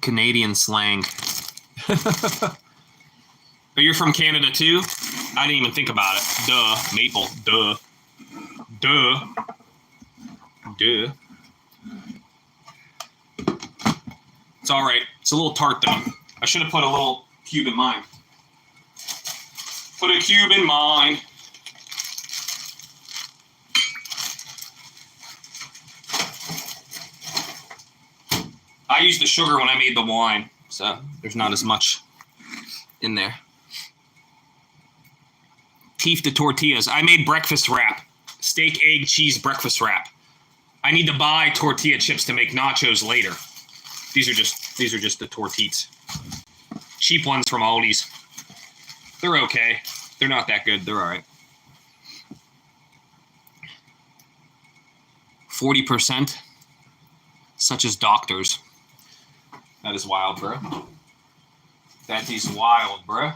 Canadian slang. But you're from Canada too? I didn't even think about it. Duh. Maple. Duh. Duh. Duh. It's all right. It's a little tart though. I should have put a little cube in mine. Put a cube in mine. I used the sugar when I made the wine, so there's not as much in there. Teef de tortillas. I made breakfast wrap. Steak, egg, cheese breakfast wrap. I need to buy tortilla chips to make nachos later. These are just the tortillas. Cheap ones from Aldi's. They're okay. They're not that good. They're all right. 40%, such as doctors. That is wild, bro. That is wild, bro.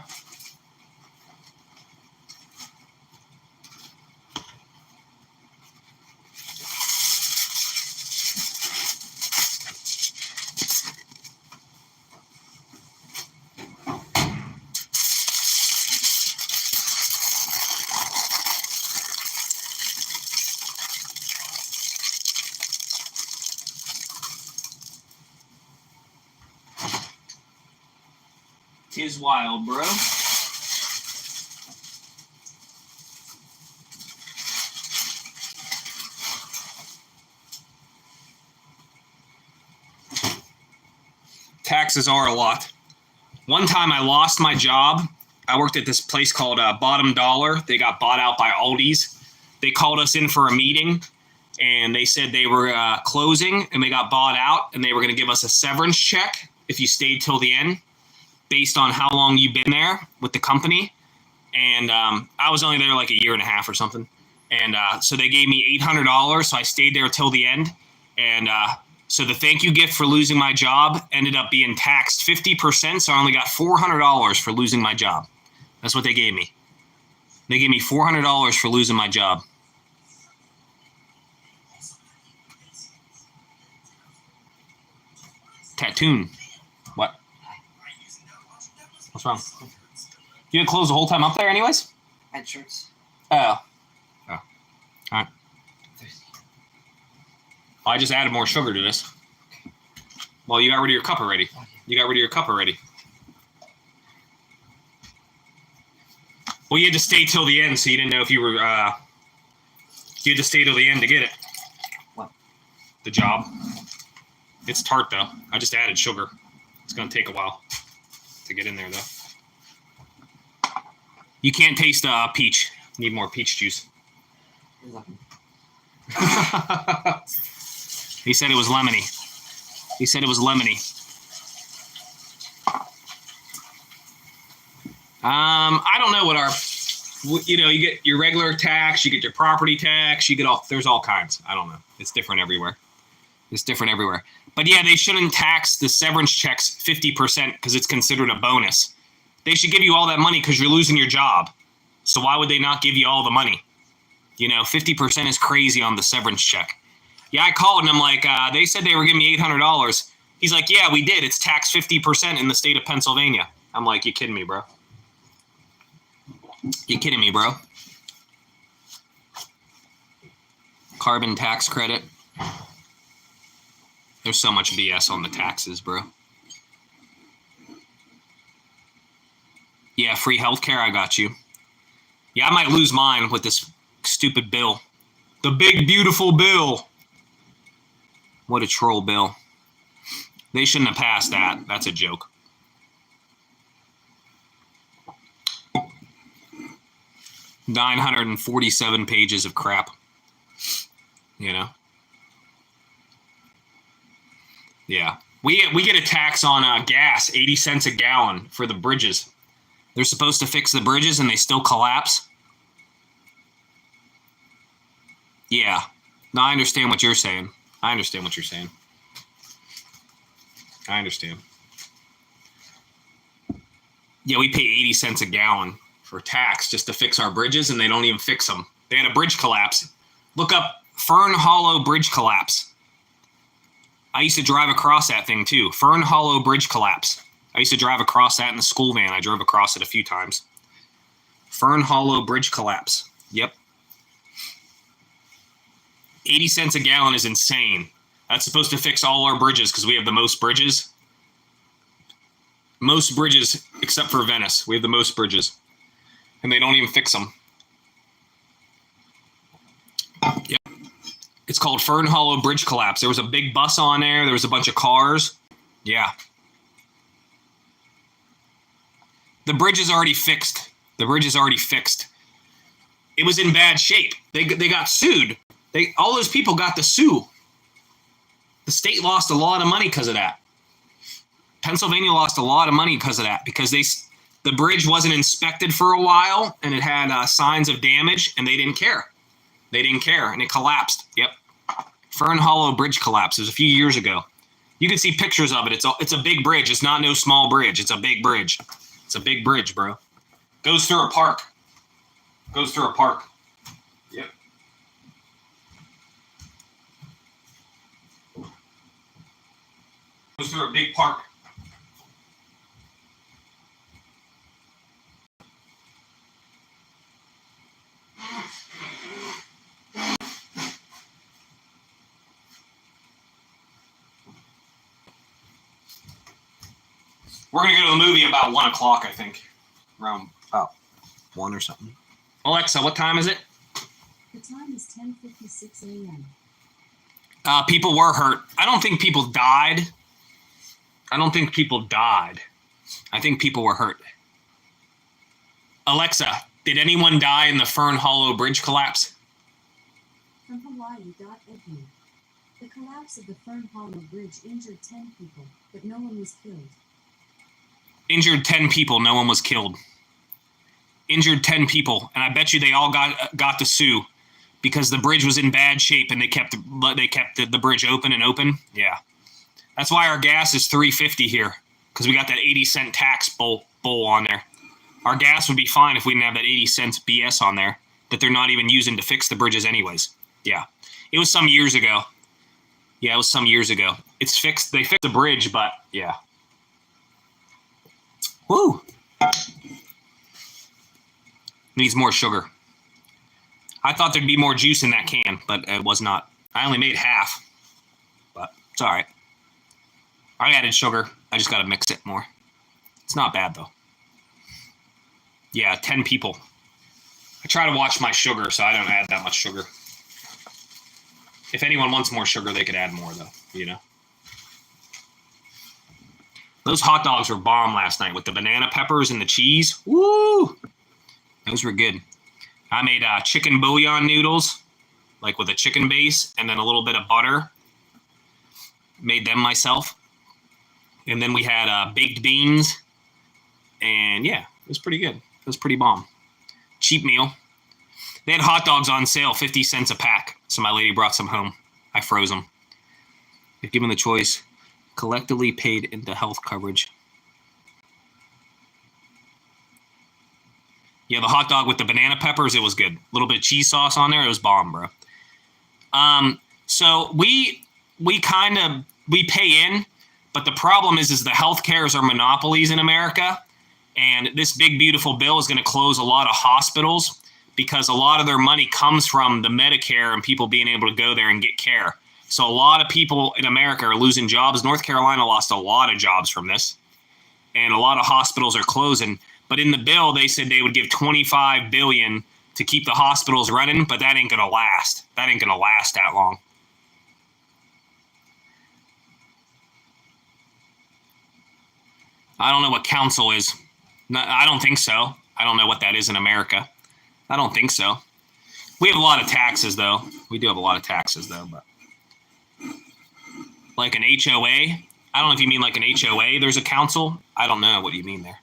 Tis wild, bro. Taxes are a lot. One time I lost my job. I worked at this place called Bottom Dollar. They got bought out by Aldi's. They called us in for a meeting, and they said they were closing, and they got bought out, and they were going to give us a severance check if you stayed till the end, based on how long you've been there with the company. And I was only there like a year and a half or something. And so they gave me $800, so I stayed there till the end. And so the thank you gift for losing my job ended up being taxed 50%, so I only got $400 for losing my job. That's what they gave me. They gave me $400 for losing my job. Tattoon. What? What's wrong? You had clothes the whole time up there anyways? I had shirts. Oh. All right. I just added more sugar to this. Well, you got rid of your cup already. You got rid of your cup already. Well, you had to stay till the end, so you didn't know if you were, you had to stay till the end to get it. What? The job. It's tart, though. I just added sugar. It's going to take a while to get in there, though. You can't taste peach. Need more peach juice. He said it was lemony. He said it was lemony. I don't know what our, you know, you get your regular tax, you get your property tax, you get all, there's all kinds. I don't know. It's different everywhere. It's different everywhere. But yeah, they shouldn't tax the severance checks 50% because it's considered a bonus. They should give you all that money because you're losing your job. So why would they not give you all the money? You know, 50% is crazy on the severance check. Yeah, I called and I'm like, they said they were giving me $800. He's like, yeah, we did. It's taxed 50% in the state of Pennsylvania. I'm like, you kidding me, bro? You kidding me, bro? Carbon tax credit. There's so much BS on the taxes, bro. Yeah, free healthcare, I got you. Yeah, I might lose mine with this stupid bill. The big, beautiful bill. What a troll bill. They shouldn't have passed that. That's a joke. $947 pages of crap. You know? Yeah. We get a tax on gas, 80 cents a gallon for the bridges. They're supposed to fix the bridges and they still collapse. Yeah. No, I understand what you're saying. I understand what you're saying. I understand. Yeah, we pay 80 cents a gallon for tax just to fix our bridges, and they don't even fix them. They had a bridge collapse. Look up Fern Hollow Bridge collapse. I used to drive across that thing too. Fern Hollow Bridge collapse. I used to drive across that in the school van. I drove across it a few times. Fern Hollow Bridge collapse. Yep. 80 cents a gallon is insane. That's supposed to fix all our bridges because we have the most bridges. Most bridges, except for Venice. We have the most bridges. And they don't even fix them. Yep. It's called Fern Hollow Bridge Collapse. There was a big bus on there. There was a bunch of cars. Yeah. The bridge is already fixed. The bridge is already fixed. It was in bad shape. They got sued. All those people got to sue. The state lost a lot of money because of that. Pennsylvania lost a lot of money because of that, because the bridge wasn't inspected for a while and it had signs of damage, and they didn't care. They didn't care, and it collapsed. Yep. Fern Hollow Bridge collapse. It was a few years ago. You can see pictures of it. It's a big bridge. It's not no small bridge. It's a big bridge. It's a big bridge, bro. Goes through a park. Goes through a park. Yep. Goes through a big park. We're going to go to the movie about 1 o'clock, I think. Around about 1 or something. Alexa, what time is it? The time is 10:56 a.m. People were hurt. I don't think people died. I think people were hurt. Alexa, did anyone die in the Fern Hollow Bridge collapse? From Hawaii.edu. The collapse of the Fern Hollow Bridge injured 10 people, but no one was killed. Injured 10 people, no one was killed. Injured 10 people, and I bet you they all got to sue because the bridge was in bad shape and they kept the bridge open and open. Yeah, that's why our gas is $3.50 here, because we got that 80-cent tax bowl on there. Our gas would be fine if we didn't have that 80 cents BS on there that they're not even using to fix the bridges anyways. Yeah, it was some years ago. Yeah, it was some years ago. It's fixed. They fixed the bridge, but yeah. Woo! Needs more sugar. I thought there'd be more juice in that can, but it was not. I only made half, but it's all right. I added sugar. I just got to mix it more. It's not bad, though. Yeah, 10 people. I try to watch my sugar, so I don't add that much sugar. If anyone wants more sugar, they could add more, though, you know? Those hot dogs were bomb last night with the banana peppers and the cheese. Woo! Those were good. I made chicken bouillon noodles, like with a chicken base, and then a little bit of butter. Made them myself. And then we had baked beans. And yeah, it was pretty good. It was pretty bomb. Cheap meal. They had hot dogs on sale, 50 cents a pack. So my lady brought some home. I froze them. If given the choice, collectively paid into health coverage. Yeah, the hot dog with the banana peppers, it was good. A little bit of cheese sauce on there, it was bomb, bro. So we pay in, but the problem is the health cares are monopolies in America, and this big beautiful bill is going to close a lot of hospitals because a lot of their money comes from the Medicare and people being able to go there and get care. So a lot of people in America are losing jobs. North Carolina lost a lot of jobs from this, and a lot of hospitals are closing. But in the bill, they said they would give $25 billion to keep the hospitals running, but that ain't gonna last. That ain't gonna last that long. I don't know what council is. No, I don't think so. I don't know what that is in America. I don't think so. We have a lot of taxes, though. We do have a lot of taxes, though. But like an HOA? I don't know if you mean like an HOA. There's a council. I don't know what you mean there.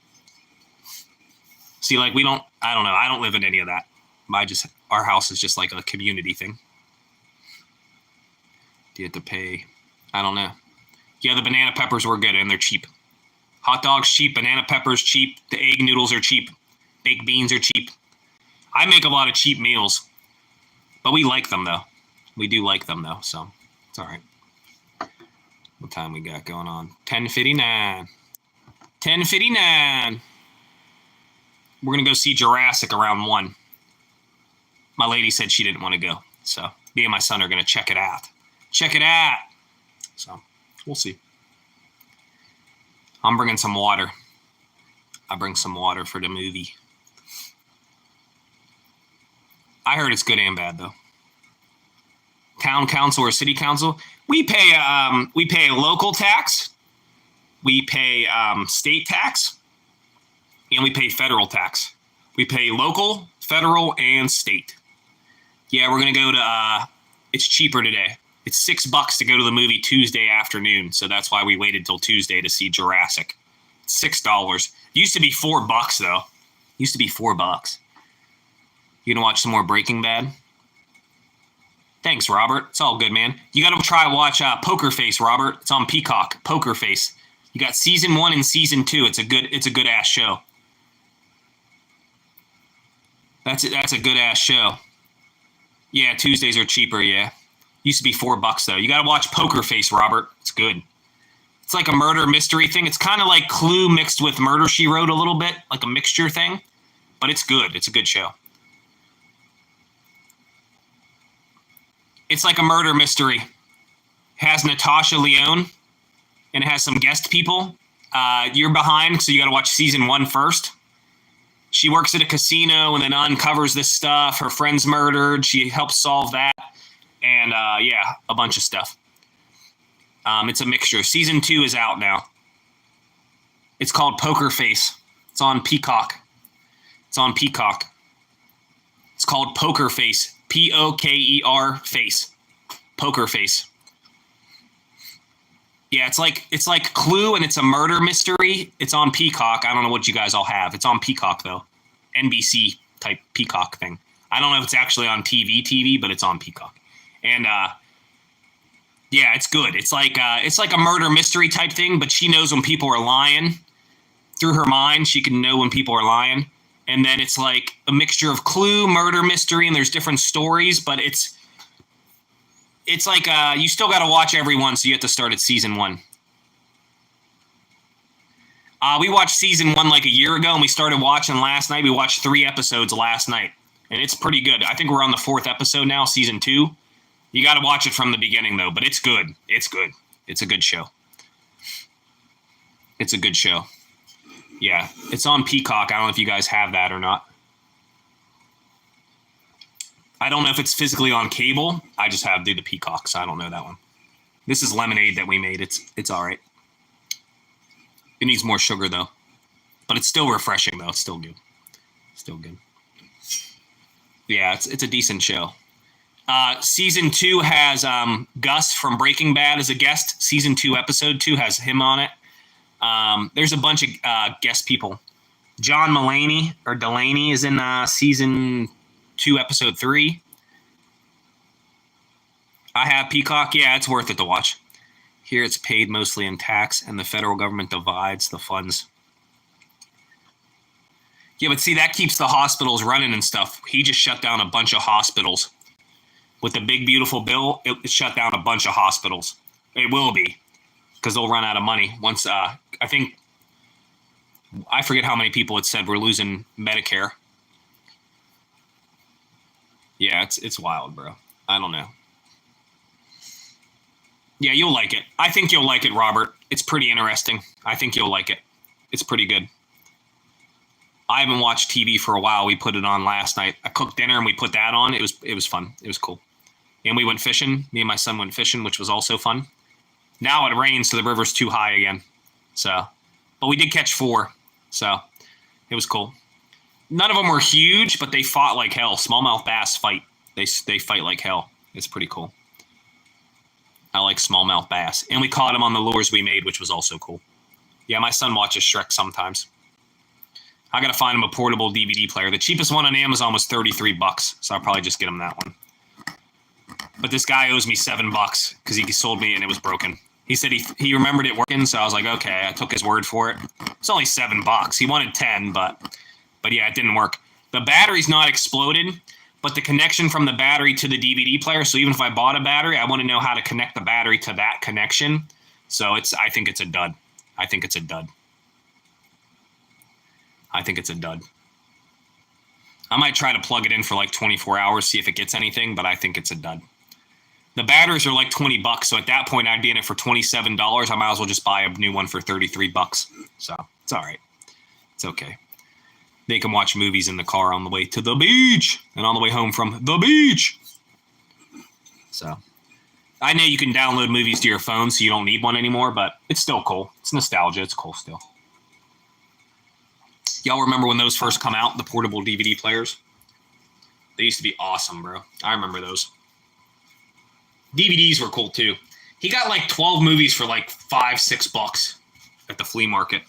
See, like I don't know. I don't live in any of that. Our house is just like a community thing. Do you have to pay? I don't know. Yeah, the banana peppers were good and they're cheap. Hot dogs cheap, banana peppers cheap, the egg noodles are cheap, baked beans are cheap. I make a lot of cheap meals, but we like them though. We do like them though, so it's all right. What time we got going on? 10:59. 10:59. We're going to go see Jurassic around 1. My lady said she didn't want to go, so me and my son are going to check it out. Check it out. So we'll see. I'm bringing some water. I'll bring some water for the movie. I heard it's good and bad though. Town council or city council, we pay local tax, we pay state tax, and we pay federal tax. We pay local, federal, and state. Yeah, we're gonna go to. It's cheaper today. It's $6 to go to the movie Tuesday afternoon, so that's why we waited till Tuesday to see Jurassic. It's $6. Used to be $4 though. Used to be $4. You gonna watch some more Breaking Bad? Thanks, Robert. It's all good, man. You gotta watch Poker Face, Robert. It's on Peacock. Poker Face. You got season 1 and season 2. It's a good ass show. That's a good ass show. Yeah, Tuesdays are cheaper. Yeah, used to be $4 though. You gotta watch Poker Face, Robert. It's good. It's like a murder mystery thing. It's kind of like Clue mixed with Murder, She Wrote a little bit, like a mixture thing. But it's good. It's a good show. It's like a murder mystery. Has Natasha Lyonne, and it has some guest people. You're behind, so you got to watch season 1 first. She works at a casino and then uncovers this stuff. Her friend's murdered. She helps solve that. And yeah, a bunch of stuff. It's a mixture. Season 2 is out now. It's called Poker Face. It's on Peacock. It's on Peacock. It's called Poker Face. Poker Face. Poker Face. Yeah, it's like Clue, and it's a murder mystery. It's on Peacock. I don't know what you guys all have. It's on Peacock though. NBC type Peacock thing. I don't know if it's actually on TV, but it's on Peacock. And yeah, it's good. It's like a murder mystery type thing, but she knows when people are lying. Through her mind, she can know when people are lying. And then it's like a mixture of Clue, murder mystery, and there's different stories, but it's like you still got to watch every one, so you have to start at season 1. We watched season 1 like a year ago, and we started watching last night. We watched 3 episodes last night, and it's pretty good. I think we're on the 4th episode now, season 2. You got to watch it from the beginning, though, but it's good. It's good. It's a good show. It's a good show. Yeah, it's on Peacock. I don't know if you guys have that or not. I don't know if it's physically on cable. I just have the Peacock, so I don't know that one. This is lemonade that we made. It's all right. It needs more sugar though, but it's still refreshing though. It's still good. Still good. Yeah, it's a decent show. Season 2 has Gus from Breaking Bad as a guest. Season 2, episode 2 has him on it. There's a bunch of guest people. John Delaney is in season 2, episode 3. I have Peacock. Yeah, it's worth it to watch. Here it's paid mostly in tax, and the federal government divides the funds. Yeah, but see, that keeps the hospitals running and stuff. He just shut down a bunch of hospitals. With the big, beautiful bill, it shut down a bunch of hospitals. It will be, because they'll run out of money. Once, I forget how many people it said we're losing Medicare. Yeah, it's wild, bro. I don't know. Yeah, you'll like it. I think you'll like it, Robert. It's pretty interesting. I think you'll like it. It's pretty good. I haven't watched TV for a while. We put it on last night. I cooked dinner and we put that on. It was fun. It was cool. And we went fishing. Me and my son went fishing, which was also fun. Now it rains, so the river's too high again. But we did catch 4, so it was cool. None of them were huge, but they fought like hell. Smallmouth bass fight. They fight like hell. It's pretty cool. I like smallmouth bass. And we caught them on the lures we made, which was also cool. Yeah, my son watches Shrek sometimes. I got to find him a portable DVD player. The cheapest one on Amazon was $33, so I'll probably just get him that one. But this guy owes me $7 because he sold me and it was broken. He said he remembered it working, so I was like, okay, I took his word for it. It's only $7. He wanted 10, but yeah, it didn't work. The battery's not exploded, but the connection from the battery to the DVD player, so even if I bought a battery, I want to know how to connect the battery to that connection. So I think it's a dud. I think it's a dud. I might try to plug it in for like 24 hours, see if it gets anything, but I think it's a dud. The batteries are like $20, so at that point I'd be in it for $27. I might as well just buy a new one for $33. So it's all right. It's okay. They can watch movies in the car on the way to the beach and on the way home from the beach. So I know you can download movies to your phone, so you don't need one anymore, but it's still cool. It's nostalgia. It's cool still. Y'all remember when those first come out, the portable DVD players? They used to be awesome, bro. I remember those. DVDs were cool too. He got like 12 movies for like $5-6 at the flea market.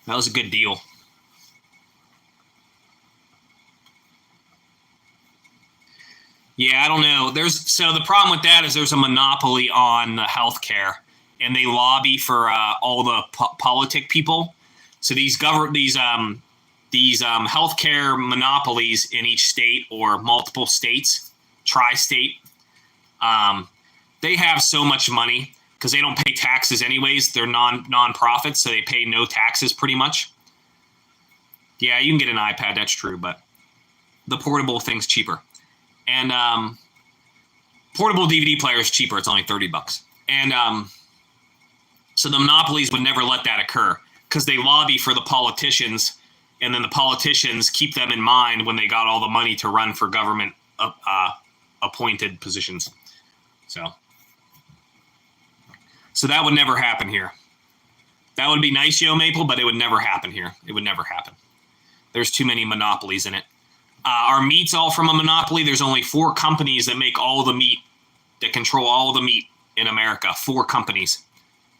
That was a good deal. Yeah, I don't know. So the problem with that is there's a monopoly on healthcare, and they lobby for all the politic people. So these healthcare monopolies in each state or multiple states, tri-state, they have so much money because they don't pay taxes anyways. They're non-profits, so they pay no taxes pretty much. Yeah, you can get an iPad. That's true, but the portable thing's cheaper. And portable DVD player is cheaper. It's only $30. And so the monopolies would never let that occur because they lobby for the politicians, and then the politicians keep them in mind when they got all the money to run for government appointed positions. So that would never happen here. That would be nice, Yo Maple, but it would never happen here. It would never happen. There's too many monopolies in it. Our meat's all from a monopoly. There's only 4 companies that make all the meat, that control all the meat in America. 4 companies.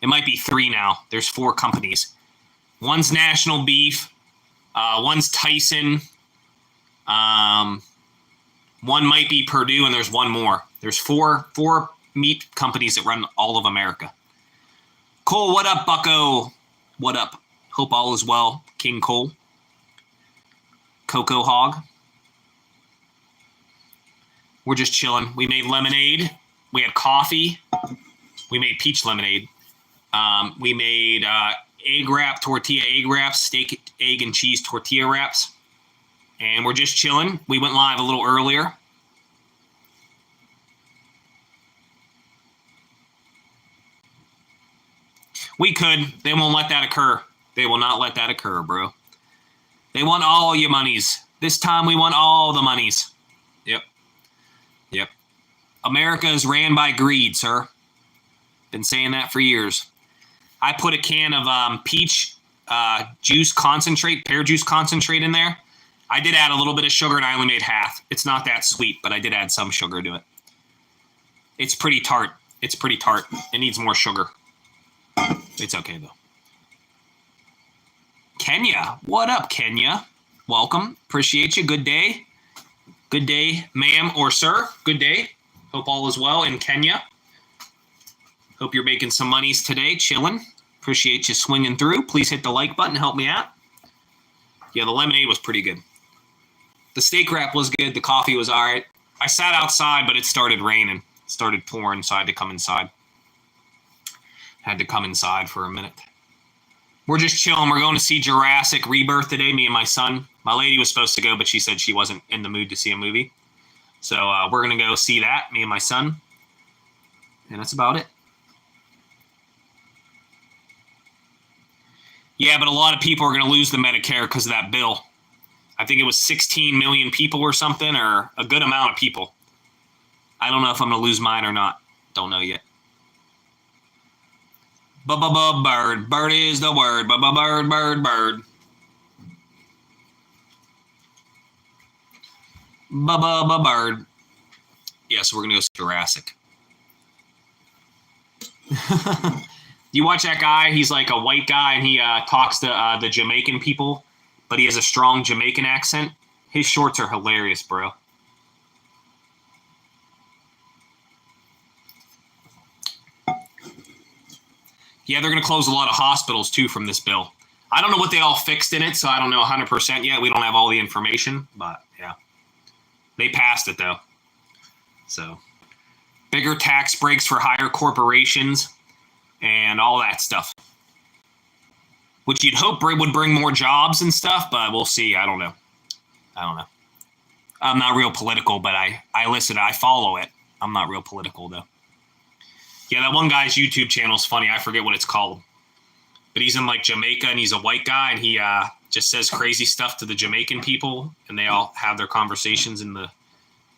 It might be 3 now. There's 4 companies. One's National Beef. One's Tyson. One might be Purdue, and there's one more. There's four meat companies that run all of America. Cole, what up, bucko? What up? Hope all is well. King Cole. Coco Hog. We're just chilling. We made lemonade. We had coffee. We made peach lemonade. We made egg wraps, steak, egg, and cheese tortilla wraps. And we're just chilling. We went live a little earlier. We could. They won't let that occur. They will not let that occur, bro. They want all your monies. This time we want all the monies. Yep. America is ran by greed, sir. Been saying that for years. I put a can of peach juice concentrate, pear juice concentrate in there. I did add a little bit of sugar, and I only made half. It's not that sweet, but I did add some sugar to it. It's pretty tart. It needs more sugar. It's okay, though. Kenya. What up, Kenya? Welcome. Appreciate you. Good day. Good day, ma'am or sir. Good day. Hope all is well in Kenya. Hope you're making some monies today, chilling. Appreciate you swinging through. Please hit the like button. Help me out. Yeah, the lemonade was pretty good. The steak wrap was good. The coffee was all right. I sat outside, but it started raining. It started pouring, so I had to come inside. Had to come inside for a minute. We're just chilling. We're going to see Jurassic Rebirth today, me and my son. My lady was supposed to go, but she said she wasn't in the mood to see a movie. So we're going to go see that, me and my son. And that's about it. Yeah, but a lot of people are going to lose the Medicare because of that bill. I think it was 16 million people or something, or a good amount of people. I don't know if I'm going to lose mine or not. Don't know yet. Bird. Bird is the word. Bird. Bird. Yeah, so we're going to go see Jurassic. You watch that guy? He's like a white guy, and he talks to the Jamaican people, but he has a strong Jamaican accent. His shorts are hilarious, bro. Yeah, they're going to close a lot of hospitals, too, from this bill. I don't know what they all fixed in it, so I don't know 100% yet. We don't have all the information, but, yeah. They passed it, though. So, bigger tax breaks for higher corporations and all that stuff. Which you'd hope would bring more jobs and stuff, but we'll see. I don't know. I'm not real political, but I listen. I follow it. I'm not real political, though. Yeah, that one guy's YouTube channel is funny. I forget what it's called. but he's in like Jamaica and he's a white guy and he just says crazy stuff to the Jamaican people and they all have their conversations in the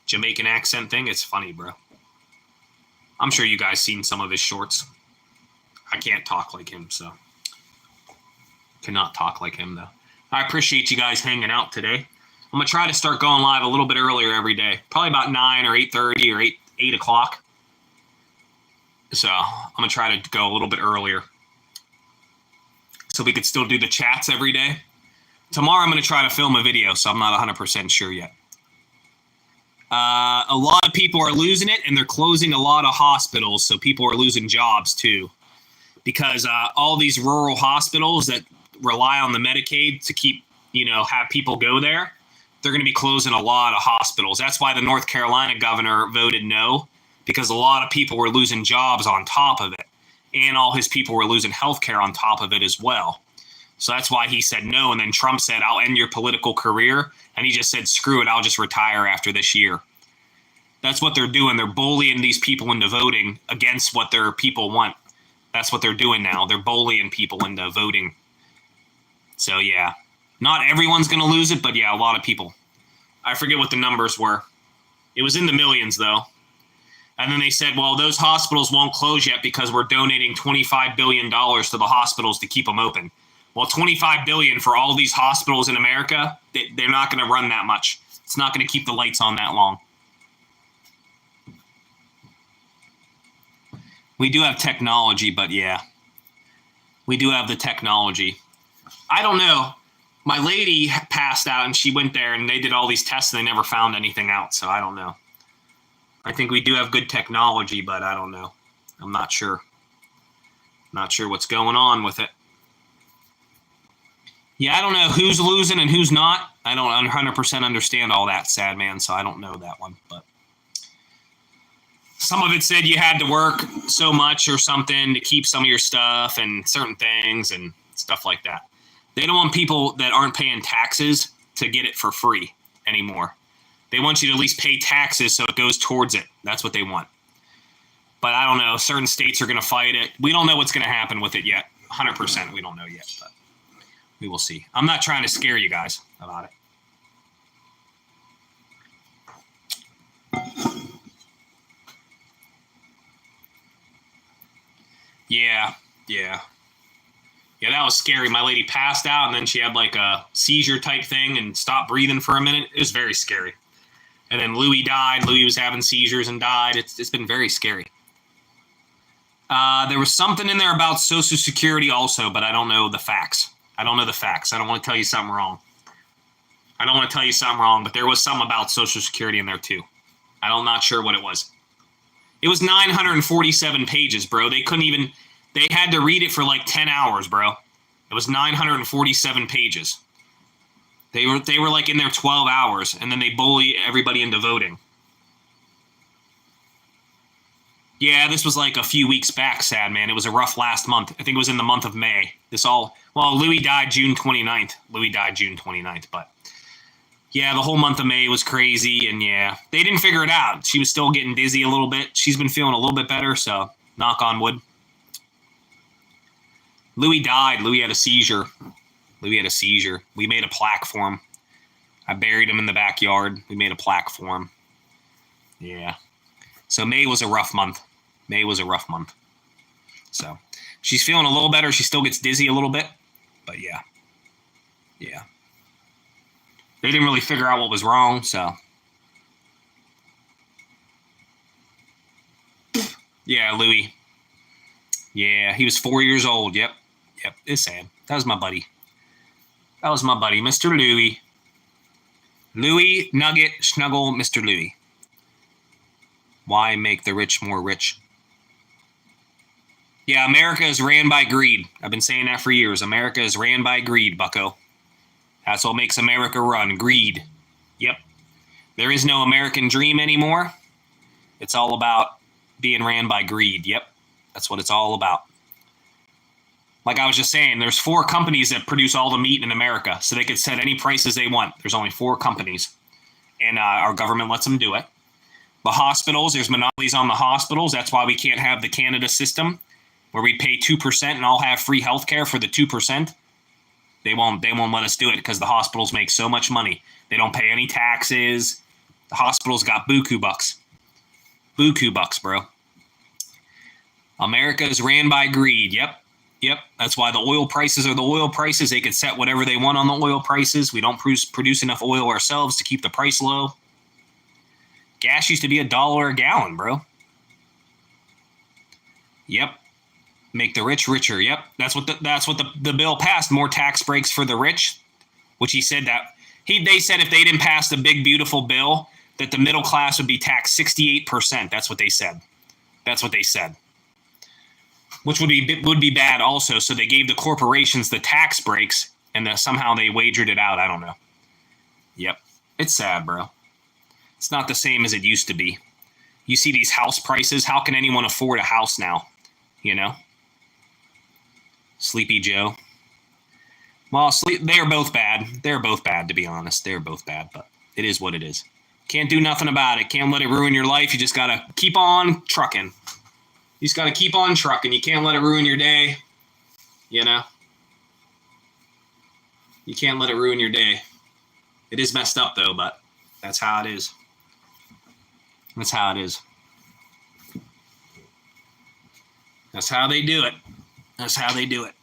Jamaican accent thing. It's funny, bro. I'm sure you guys seen some of his shorts. I can't talk like him, so cannot talk like him though. I appreciate you guys hanging out today. I'm gonna try to start going live a little bit earlier every day, probably about 9 or 8:30 or 8 o'clock. So I'm gonna try to go a little bit earlier, so we could still do the chats every day. Tomorrow I'm gonna try to film a video, so I'm not 100% sure yet. A lot of people are losing it, and they're closing a lot of hospitals, so people are losing jobs too, because all these rural hospitals that rely on the Medicaid to keep, have people go there, they're going to be closing a lot of hospitals. That's why the North Carolina governor voted no, because a lot of people were losing jobs on top of it, and all his people were losing health care on top of it as well. So that's why he said no, and then Trump said, I'll end your political career, and he just said, screw it, I'll just retire after this year. That's what they're doing. They're bullying these people into voting against what their people want. That's what they're doing now. They're bullying people into voting. So, yeah. Not everyone's going to lose it, but, yeah, a lot of people. I forget what the numbers were. It was in the millions, though. And then they said, well, those hospitals won't close yet because we're donating $25 billion to the hospitals to keep them open. Well, $25 billion for all these hospitals in America, they're not going to run that much. It's not going to keep the lights on that long. We do have technology, but yeah, we do have the technology. I don't know. My lady passed out and she went there and they did all these tests and they never found anything out. So I don't know. I think we do have good technology, but I don't know. I'm not sure. Not sure what's going on with it. Yeah, I don't know who's losing and who's not. I don't 100% understand all that, sad man, so I don't know that one. But some of it said you had to work so much or something to keep some of your stuff and certain things and stuff like that. They don't want people that aren't paying taxes to get it for free anymore. They want you to at least pay taxes so it goes towards it. That's what they want. But I don't know. Certain states are going to fight it. We don't know what's going to happen with it yet. 100% we don't know yet, but we will see. I'm not trying to scare you guys about it. Yeah. Yeah, that was scary. My lady passed out, and then she had like a seizure type thing and stopped breathing for a minute. It was very scary. And then Louis died. Louis was having seizures and died. It's been very scary. There was something in there about Social Security also, but I don't know the facts. I don't know the facts. I don't want to tell you something wrong. But there was something about Social Security in there too. I'm not sure what it was. It was 947 pages, bro. They had to read it for like 10 hours, bro. It was 947 pages. They were like in there 12 hours, and then they bully everybody into voting. Yeah, this was like a few weeks back, sad man. It was a rough last month. I think it was in the month of May. Louis died June 29th, but yeah, the whole month of May was crazy, and yeah, they didn't figure it out. She was still getting dizzy a little bit. She's been feeling a little bit better, so knock on wood. Louis died. Louis had a seizure. We made a plaque for him. I buried him in the backyard. We made a plaque for him. Yeah. So May was a rough month. So she's feeling a little better. She still gets dizzy a little bit, but yeah. They didn't really figure out what was wrong, so. Yeah, Louis. Yeah, he was 4 years old. Yep. It's sad. That was my buddy, Mr. Louis. Louis Nugget Snuggle, Mr. Louis. Why make the rich more rich? Yeah, America is ran by greed. I've been saying that for years. America is ran by greed, bucko. That's what makes America run. Greed. Yep. There is no American dream anymore. It's all about being ran by greed. Yep. That's what it's all about. Like I was just saying, there's 4 companies that produce all the meat in America, so they could set any prices they want. There's only 4 companies, and our government lets them do it. The hospitals, there's monopolies on the hospitals. That's why we can't have the Canada system, where we pay 2% and all have free health care for the 2%. They won't let us do it because the hospitals make so much money. They don't pay any taxes. The hospitals got buku bucks. Buku bucks, bro. America is ran by greed. Yep. That's why the oil prices are the oil prices. They can set whatever they want on the oil prices. We don't produce enough oil ourselves to keep the price low. Gas used to be $1 a gallon, bro. Yep. Make the rich richer. Yep. That's what the bill passed. More tax breaks for the rich, which he said that they said if they didn't pass the big beautiful bill that the middle class would be taxed 68%. That's what they said. Which would be bad also. So they gave the corporations the tax breaks and somehow they wagered it out. I don't know. Yep. It's sad, bro. It's not the same as it used to be. You see these house prices. How can anyone afford a house now? You know? Sleepy Joe. Well, they're both bad. They're both bad, to be honest. They're both bad, but it is what it is. Can't do nothing about it. Can't let it ruin your life. You just got to keep on trucking. You just got to keep on trucking. You can't let it ruin your day. You know? You can't let it ruin your day. It is messed up, though, but that's how it is. That's how it is. That's how they do it. That's how they do it.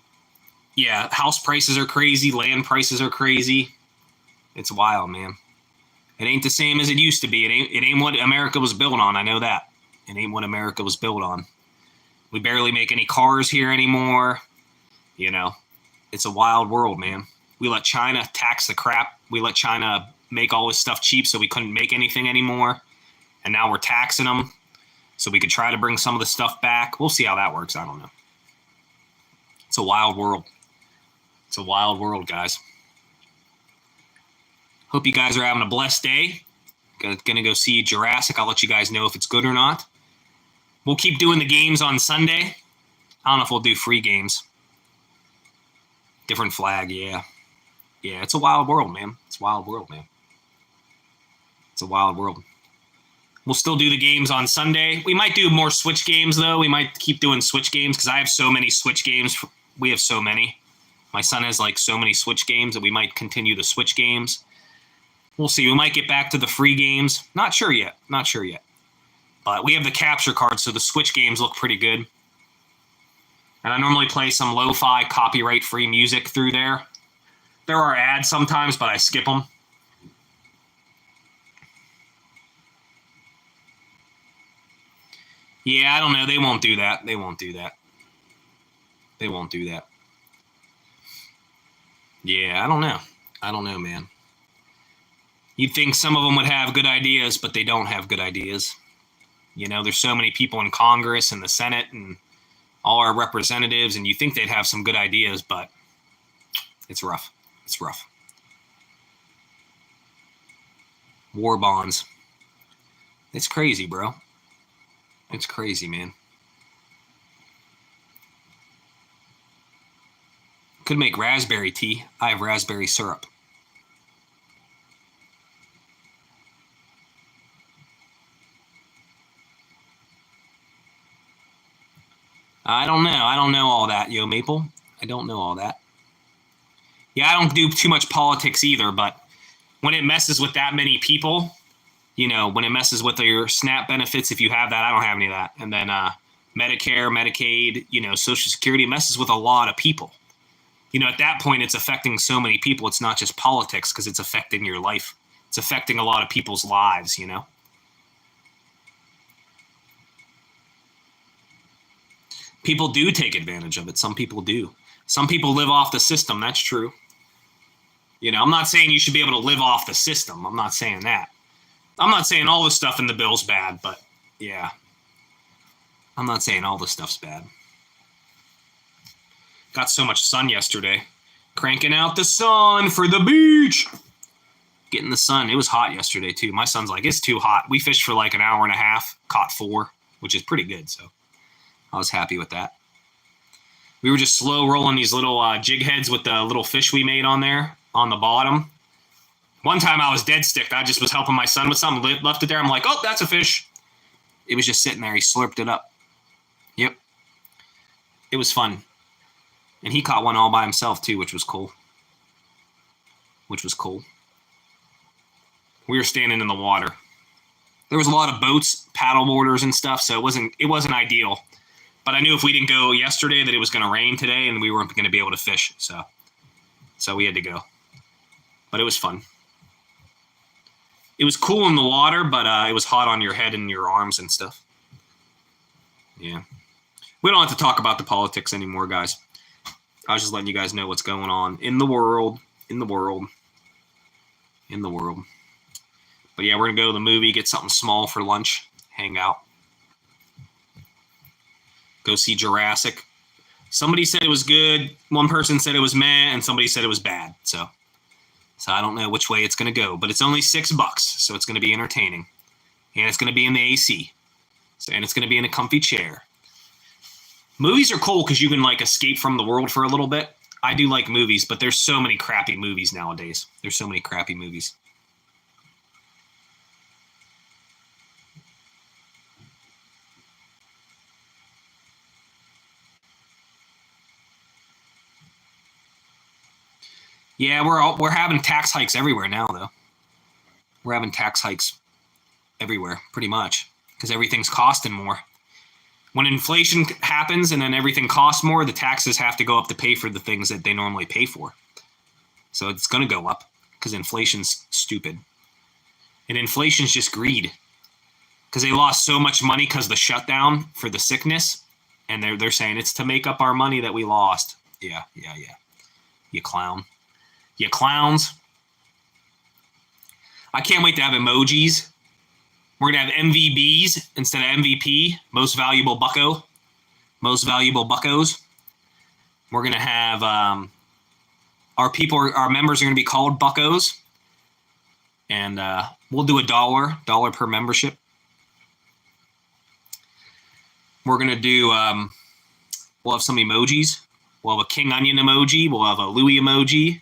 Yeah, house prices are crazy. Land prices are crazy. It's wild, man. It ain't the same as it used to be. It ain't what America was built on. I know that. It ain't what America was built on. We barely make any cars here anymore. You know, it's a wild world, man. We let China tax the crap. We let China make all this stuff cheap so we couldn't make anything anymore. And now we're taxing them so we could try to bring some of the stuff back. We'll see how that works. I don't know. It's a wild world. It's a wild world, guys. Hope you guys are having a blessed day. Gonna go see Jurassic. I'll let you guys know if it's good or not. We'll keep doing the games on Sunday. I don't know if we'll do free games. Different flag, yeah. Yeah, it's a wild world, man. It's a wild world, man. It's a wild world. We'll still do the games on Sunday. We might do more Switch games, though. We might keep doing Switch games because I have so many Switch games. We have so many. My son has like so many Switch games that we might continue the Switch games. We'll see. We might get back to the free games. Not sure yet. But we have the capture card, so the Switch games look pretty good. And I normally play some lo-fi, copyright-free music through there. There are ads sometimes, but I skip them. Yeah, I don't know. They won't do that. Yeah, I don't know, man. You'd think some of them would have good ideas, but they don't have good ideas. You know, there's so many people in Congress and the Senate and all our representatives, and you think they'd have some good ideas, but it's rough. War bonds. It's crazy, bro. It's crazy, man. Could make raspberry tea. I have raspberry syrup. I don't know. I don't know all that, Yo Maple. I don't know all that. Yeah, I don't do too much politics either, but when it messes with that many people, you know, when it messes with your SNAP benefits, if you have that, I don't have any of that. And then Medicare, Medicaid, you know, Social Security, messes with a lot of people. You know, at that point, it's affecting so many people. It's not just politics because it's affecting your life. It's affecting a lot of people's lives, you know. People do take advantage of it. Some people do. Some people live off the system. That's true. You know, I'm not saying you should be able to live off the system. I'm not saying that. I'm not saying all the stuff in the bill's bad, but yeah. I'm not saying all the stuff's bad. Got so much sun yesterday. Cranking out the sun for the beach. Getting the sun. It was hot yesterday, too. My son's like, it's too hot. We fished for like an hour and a half. Caught 4, which is pretty good, so I was happy with that. We were just slow rolling these little jig heads with the little fish we made on there on the bottom. One time I was dead sticked. I just was helping my son with something, left it there. I'm like, oh, that's a fish. It was just sitting there. He slurped it up. Yep. It was fun. And he caught one all by himself too, which was cool. We were standing in the water. There was a lot of boats, paddle boarders and stuff, so it wasn't ideal. But I knew if we didn't go yesterday that it was going to rain today and we weren't going to be able to fish. So we had to go. But it was fun. It was cool in the water, but it was hot on your head and your arms and stuff. Yeah. We don't have to talk about the politics anymore, guys. I was just letting you guys know what's going on in the world. But yeah, we're going to go to the movie, get something small for lunch, hang out. Go see Jurassic. Somebody said it was good. One person said it was meh, and somebody said it was bad. So I don't know which way it's going to go. But it's only $6, so it's going to be entertaining. And it's going to be in the AC. And it's going to be in a comfy chair. Movies are cool because you can like escape from the world for a little bit. I do like movies, but there's so many crappy movies nowadays. Yeah, we're having tax hikes everywhere now, though. We're having tax hikes everywhere, pretty much, because everything's costing more. When inflation happens and then everything costs more, the taxes have to go up to pay for the things that they normally pay for. So it's going to go up because inflation's stupid. And inflation's just greed because they lost so much money because of the shutdown for the sickness. And they're saying it's to make up our money that we lost. Yeah. You clown. You clowns. I can't wait to have emojis. We're going to have MVBs instead of MVP, most valuable bucko, most valuable buckos. We're going to have our members are going to be called buckos. And we'll do $1 per membership. We're going to do, we'll have some emojis. We'll have a King Onion emoji. We'll have a Louis emoji.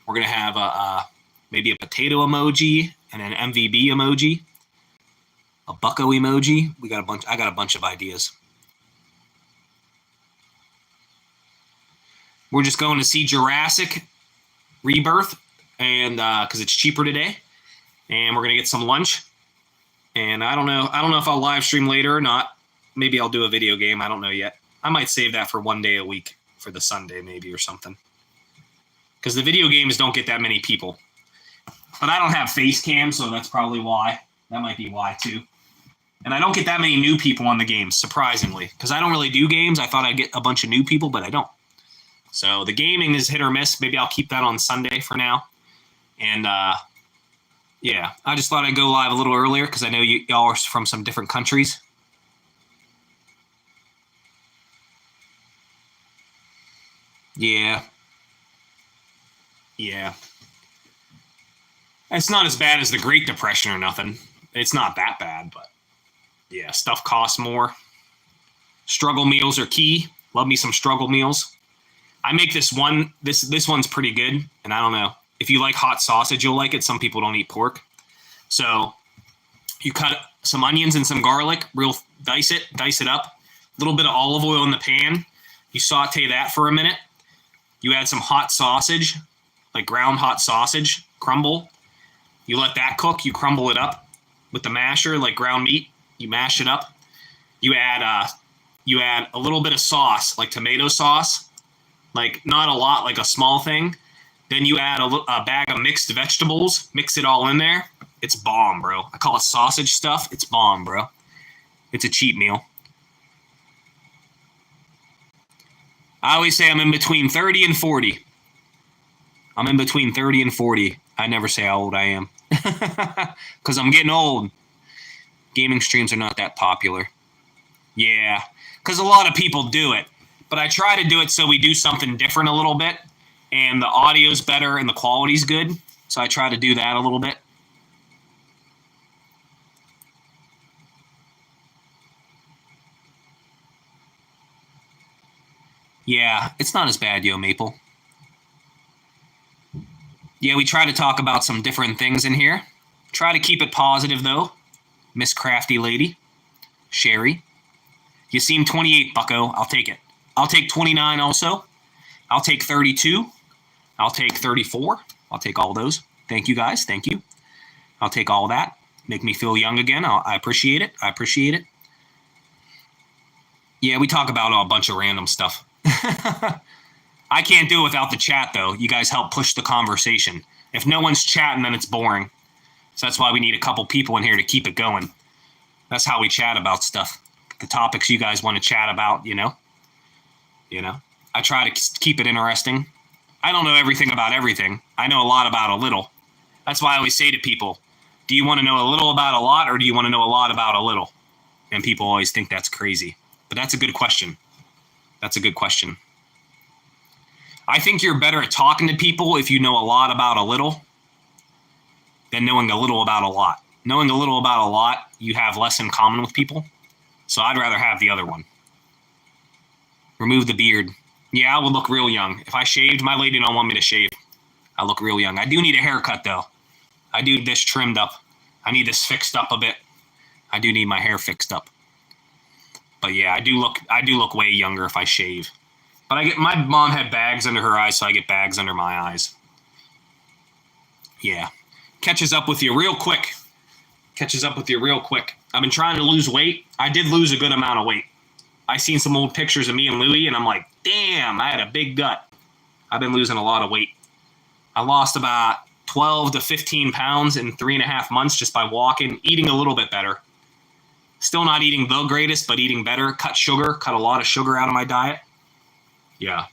We're going to have maybe a potato emoji and an MVB emoji. A bucko emoji. I got a bunch of ideas. We're just going to see Jurassic Rebirth, and because it's cheaper today, and we're gonna get some lunch. And I don't know if I'll live stream later or not. Maybe I'll do a video game. I don't know yet. I might save that for one day a week for the Sunday maybe or something. Because the video games don't get that many people. But I don't have face cam, so that's probably why. That might be why too. And I don't get that many new people on the games, surprisingly. Because I don't really do games. I thought I'd get a bunch of new people, but I don't. So the gaming is hit or miss. Maybe I'll keep that on Sunday for now. And yeah, I just thought I'd go live a little earlier because I know y'all are from some different countries. Yeah. It's not as bad as the Great Depression or nothing. It's not that bad, but yeah, stuff costs more. Struggle meals are key. Love me some struggle meals. I make this one. This one's pretty good, and I don't know. If you like hot sausage, you'll like it. Some people don't eat pork. So you cut some onions and some garlic, dice it up. A little bit of olive oil in the pan. You saute that for a minute. You add some hot sausage, like ground hot sausage, crumble. You let that cook. You crumble it up with the masher, like ground meat. You mash it up. You add a little bit of sauce, like tomato sauce, like not a lot, like a small thing. Then you add a bag of mixed vegetables. Mix it all in there. It's bomb, bro. I call it sausage stuff. It's bomb, bro. It's a cheat meal. I always say I'm in between 30 and 40. I'm in between 30 and 40. I never say how old I am. Because I'm getting old. Gaming streams are not that popular. Yeah, because a lot of people do it. But I try to do it so we do something different a little bit. And the audio's better and the quality's good. So I try to do that a little bit. Yeah, it's not as bad, Yo Maple. Yeah, we try to talk about some different things in here. Try to keep it positive, though. Miss Crafty Lady. Sherry. You seem 28, bucko. I'll take it. I'll take 29 also. I'll take 32. I'll take 34. I'll take all those. Thank you, guys. Thank you. I'll take all that. Make me feel young again. I appreciate it. I appreciate it. Yeah, we talk about a bunch of random stuff. I can't do it without the chat, though. You guys help push the conversation. If no one's chatting, then it's boring. So that's why we need a couple people in here to keep it going. That's how we chat about stuff. The topics you guys want to chat about, you know. I try to keep it interesting. I don't know everything about everything. I know a lot about a little. That's why I always say to people, do you want to know a little about a lot, or do you want to know a lot about a little? And people always think that's crazy. But that's a good question. That's a good question. I think you're better at talking to people if you know a lot about a little than knowing a little about a lot. Knowing a little about a lot, you have less in common with people. So I'd rather have the other one. Remove the beard. Yeah, I would look real young. If I shaved, my lady don't want me to shave. I look real young. I do need a haircut, though. I do this trimmed up. I need this fixed up a bit. I do need my hair fixed up. But yeah, I do look way younger if I shave. But my mom had bags under her eyes, so I get bags under my eyes. Yeah. Catches up with you real quick. I've been trying to lose weight. I did lose a good amount of weight. I seen some old pictures of me and Louie, and I'm like, damn, I had a big gut. I've been losing a lot of weight. I lost about 12 to 15 pounds in 3.5 months just by walking, eating a little bit better. Still not eating the greatest, but eating better. Cut a lot of sugar out of my diet. Yeah.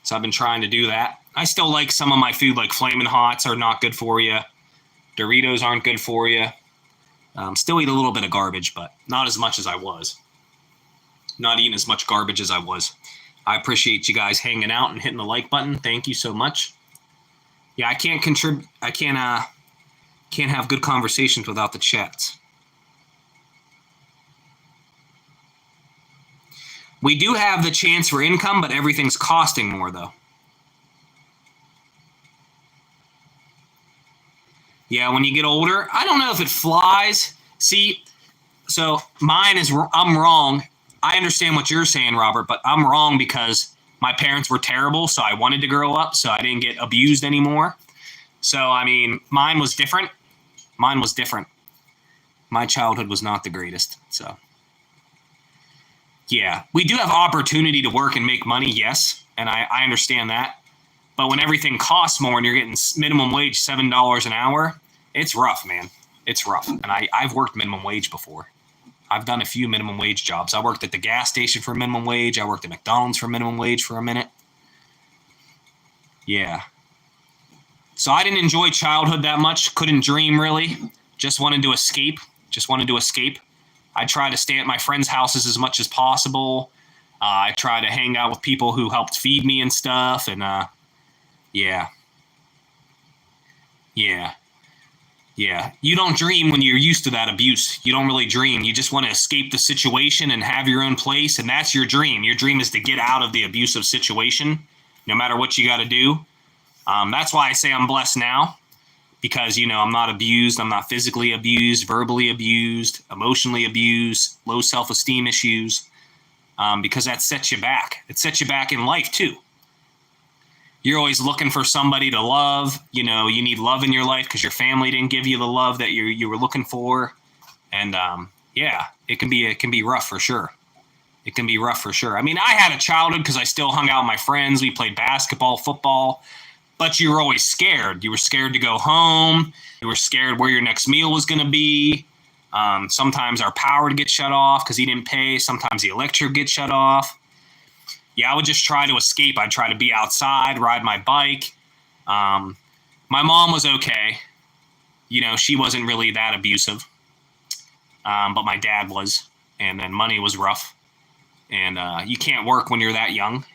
So I've been trying to do that. I still like some of my food, like Flamin' Hots are not good for you. Doritos aren't good for you. Still eat a little bit of garbage, but not as much as I was. Not eating as much garbage as I was. I appreciate you guys hanging out and hitting the like button. Thank you so much. Yeah, I can't contribute. I can't have good conversations without the chats. We do have the chance for income, but everything's costing more, though. Yeah, when you get older, I don't know if it flies. See, so I'm wrong. I understand what you're saying, Robert, but I'm wrong because my parents were terrible, so I wanted to grow up, so I didn't get abused anymore. So, I mean, mine was different. My childhood was not the greatest, so. Yeah, we do have opportunity to work and make money, yes, and I understand that. But when everything costs more and you're getting minimum wage $7 an hour, it's rough, man. It's rough. And I've worked minimum wage before. I've done a few minimum wage jobs. I worked at the gas station for minimum wage. I worked at McDonald's for minimum wage for a minute. Yeah. So I didn't enjoy childhood that much. Couldn't dream, really. Just wanted to escape. I tried to stay at my friends' houses as much as possible. I tried to hang out with people who helped feed me and stuff. And, yeah. You don't dream when you're used to that abuse. You don't really dream. You just want to escape the situation and have your own place, and that's your dream. Your dream is to get out of the abusive situation, no matter what you got to do. That's why I say I'm blessed now, because, I'm not abused. I'm not physically abused, verbally abused, emotionally abused, low self-esteem issues, because that sets you back. It sets you back in life, too. You're always looking for somebody to love. You need love in your life because your family didn't give you the love that you were looking for. And it can be rough for sure. I mean, I had a childhood because I still hung out with my friends. We played basketball, football, but you were always scared. You were scared to go home. You were scared where your next meal was going to be. Sometimes our power would get shut off because he didn't pay. Sometimes the electric would get shut off. Yeah, I would just try to escape. I'd try to be outside, ride my bike. My mom was okay. She wasn't really that abusive. But my dad was. And then money was rough. And you can't work when you're that young,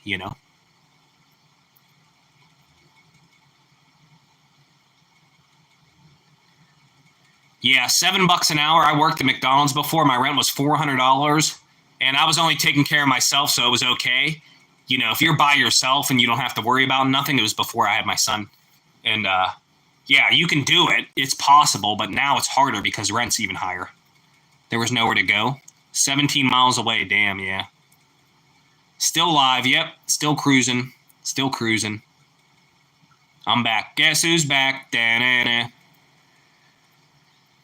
Yeah, $7 an hour. I worked at McDonald's before. My rent was $400. And I was only taking care of myself, so it was okay. If you're by yourself and you don't have to worry about nothing, it was before I had my son. And, you can do it. It's possible, but now it's harder because rent's even higher. There was nowhere to go. 17 miles away, damn, yeah. Still live. Yep. Still cruising. Still cruising. I'm back. Guess who's back? Da-na-na.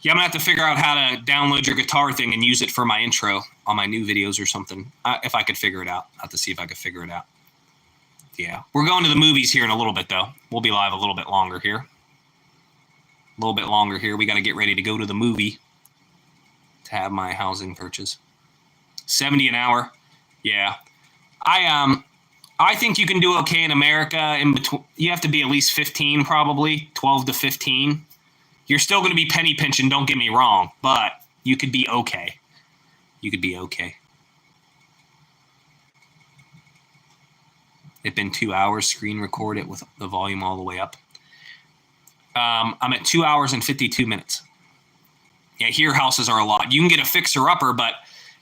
Yeah, I'm going to have to figure out how to download your guitar thing and use it for my intro on my new videos or something. If I could figure it out. I'll have to see if I could figure it out. Yeah. We're going to the movies here in a little bit, though. We'll be live a little bit longer here. A little bit longer here. We got to get ready to go to the movie to have my housing purchase. $70 an hour. Yeah. I think you can do okay in America. In between, you have to be at least 15, probably 12 to 15. You're still going to be penny pinching, don't get me wrong, but you could be okay. You could be okay. It's been 2 hours. Screen record it with the volume all the way up. I'm at 2 hours and 52 minutes. Yeah, here houses are a lot. You can get a fixer-upper, but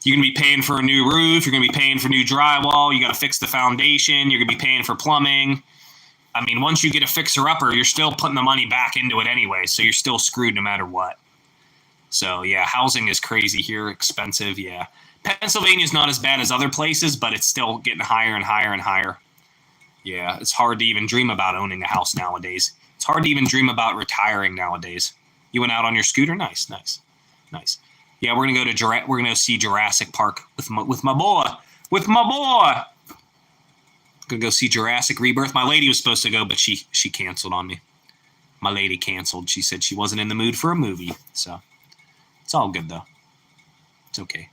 you're going to be paying for a new roof. You're going to be paying for new drywall. You got to fix the foundation. You're going to be paying for plumbing. I mean, once you get a fixer-upper, you're still putting the money back into it anyway, so you're still screwed no matter what. So, yeah, housing is crazy here, expensive, yeah. Pennsylvania's not as bad as other places, but it's still getting higher and higher and higher. Yeah, it's hard to even dream about owning a house nowadays. It's hard to even dream about retiring nowadays. You went out on your scooter? Nice. Yeah, we're gonna go see Jurassic Park with my boy. Gonna go see Jurassic Rebirth. My lady was supposed to go, but she canceled on me. My lady canceled. She said she wasn't in the mood for a movie. So it's all good though. It's okay.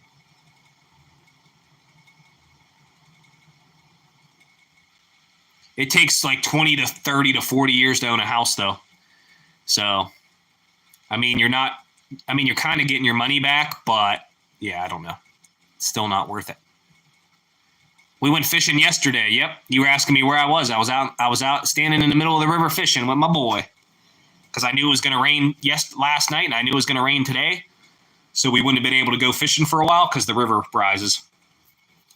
It takes like 20 to 30 to 40 years to own a house though. So, I mean, you're kind of getting your money back, but yeah, I don't know. It's still not worth it. We went fishing yesterday. Yep. You were asking me where I was. I was out standing in the middle of the river fishing with my boy. Because I knew it was going to rain last night, and I knew it was going to rain today. So we wouldn't have been able to go fishing for a while because the river rises.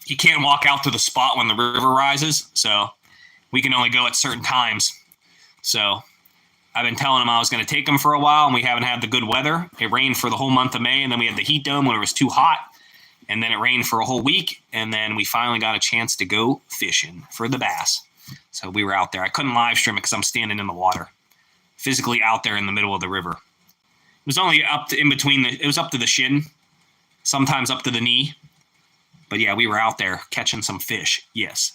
You can't walk out to the spot when the river rises, so we can only go at certain times. So I've been telling him I was going to take him for a while, and we haven't had the good weather. It rained for the whole month of May, and then we had the heat dome when it was too hot. And then it rained for a whole week, and then we finally got a chance to go fishing for the bass. So we were out there. I couldn't live stream it because I'm standing in the water, physically out there in the middle of the river. It was only up to it was up to the shin, sometimes up to the knee. But yeah, we were out there catching some fish. Yes.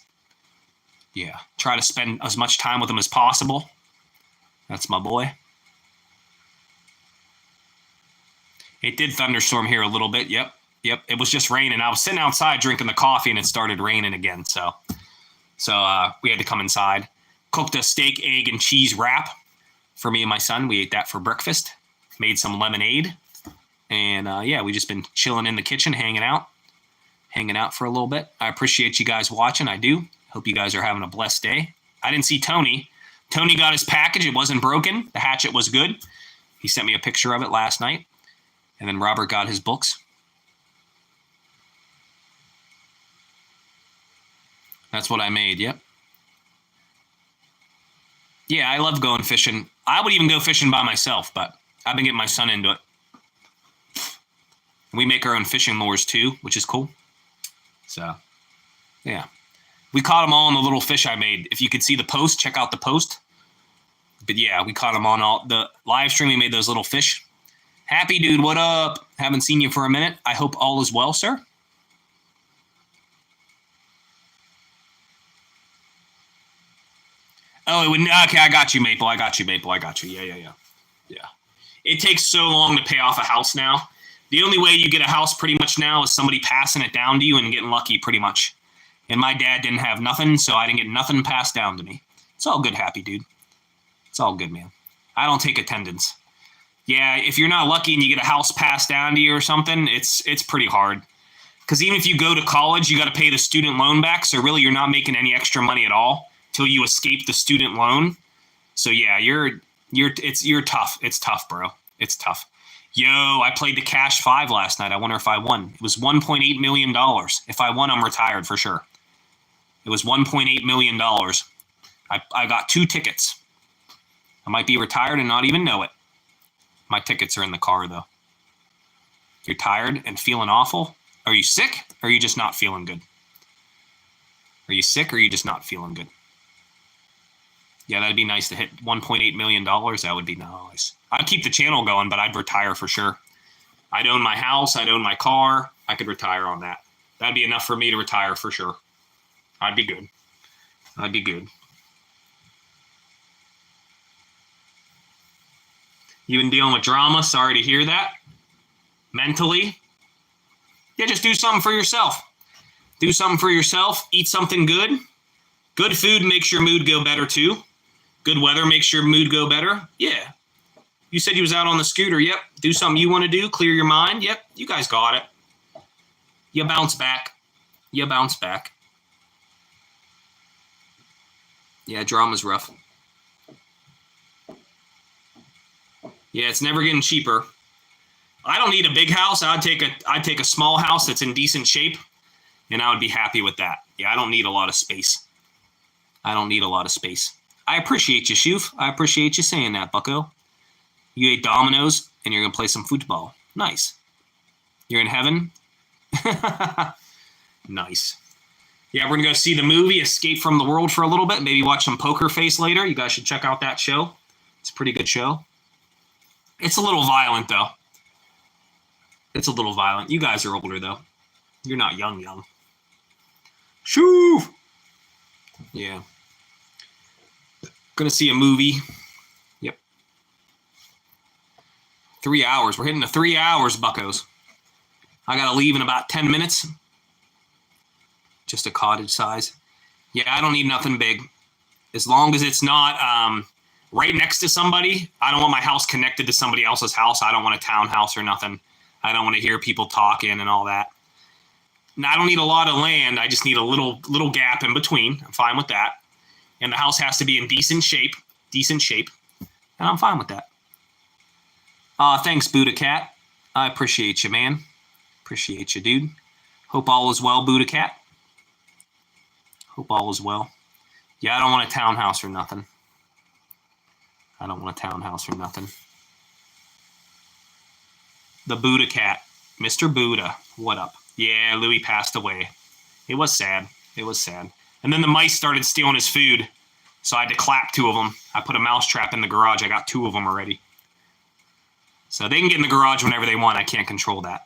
Yeah. Try to spend as much time with them as possible. That's my boy. It did thunderstorm here a little bit. Yep. It was just raining. I was sitting outside drinking the coffee and it started raining again. So we had to come inside. Cooked a steak, egg, and cheese wrap for me and my son. We ate that for breakfast. Made some lemonade. And yeah, we just been chilling in the kitchen, hanging out for a little bit. I appreciate you guys watching. I do. Hope you guys are having a blessed day. I didn't see Tony. Tony got his package. It wasn't broken. The hatchet was good. He sent me a picture of it last night. And then Robert got his books. That's what I made, yep. Yeah, I love going fishing. I would even go fishing by myself, but I've been getting my son into it. We make our own fishing lures too, which is cool. So, yeah. We caught them all on the little fish I made. If you could see the post, check out the post. But yeah, we caught them on all the live stream. We made those little fish. Happy dude, what up? Haven't seen you for a minute. I hope all is well, sir. Oh, okay, I got you, Maple. Yeah. It takes so long to pay off a house now. The only way you get a house pretty much now is somebody passing it down to you and getting lucky pretty much. And my dad didn't have nothing, so I didn't get nothing passed down to me. It's all good, happy dude. It's all good, man. I don't take attendance. Yeah, if you're not lucky and you get a house passed down to you or something, it's pretty hard. Because even if you go to college, you got to pay the student loan back, so really you're not making any extra money at all till you escape the student loan. So yeah, you're tough. It's tough, bro. It's tough. Yo, I played the Cash 5 last night. I wonder if I won. It was $1.8 million. If I won, I'm retired for sure. It was $1.8 million. I got 2 tickets. I might be retired and not even know it. My tickets are in the car, though. You're tired and feeling awful? Are you sick? Or are you just not feeling good? Are you sick or are you just not feeling good? Yeah, that'd be nice to hit $1.8 million. That would be nice. I'd keep the channel going, but I'd retire for sure. I'd own my house. I'd own my car. I could retire on that. That'd be enough for me to retire for sure. I'd be good. I'd be good. You been dealing with drama? Sorry to hear that. Mentally? Yeah, just do something for yourself. Do something for yourself. Eat something good. Good food makes your mood go better too. Good weather makes your mood go better. Yeah. You said you was out on the scooter. Yep. Do something you want to do. Clear your mind. Yep. You guys got it. You bounce back. You bounce back. Yeah, drama's rough. Yeah, it's never getting cheaper. I don't need a big house. I'd take a small house that's in decent shape, and I would be happy with that. Yeah, I don't need a lot of space. I don't need a lot of space. I appreciate you, Shoof. I appreciate you saying that, bucko. You ate Domino's, and you're going to play some football. Nice. You're in heaven? Nice. Yeah, we're going to go see the movie Escape from the World for a little bit. Maybe watch some Poker Face later. You guys should check out that show. It's a pretty good show. It's a little violent, though. It's a little violent. You guys are older, though. You're not young. Shoo! Yeah. Gonna see a movie. Yep. 3 hours. We're hitting the 3 hours, buckos. I gotta leave in about 10 minutes. Just a cottage size. Yeah, I don't need nothing big. As long as it's not right next to somebody. I don't want my house connected to somebody else's house. I don't want a townhouse or nothing. I don't want to hear people talking and all that. Now, I don't need a lot of land. I just need a little gap in between. I'm fine with that. And the house has to be in decent shape. And I'm fine with that. Thanks, Buddha Cat. I appreciate you, man. Appreciate you, dude. Hope all is well, Buddha Cat. Hope all is well. Yeah, I don't want a townhouse or nothing. I don't want a townhouse or nothing. The Buddha Cat. Mr. Buddha. What up? Yeah, Louis passed away. It was sad. It was sad. And then the mice started stealing his food. So I had to clap 2 of them. I put a mouse trap in the garage. I got 2 of them already. So they can get in the garage whenever they want. I can't control that.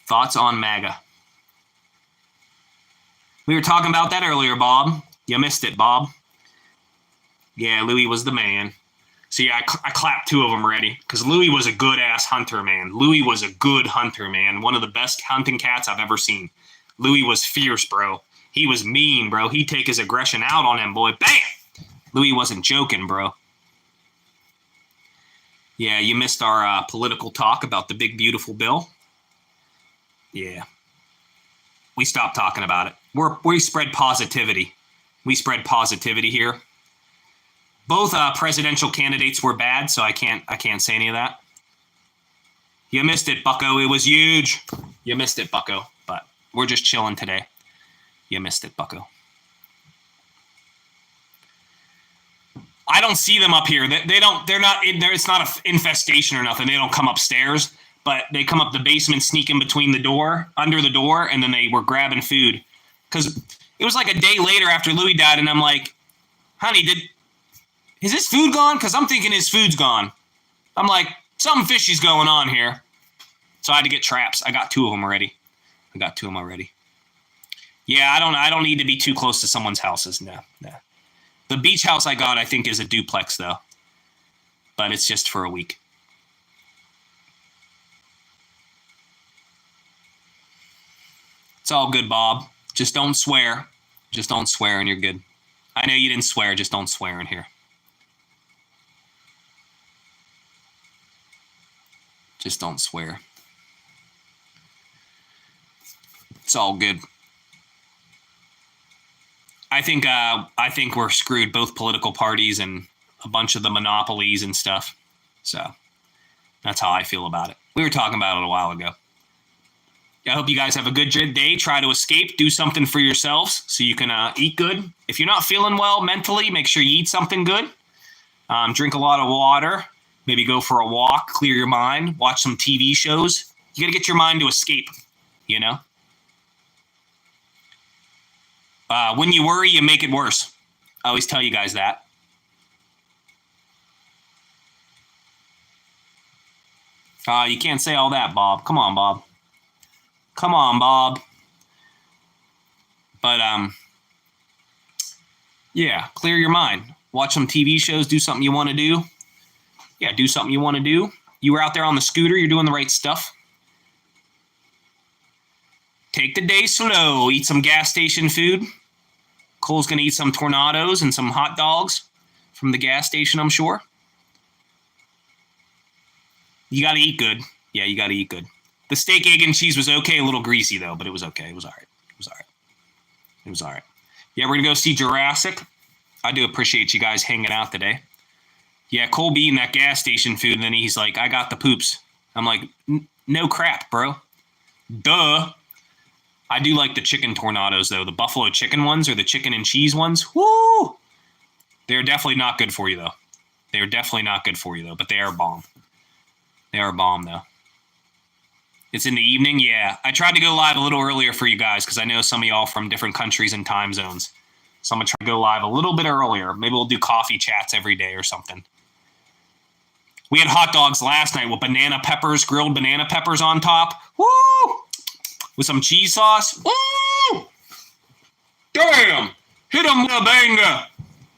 Thoughts on MAGA? We were talking about that earlier, Bob. You missed it, Bob. Yeah, Louis was the man. So yeah, I clapped 2 of them already. Because Louis was a good-ass hunter, man. Louis was a good hunter, man. One of the best hunting cats I've ever seen. Louis was fierce, bro. He was mean, bro. He'd take his aggression out on him, boy. Bam! Louis wasn't joking, bro. Yeah, you missed our political talk about the big, beautiful bill. Yeah. We stopped talking about it. We spread positivity. We spread positivity here. Both presidential candidates were bad, so I can't say any of that. You missed it, bucko. It was huge. You missed it, bucko. But we're just chilling today. You missed it, bucko. I don't see them up here. It's not an infestation or nothing. They don't come upstairs, but they come up the basement, sneak in between the door, under the door, and then they were grabbing food. Because it was like a day later after Louis died, and I'm like, honey, is his food gone? Because I'm thinking his food's gone. I'm like, something fishy's going on here. So I had to get traps. I got 2 of them already. Yeah, I don't need to be too close to someone's houses. No. The beach house I got, I think, is a duplex, though. But it's just for a week. It's all good, Bob. Just don't swear. Just don't swear and you're good. I know you didn't swear. Just don't swear in here. Just don't swear. It's all good. I think we're screwed, both political parties and a bunch of the monopolies and stuff. So that's how I feel about it. We were talking about it a while ago. I hope you guys have a good day. Try to escape. Do something for yourselves so you can eat good. If you're not feeling well mentally, make sure you eat something good. Drink a lot of water. Maybe go for a walk. Clear your mind. Watch some TV shows. You got to get your mind to escape, you know? When you worry, you make it worse. I always tell you guys that. You can't say all that, Bob. Come on, Bob. Come on, Bob. But, yeah, clear your mind. Watch some TV shows, do something you want to do. Yeah, do something you want to do. You were out there on the scooter, you're doing the right stuff. Take the day slow, eat some gas station food. Cole's going to eat some Tornados and some hot dogs from the gas station, I'm sure. You got to eat good. Yeah, you got to eat good. The steak, egg, and cheese was okay. A little greasy, though, but it was okay. It was all right. It was all right. It was all right. Yeah, we're going to go see Jurassic. I do appreciate you guys hanging out today. Yeah, Cole be eating that gas station food, and then he's like, I got the poops. I'm like, no crap, bro. Duh. I do like the chicken Tornados, though. The buffalo chicken ones or the chicken and cheese ones. Woo! They're definitely not good for you, though. They're definitely not good for you, though, but they are bomb. They are bomb, though. It's in the evening? Yeah. I tried to go live a little earlier for you guys because I know some of y'all from different countries and time zones. So I'm going to try to go live a little bit earlier. Maybe we'll do coffee chats every day or something. We had hot dogs last night with banana peppers, grilled banana peppers on top. Woo! With some cheese sauce. Woo! Damn! Hit 'em with a banger.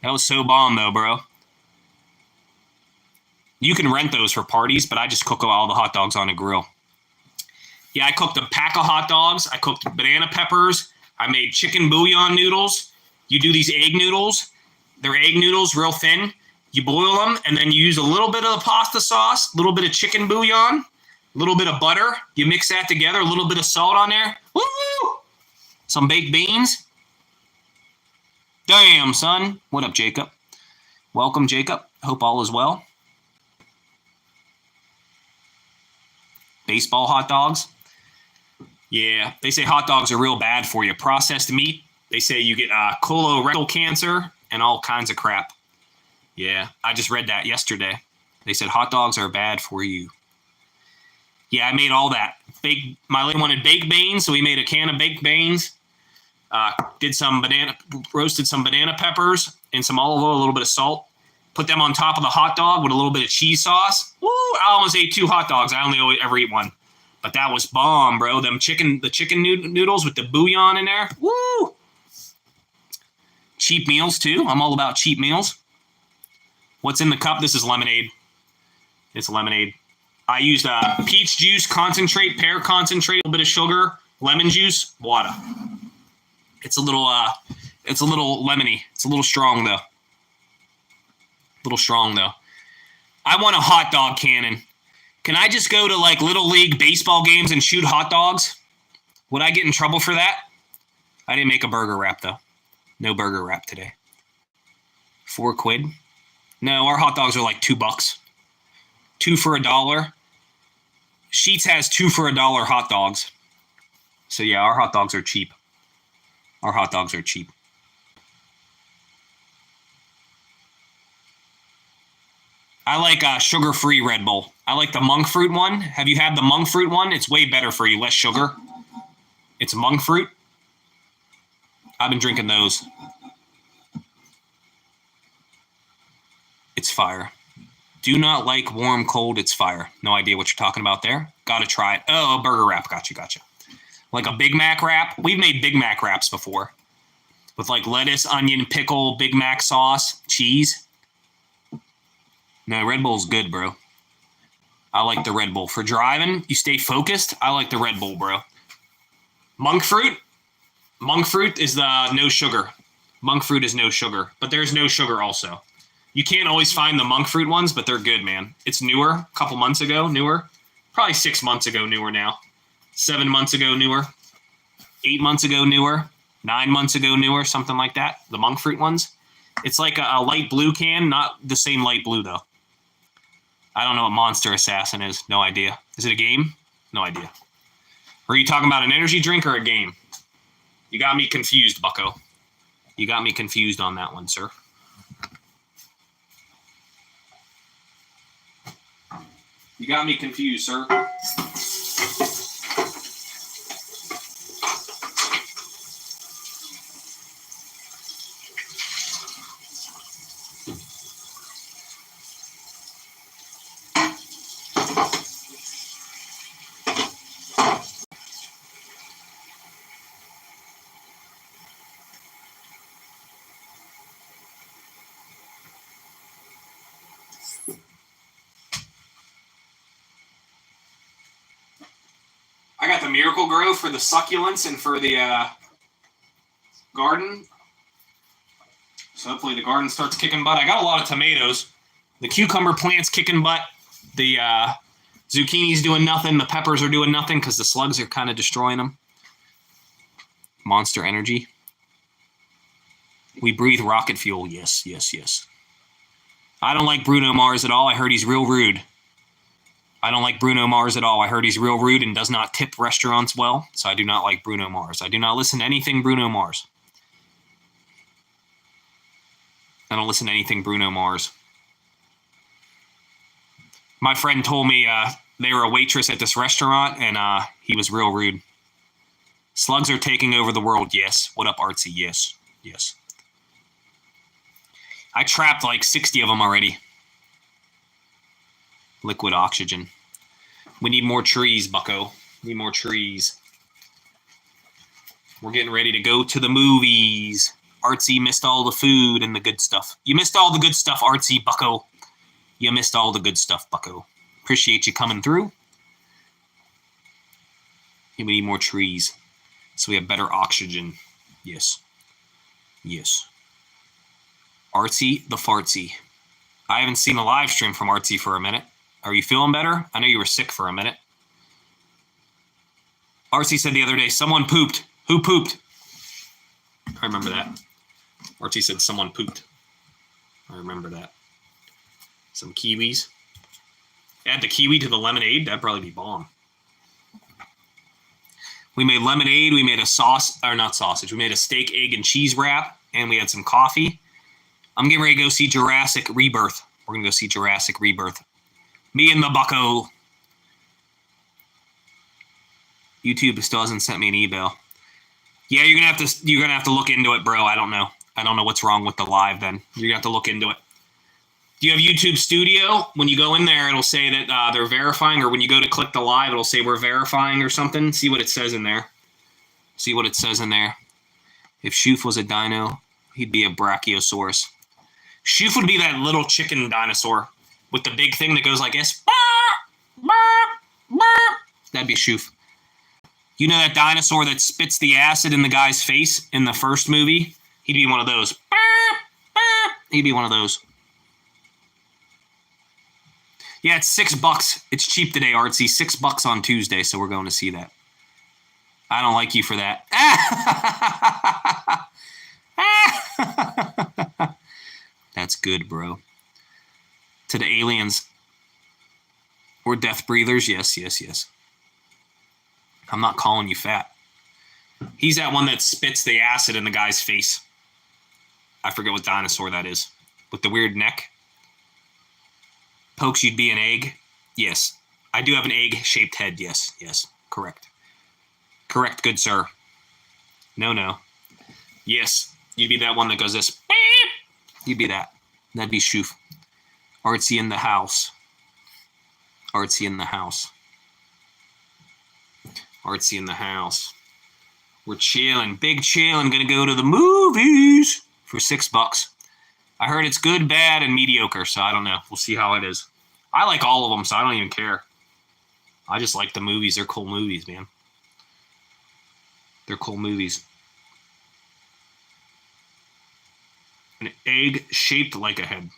That was so bomb, though, bro. You can rent those for parties, but I just cook all the hot dogs on a grill. Yeah, I cooked a pack of hot dogs. I cooked banana peppers. I made chicken bouillon noodles. You do these egg noodles. They're egg noodles, real thin. You boil them, and then you use a little bit of the pasta sauce, a little bit of chicken bouillon, a little bit of butter. You mix that together, a little bit of salt on there. Woo! Some baked beans. Damn, son. What up, Jacob? Welcome, Jacob. Hope all is well. Baseball hot dogs. Yeah, they say hot dogs are real bad for you. Processed meat. They say you get colorectal cancer and all kinds of crap. Yeah, I just read that yesterday. They said hot dogs are bad for you. Yeah, I made all that. My lady wanted baked beans, so we made a can of baked beans. Roasted some banana peppers and some olive oil, a little bit of salt. Put them on top of the hot dog with a little bit of cheese sauce. Woo! I almost ate 2 hot dogs. I only ever eat one. But that was bomb, bro. The chicken noodles with the bouillon in there. Woo! Cheap meals, too. I'm all about cheap meals. What's in the cup? This is lemonade. It's lemonade. I used peach juice concentrate, pear concentrate, a little bit of sugar, lemon juice, water. It's a little lemony. It's a little strong, though. I want a hot dog cannon. Can I just go to like Little League baseball games and shoot hot dogs? Would I get in trouble for that? I didn't make a burger wrap, though. No burger wrap today. $4. No, our hot dogs are like $2. 2 for $1. Sheetz has 2 for $1 hot dogs. So yeah, our hot dogs are cheap. Our hot dogs are cheap. I like sugar-free Red Bull. I like the monk fruit one. Have you had the monk fruit one? It's way better for you, less sugar. It's monk fruit. I've been drinking those. It's fire. Do not like warm, cold. It's fire. No idea what you're talking about there. Gotta try it. Oh, a burger wrap. Gotcha. Like a Big Mac wrap. We've made Big Mac wraps before. With like lettuce, onion, pickle, Big Mac sauce, cheese. No, Red Bull's good, bro. I like the Red Bull. For driving, you stay focused. I like the Red Bull, bro. Monk fruit. Monk fruit is the no sugar. Monk fruit is no sugar. But there's no sugar also. You can't always find the monk fruit ones, but they're good, man. It's newer. A couple months ago, newer. Probably 6 months ago, newer now. 7 months ago, newer. 8 months ago, newer. 9 months ago, newer. Something like that. The monk fruit ones. It's like a light blue can. Not the same light blue, though. I don't know what Monster Assassin is. No idea. Is it a game? No idea. Or are you talking about an energy drink or a game? You got me confused, bucko. You got me confused on that one, sir. You got me confused, sir. the Miracle Grow for the succulents and for the garden. So hopefully the garden starts kicking butt. I got a lot of tomatoes. The cucumber plant's kicking butt. The zucchini's doing nothing. The peppers are doing nothing because the slugs are kind of destroying them. Monster Energy. We breathe rocket fuel. Yes, yes, yes. I don't like Bruno Mars at all. I heard he's real rude. I don't like Bruno Mars at all. I heard he's real rude and does not tip restaurants well. So I do not like Bruno Mars. I do not listen to anything Bruno Mars. I don't listen to anything Bruno Mars. My friend told me they were a waitress at this restaurant, and he was real rude. Slugs are taking over the world. Yes. What up, Artsy? Yes. Yes. I trapped like 60 of them already. Liquid oxygen. We need more trees, bucko. Need more trees. We're getting ready to go to the movies. Artsy missed all the food and the good stuff. You missed all the good stuff, Artsy, bucko. You missed all the good stuff, bucko. Appreciate you coming through. We need more trees so we have better oxygen. Yes. Yes. Artsy the fartsy. I haven't seen a live stream from Artsy for a minute. Are you feeling better? I know you were sick for a minute. Artsy said the other day, someone pooped. Who pooped? I remember that. Artsy said someone pooped. I remember that. Some kiwis. Add the kiwi to the lemonade. That'd probably be bomb. We made lemonade. We made a sauce, or not sausage. We made a steak, egg, and cheese wrap, and we had some coffee. I'm getting ready to go see Jurassic Rebirth. We're going to go see Jurassic Rebirth. Me and the bucko. YouTube still hasn't sent me an email. Yeah, you're gonna have to look into it, bro. I don't know what's wrong with the live. Then you're gonna have to look into it. Do you have YouTube Studio? When you go in there, it'll say that they're verifying, or when you go to click the live, it'll say we're verifying or something. See what it says in there. See what it says in there. If Shoof was a dino, he'd be a Brachiosaurus. Shoof would be that little chicken dinosaur with the big thing that goes like this. That'd be Shoof. You know that dinosaur that spits the acid in the guy's face in the first movie? He'd be one of those. He'd be one of those. Yeah, it's $6. It's cheap today, Artsy. $6 on Tuesday, so we're going to see that. I don't like you for that. That's good, bro. To the aliens. Or death breathers. Yes, yes, yes. I'm not calling you fat. He's that one that spits the acid in the guy's face. I forget what dinosaur that is. With the weird neck. Pokes, you'd be an egg. Yes. I do have an egg-shaped head. Yes, yes. Correct. Correct, good sir. No. Yes. You'd be that one that goes this. You'd be that. That'd be Shoof. Artsy in the house. Artsy in the house. Artsy in the house. We're chilling. Big chillin'. Gonna go to the movies for $6. I heard it's good, bad, and mediocre, so I don't know. We'll see how it is. I like all of them, so I don't even care. I just like the movies. They're cool movies, man. They're cool movies. An egg shaped like a head.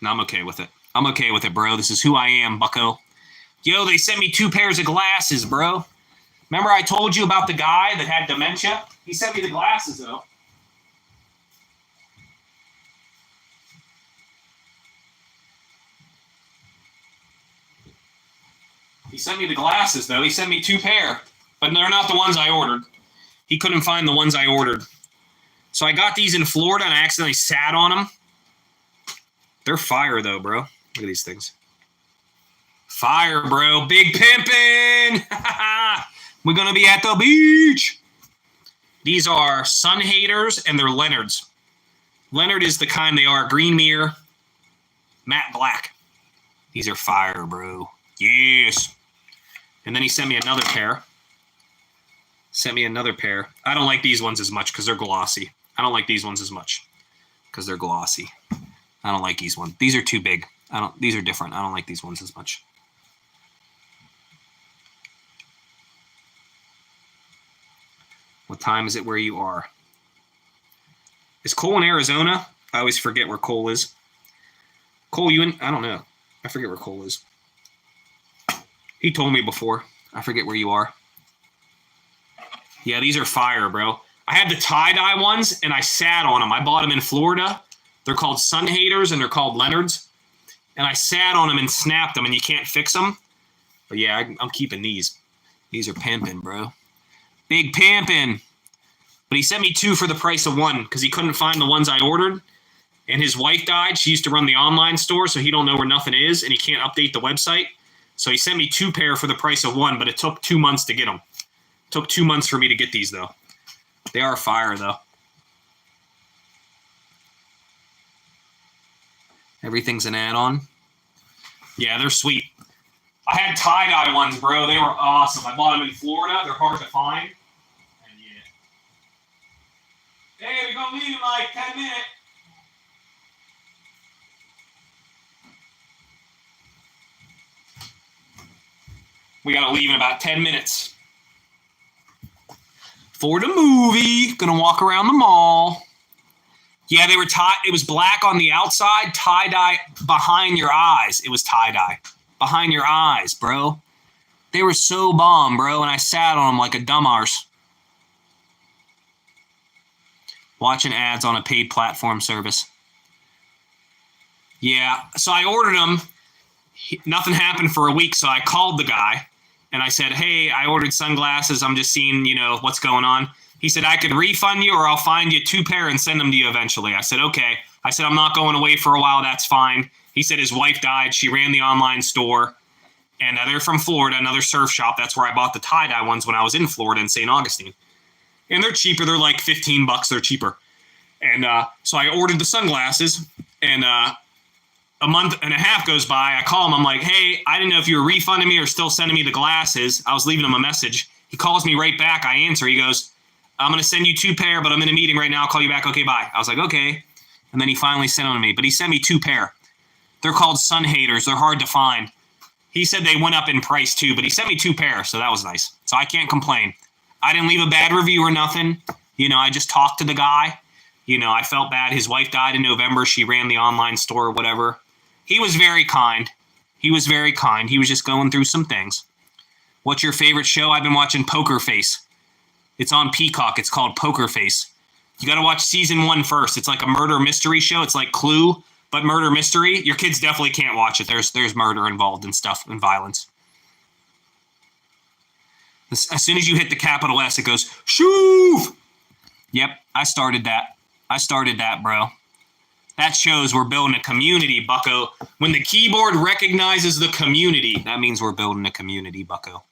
And I'm okay with it. I'm okay with it, bro. This is who I am, bucko. Yo, they sent me 2 pairs of glasses, bro. Remember I told you about the guy that had dementia? He sent me the glasses, though. He sent me the glasses, though. He sent me 2 pair. But they're not the ones I ordered. He couldn't find the ones I ordered. So I got these in Florida, and I accidentally sat on them. They're fire, though, bro. Look at these things. Fire, bro. Big pimpin'. We're going to be at the beach. These are Sun Haters, and they're Leonards. Leonard is the kind they are. Green mirror. Matte black. These are fire, bro. Yes. And then he sent me another pair. I don't like these ones as much because they're glossy. I don't like these ones as much because they're glossy. I don't like these ones. These are too big. These are different. I don't like these ones as much. What time is it where you are? Is Cole in Arizona? I always forget where Cole is. Cole, you in? I don't know. I forget where Cole is. He told me before. I forget where you are. Yeah, these are fire, bro. I had the tie-dye ones, and I sat on them. I bought them in Florida. They're called Sun Haters, and they're called Leonards. And I sat on them and snapped them, and you can't fix them. But yeah, I'm keeping these. These are pimping, bro. Big pimping. But he sent me 2 for the price of 1 because he couldn't find the ones I ordered. And his wife died. She used to run the online store, so he don't know where nothing is, and he can't update the website. So he sent me 2 pair for the price of 1, but it took 2 months to get them. It took 2 months for me to get these, though. They are fire, though. Everything's an add-on. Yeah, they're sweet. I had tie-dye ones, bro. They were awesome. I bought them in Florida. They're hard to find. And yeah. Hey, we're going to leave in like 10 minutes. We got to leave in about 10 minutes. For the movie. Gonna walk around the mall. Yeah, they were it was black on the outside, tie-dye behind your eyes. It was tie-dye. Behind your eyes, bro. They were so bomb, bro, and I sat on them like a dumb arse. Watching ads on a paid platform service. Yeah, so I ordered them. Nothing happened for a week, so I called the guy. And I said, hey, I ordered sunglasses. I'm just seeing, what's going on. He said, I could refund you or I'll find you 2 pair and send them to you eventually. I said, okay. I said, I'm not going away for a while. That's fine. He said his wife died. She ran the online store. And they're from Florida, another surf shop. That's where I bought the tie-dye ones when I was in Florida in St. Augustine. And they're cheaper. They're like $15. They're cheaper. And so I ordered the sunglasses. And a month and a half goes by. I call him. I'm like, hey, I didn't know if you were refunding me or still sending me the glasses. I was leaving him a message. He calls me right back. I answer. He goes, I'm going to send you 2 pair, but I'm in a meeting right now. I'll call you back. Okay, bye. I was like, okay. And then he finally sent them to me. But he sent me 2 pair. They're called Sun Haters. They're hard to find. He said they went up in price too, but he sent me 2 pair, so that was nice. So I can't complain. I didn't leave a bad review or nothing. I just talked to the guy. I felt bad. His wife died in November. She ran the online store or whatever. He was very kind. He was just going through some things. What's your favorite show? I've been watching Poker Face. It's on Peacock. It's called Poker Face. You got to watch season 1 first. It's like a murder mystery show. It's like Clue, but murder mystery. Your kids definitely can't watch it. There's murder involved and stuff and violence. As soon as you hit the capital S, it goes, shoo! Yep, I started that, bro. That shows we're building a community, bucko. When the keyboard recognizes the community, that means we're building a community, bucko.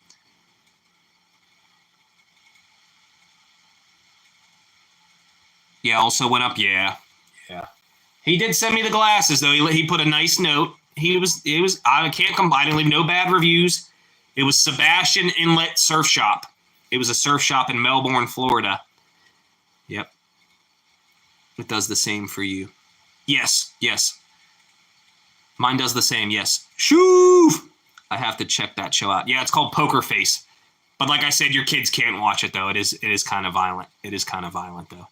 Yeah, also went up. Yeah. He did send me the glasses, though. He put a nice note. I can't come. I didn't leave no bad reviews. It was Sebastian Inlet Surf Shop. It was a surf shop in Melbourne, Florida. Yep. It does the same for you. Yes. Mine does the same, yes. Shoo! I have to check that show out. Yeah, it's called Poker Face. But like I said, your kids can't watch it, though. It is kind of violent. It is kind of violent, though.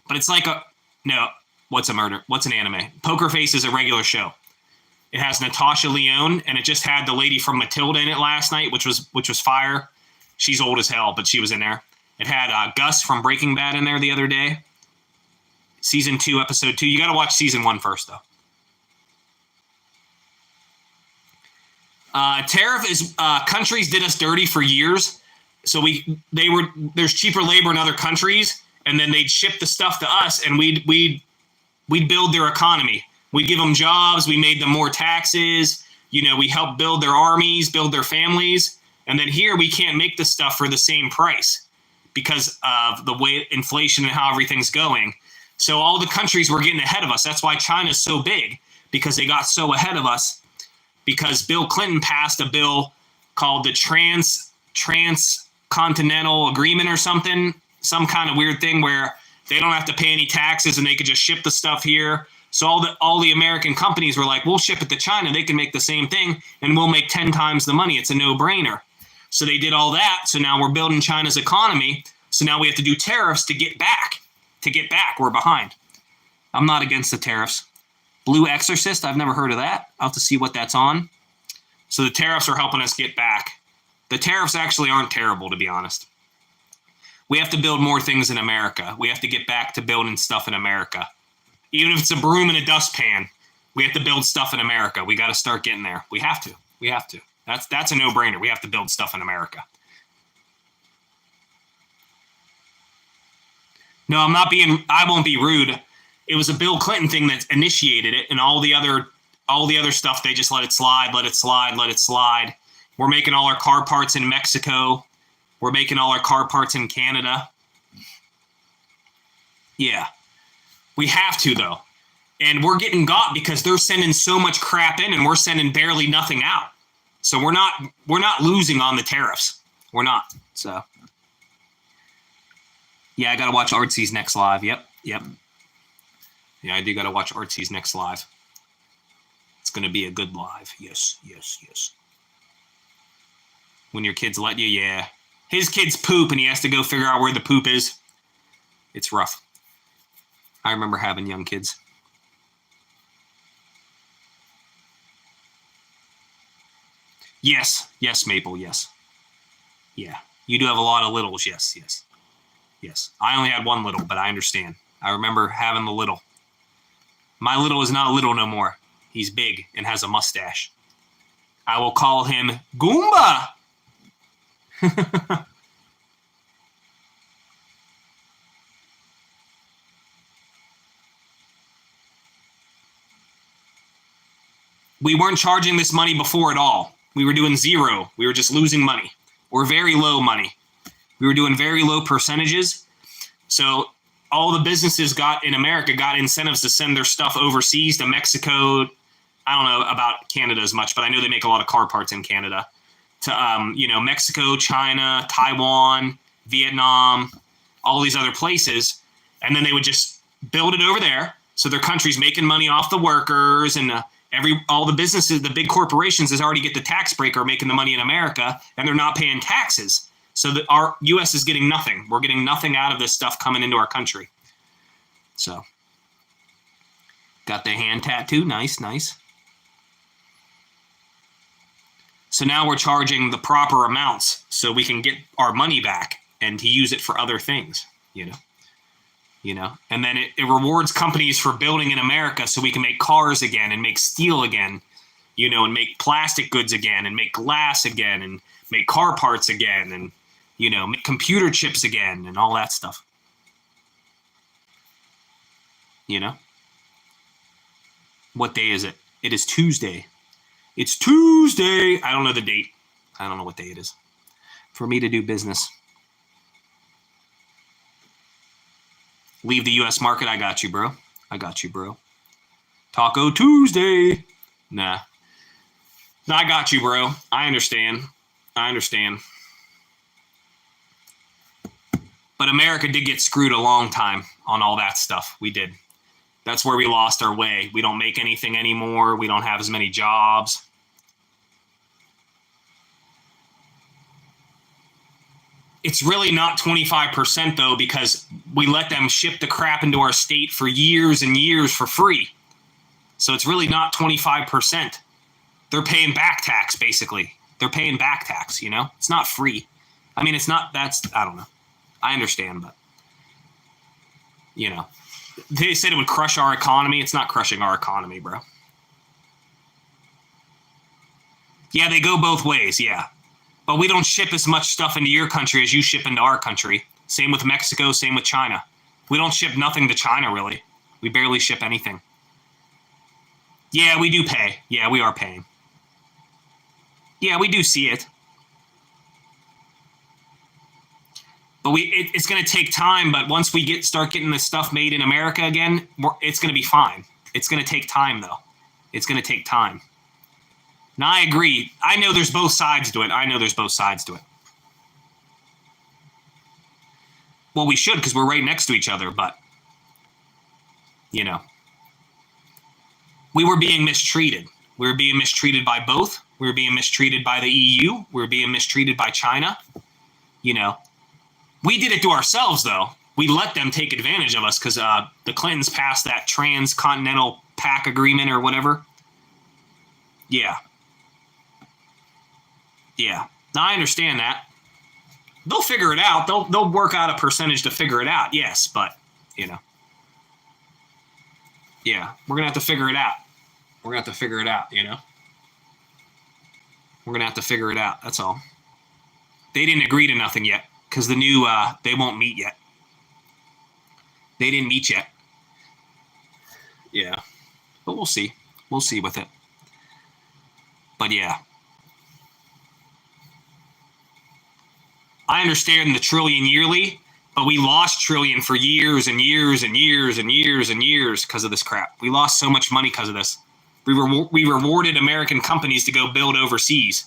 But it's like what's a murder? What's an anime? Poker Face is a regular show. It has Natasha Lyonne, and it just had the lady from Matilda in it last night, which was fire. She's old as hell, but she was in there. It had Gus from Breaking Bad in there the other day. Season 2, episode 2. You got to watch season 1 first, though. Tariff is countries did us dirty for years. So there's cheaper labor in other countries, and then they'd ship the stuff to us, and we'd build their economy. We'd give them jobs. We made them more taxes. We helped build their armies, build their families. And then here we can't make the stuff for the same price because of the way inflation and how everything's going. So all the countries were getting ahead of us. That's why China's so big, because they got so ahead of us, because Bill Clinton passed a bill called the Transcontinental Agreement or something, some kind of weird thing where they don't have to pay any taxes and they could just ship the stuff here. So all the American companies were like, we'll ship it to China. They can make the same thing and we'll make 10 times the money. It's a no-brainer. So they did all that. So now we're building China's economy. So now we have to do tariffs to get back. We're behind. I'm not against the tariffs. Blue Exorcist, I've never heard of that. I'll have to see what that's on. So the tariffs are helping us get back. The tariffs actually aren't terrible, to be honest. We have to build more things in America. We have to get back to building stuff in America. Even if it's a broom and a dustpan, we have to build stuff in America. We got to start getting there. We have to. That's a no-brainer. We have to build stuff in America. No, I won't be rude. It was a Bill Clinton thing that initiated it, and all the other stuff, they just let it slide. We're making all our car parts in Mexico. We're making all our car parts in Canada. Yeah. We have to, though. And we're getting got because they're sending so much crap in and we're sending barely nothing out. So we're not losing on the tariffs. We're not. So yeah, I gotta watch Artsy's next live. Yep. Yeah, I do gotta watch Artsy's next live. It's gonna be a good live. Yes. When your kids let you, yeah. His kids poop and he has to go figure out where the poop is. It's rough. I remember having young kids. Yes, Maple, yes. Yeah, you do have a lot of littles, yes. I only had one little, but I understand. I remember having the little. My little is not little no more. He's big and has a mustache. I will call him Goomba. We weren't charging this money before at all. We were doing zero. We were just losing money or very low money. We were doing very low percentages. So all the businesses in America got incentives to send their stuff overseas to Mexico. I don't know about Canada as much, but I know they make a lot of car parts in Canada. To Mexico, China, Taiwan, Vietnam, all these other places. And then they would just build it over there. So their country's making money off the workers and all the businesses, the big corporations has already get the tax break are making the money in America and they're not paying taxes. So that our U.S. is getting nothing. We're getting nothing out of this stuff coming into our country. So got the hand tattoo. Nice. So now we're charging the proper amounts so we can get our money back and to use it for other things, and then it rewards companies for building in America so we can make cars again and make steel again, and make plastic goods again and make glass again and make car parts again and, make computer chips again and all that stuff. What day is it? It is Tuesday. It's Tuesday. I don't know the date. I don't know what day it is for me to do business. Leave the U.S. market. I got you, bro. Taco Tuesday. Nah, I got you, bro. I understand. But America did get screwed a long time on all that stuff. We did. That's where we lost our way. We don't make anything anymore. We don't have as many jobs. It's really not 25% though, because we let them ship the crap into our state for years and years for free. So it's really not 25%. They're paying back tax, basically. They're paying back tax, It's not free. I mean, it's not, I don't know. I understand, but, they said it would crush our economy. It's not crushing our economy, bro. Yeah, they go both ways, yeah. But we don't ship as much stuff into your country as you ship into our country. Same with Mexico, same with China. We don't ship nothing to China, really. We barely ship anything. Yeah, we do pay. Yeah, we are paying. Yeah, we do see it. But it's going to take time. But once we start getting this stuff made in America again, it's going to be fine. It's going to take time, though. It's going to take time. Now, I agree. I know there's both sides to it. Well, we should because we're right next to each other. But, we were being mistreated. We were being mistreated by both. We were being mistreated by the EU. We were being mistreated by China. We did it to ourselves, though. We let them take advantage of us because the Clintons passed that transcontinental pact agreement or whatever. Yeah. Yeah. Now, I understand that. They'll figure it out. They'll work out a percentage to figure it out. Yes, but, you know. Yeah, we're going to have to figure it out. We're going to have to figure it out, you know. We're going to have to figure it out. That's all. They didn't agree to nothing yet because the new, they won't meet yet. They didn't meet yet. Yeah. But we'll see. We'll see with it. But yeah. I understand the trillion yearly, but we lost trillion for years and years and years and years and years because of this crap. We lost so much money because of this. We rewarded American companies to go build overseas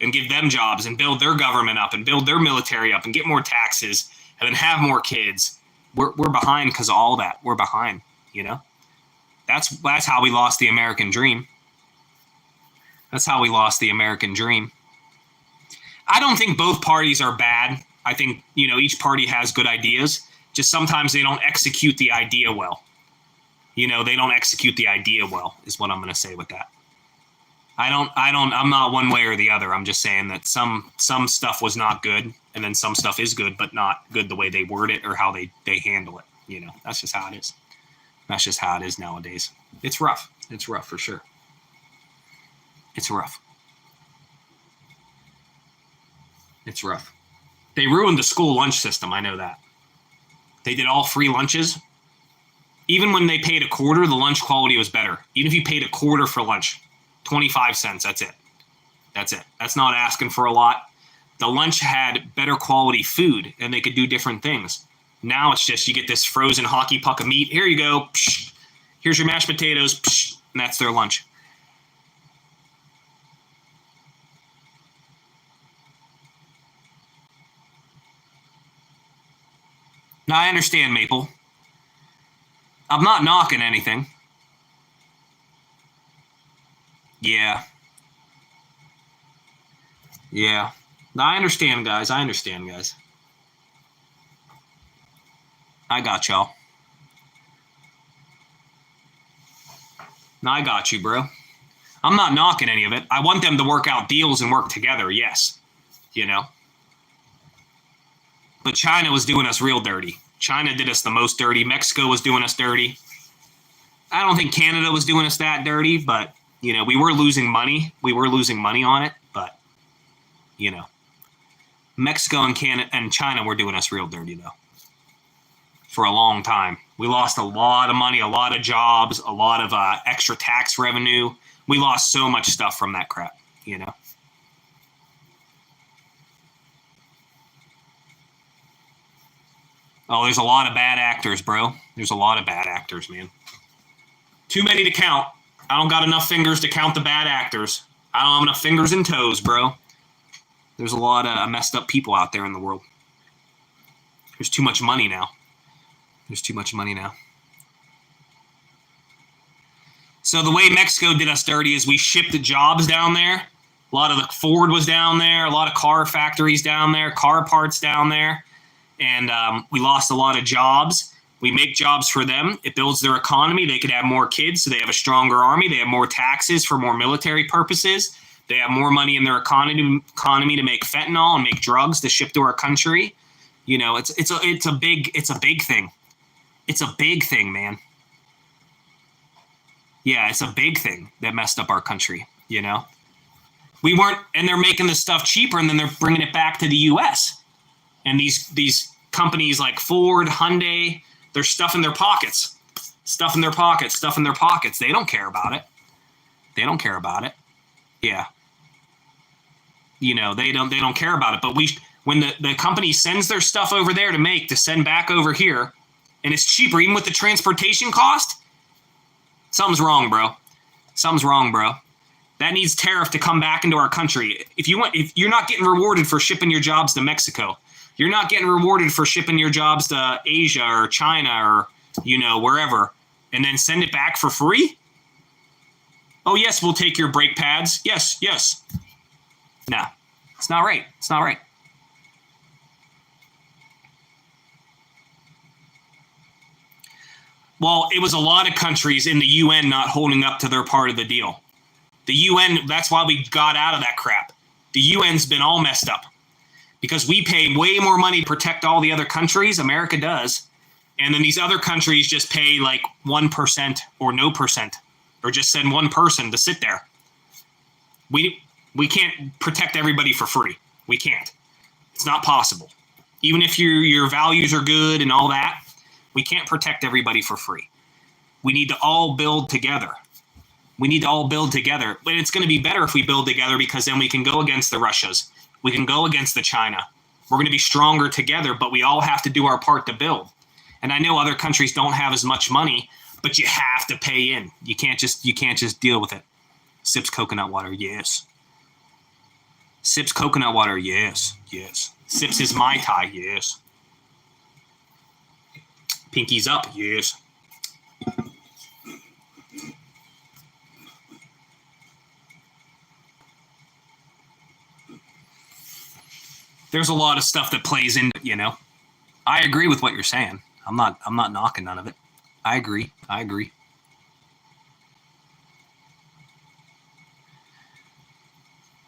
and give them jobs and build their government up and build their military up and get more taxes and then have more kids. We're behind because of all that. We're behind, you know. That's how we lost the American dream. That's how we lost the American dream. I don't think both parties are bad. I think, you know, each party has good ideas. Just sometimes they don't execute the idea well. You know, they don't execute the idea well is what I'm going to say with that. I'm not one way or the other. I'm just saying that some stuff was not good and then some stuff is good, but not good the way they word it or how they handle it. You know, that's just how it is. That's just how it is nowadays. It's rough. It's rough for sure. It's rough. It's rough. They ruined the school lunch system. I know that. They did all free lunches. Even when they paid a quarter, the lunch quality was better. Even if you paid a quarter for lunch, 25 cents, that's it. That's it. That's not asking for a lot. The lunch had better quality food and they could do different things. Now it's just you get this frozen hockey puck of meat. Here you go. Psh, here's your mashed potatoes. Psh, and that's their lunch. Now, I understand, Maple. I'm not knocking anything. Yeah. Yeah. Now, I understand, guys. I understand, guys. I got y'all. Now, I got you, bro. I'm not knocking any of it. I want them to work out deals and work together, yes. You know? But China was doing us real dirty. China did us the most dirty. Mexico was doing us dirty. I don't think Canada was doing us that dirty, but, you know, we were losing money. We were losing money on it, but, you know, Mexico and Canada and China were doing us real dirty, though, for a long time. We lost a lot of money, a lot of jobs, a lot of extra tax revenue. We lost so much stuff from that crap, you know. Oh, there's a lot of bad actors, bro. There's a lot of bad actors, man. Too many to count. I don't got enough fingers to count the bad actors. I don't have enough fingers and toes, bro. There's a lot of messed up people out there in the world. There's too much money now. There's too much money now. So the way Mexico did us dirty is we shipped the jobs down there. A lot of the Ford was down there. A lot of car factories down there. Car parts down there. And we lost a lot of jobs. We make jobs for them. It builds their economy. They could have more kids, so they have a stronger army. They have more taxes for more military purposes. They have more money in their economy to make fentanyl and make drugs to ship to our country. You know, it's a big thing. It's a big thing, man. Yeah, it's a big thing that messed up our country. You know, we weren't, and they're making the stuff cheaper, and then they're bringing it back to the U.S. And these companies like Ford, Hyundai, they're stuffing their pockets. They don't care about it. Yeah. You know, they don't care about it. But when the company sends their stuff over there to send back over here, and it's cheaper, even with the transportation cost, something's wrong, bro. That needs tariff to come back into our country. If you're not getting rewarded for shipping your jobs to Mexico, you're not getting rewarded for shipping your jobs to Asia or China or, you know, wherever, and then send it back for free? Oh, yes, we'll take your brake pads. Yes. No, it's not right. Well, it was a lot of countries in the UN not holding up to their part of the deal. The UN, that's why we got out of that crap. The UN's been all messed up because we pay way more money to protect all the other countries. America does. And then these other countries just pay like 1% or no percent, or just send one person to sit there. We can't protect everybody for free. We can't. It's not possible. Even if your values are good and all that, we can't protect everybody for free. We need to all build together. We need to all build together. But it's going to be better if we build together, because then we can go against the Russias. We can go against the China. We're going to be stronger together, but we all have to do our part to build. And I know other countries don't have as much money, but you have to pay in. You can't just deal with it. Sips coconut water, yes. Sips coconut water, yes, yes. Sips his Mai Tai, yes. Pinky's up, yes. There's a lot of stuff that plays into it, you know. I agree with what you're saying. I'm not knocking none of it. I agree.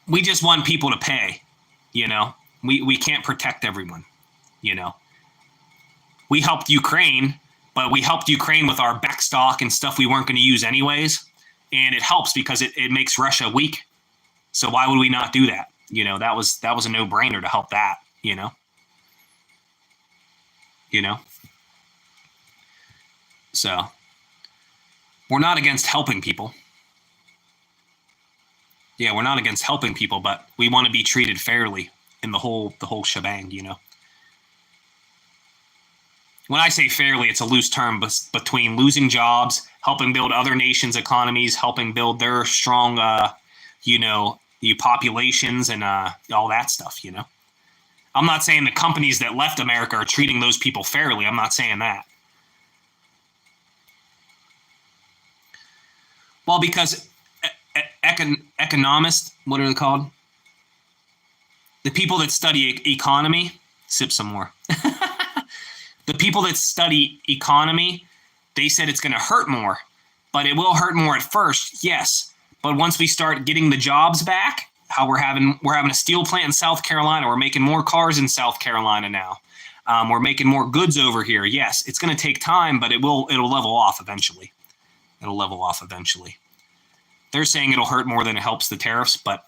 We just want people to pay, you know. We can't protect everyone, you know. We helped Ukraine, but we helped Ukraine with our backstock and stuff we weren't going to use anyways. And it helps because it makes Russia weak. So why would we not do that? You know, that was a no-brainer to help that, you know. So we're not against helping people. Yeah, we're not against helping people, but we want to be treated fairly in the whole shebang, you know. When I say fairly, it's a loose term between losing jobs, helping build other nations' economies, helping build their strong, populations and all that stuff, you know. I'm not saying the companies that left America are treating those people fairly. I'm not saying that. Well, because economists, what are they called? The people that study economy, sip some more. The people that study economy, they said it's going to hurt more, but it will hurt more at first, yes. But once we start getting the jobs back, how we're having a steel plant in South Carolina, we're making more cars in South Carolina now. We're making more goods over here. Yes, it's going to take time, but it'll level off eventually. It'll level off eventually. They're saying it'll hurt more than it helps the tariffs, but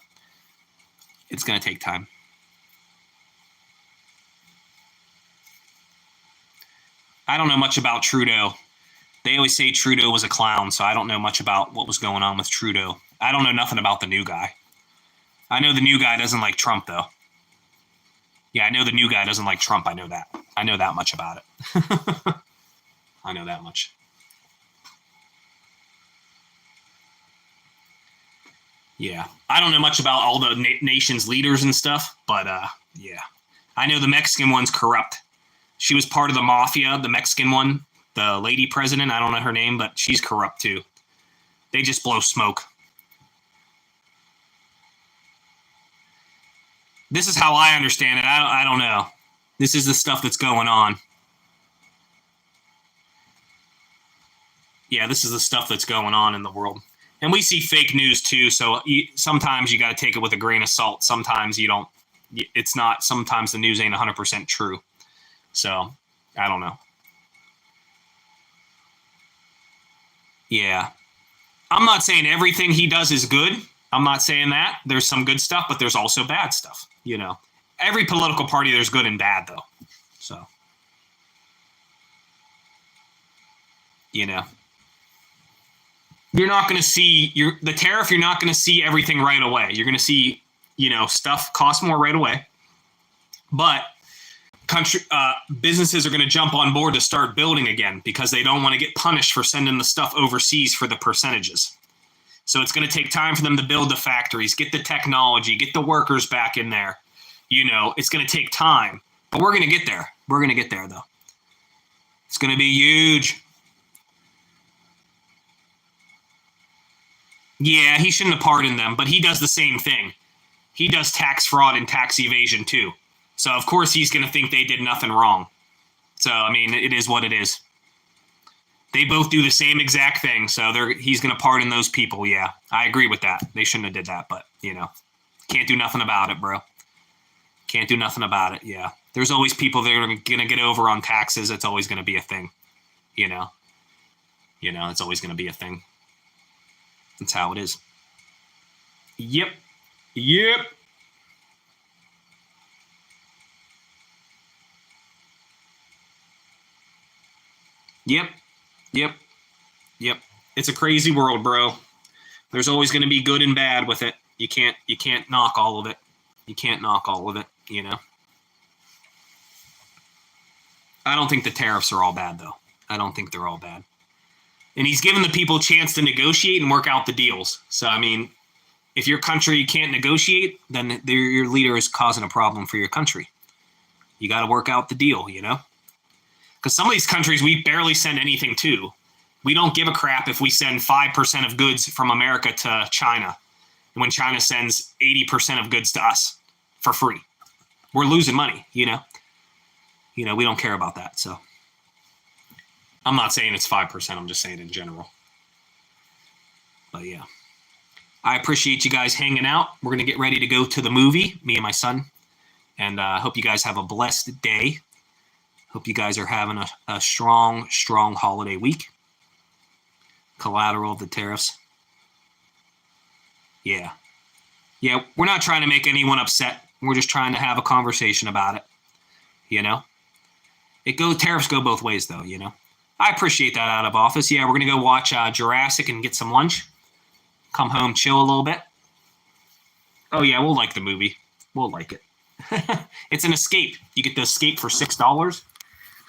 it's going to take time. I don't know much about Trudeau. They always say Trudeau was a clown, so I don't know much about what was going on with Trudeau. I don't know nothing about the new guy. I know the new guy doesn't like Trump, though. Yeah, I know the new guy doesn't like Trump. I know that. I know that much about it. I know that much. Yeah. I don't know much about all the nation's leaders and stuff, but yeah. I know the Mexican one's corrupt. She was part of the mafia, the Mexican one, the lady president. I don't know her name, but she's corrupt too. They just blow smoke. This is how I understand it. I don't know. This is the stuff that's going on. Yeah, this is the stuff that's going on in the world. And we see fake news too, so sometimes you got to take it with a grain of salt. Sometimes you don't. It's not. Sometimes the news ain't 100% true. So, I don't know. Yeah. I'm not saying everything he does is good. I'm not saying that. There's some good stuff, but there's also bad stuff, you know. Every political party, there's good and bad, though. So, you know. You're not going to see the tariff. You're not going to see everything right away. You're going to see, you know, stuff cost more right away. But businesses are going to jump on board to start building again because they don't want to get punished for sending the stuff overseas for the percentages. So it's going to take time for them to build the factories, get the technology, get the workers back in there. You know, it's going to take time, but we're going to get there. We're going to get there, though. It's going to be huge. Yeah, he shouldn't have pardoned them, but he does the same thing. He does tax fraud and tax evasion, too. So, of course, he's going to think they did nothing wrong. So, I mean, it is what it is. They both do the same exact thing, so he's going to pardon those people. Yeah, I agree with that. They shouldn't have did that, but can't do nothing about it, bro. Can't do nothing about it. Yeah, there's always people that are going to get over on taxes. It's always going to be a thing. It's always going to be a thing. That's how it is. Yep. Yep. Yep. Yep. Yep. It's a crazy world, bro. There's always going to be good and bad with it. You can't knock all of it. You can't knock all of it, I don't think the tariffs are all bad, though. I don't think they're all bad. And he's given the people a chance to negotiate and work out the deals. So, I mean, if your country can't negotiate, then your leader is causing a problem for your country. You got to work out the deal, Because some of these countries we barely send anything to. We don't give a crap if we send 5% of goods from America to China when China sends 80% of goods to us for free. We're losing money, we don't care about that. So I'm not saying it's 5%. I'm just saying in general. But yeah, I appreciate you guys hanging out. We're going to get ready to go to the movie, me and my son. And I hope you guys have a blessed day. Hope you guys are having a strong holiday week. Collateral of the tariffs. Yeah. Yeah, we're not trying to make anyone upset. We're just trying to have a conversation about it. Tariffs go both ways, though, I appreciate that out of office. Yeah, we're going to go watch Jurassic and get some lunch. Come home, chill a little bit. Oh, yeah, we'll like the movie. We'll like it. It's an escape. You get to escape for $6.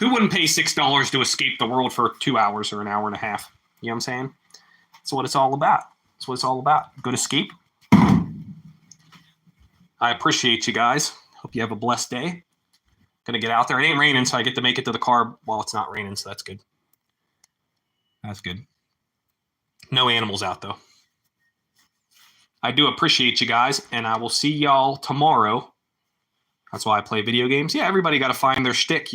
Who wouldn't pay $6 to escape the world for 2 hours or an hour and a half? You know what I'm saying? That's what it's all about. That's what it's all about. Good escape. I appreciate you guys. Hope you have a blessed day. Gonna get out there. It ain't raining, so I get to make it to the car while it's not raining, so that's good. That's good. No animals out, though. I do appreciate you guys, and I will see y'all tomorrow. That's why I play video games. Yeah, everybody got to find their shtick,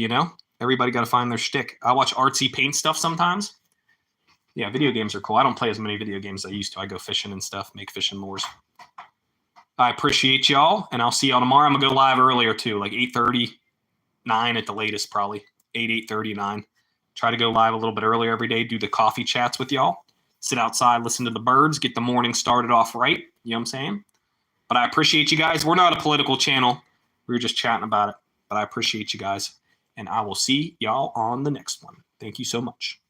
Everybody got to find their shtick. I watch artsy paint stuff sometimes. Yeah, video games are cool. I don't play as many video games as I used to. I go fishing and stuff, make fishing lures. I appreciate y'all, and I'll see y'all tomorrow. I'm going to go live earlier, too, like 8:30, 9 at the latest, probably. 8:30, 9. Try to go live a little bit earlier every day, do the coffee chats with y'all. Sit outside, listen to the birds, get the morning started off right. You know what I'm saying? But I appreciate you guys. We're not a political channel. We were just chatting about it. But I appreciate you guys. And I will see y'all on the next one. Thank you so much.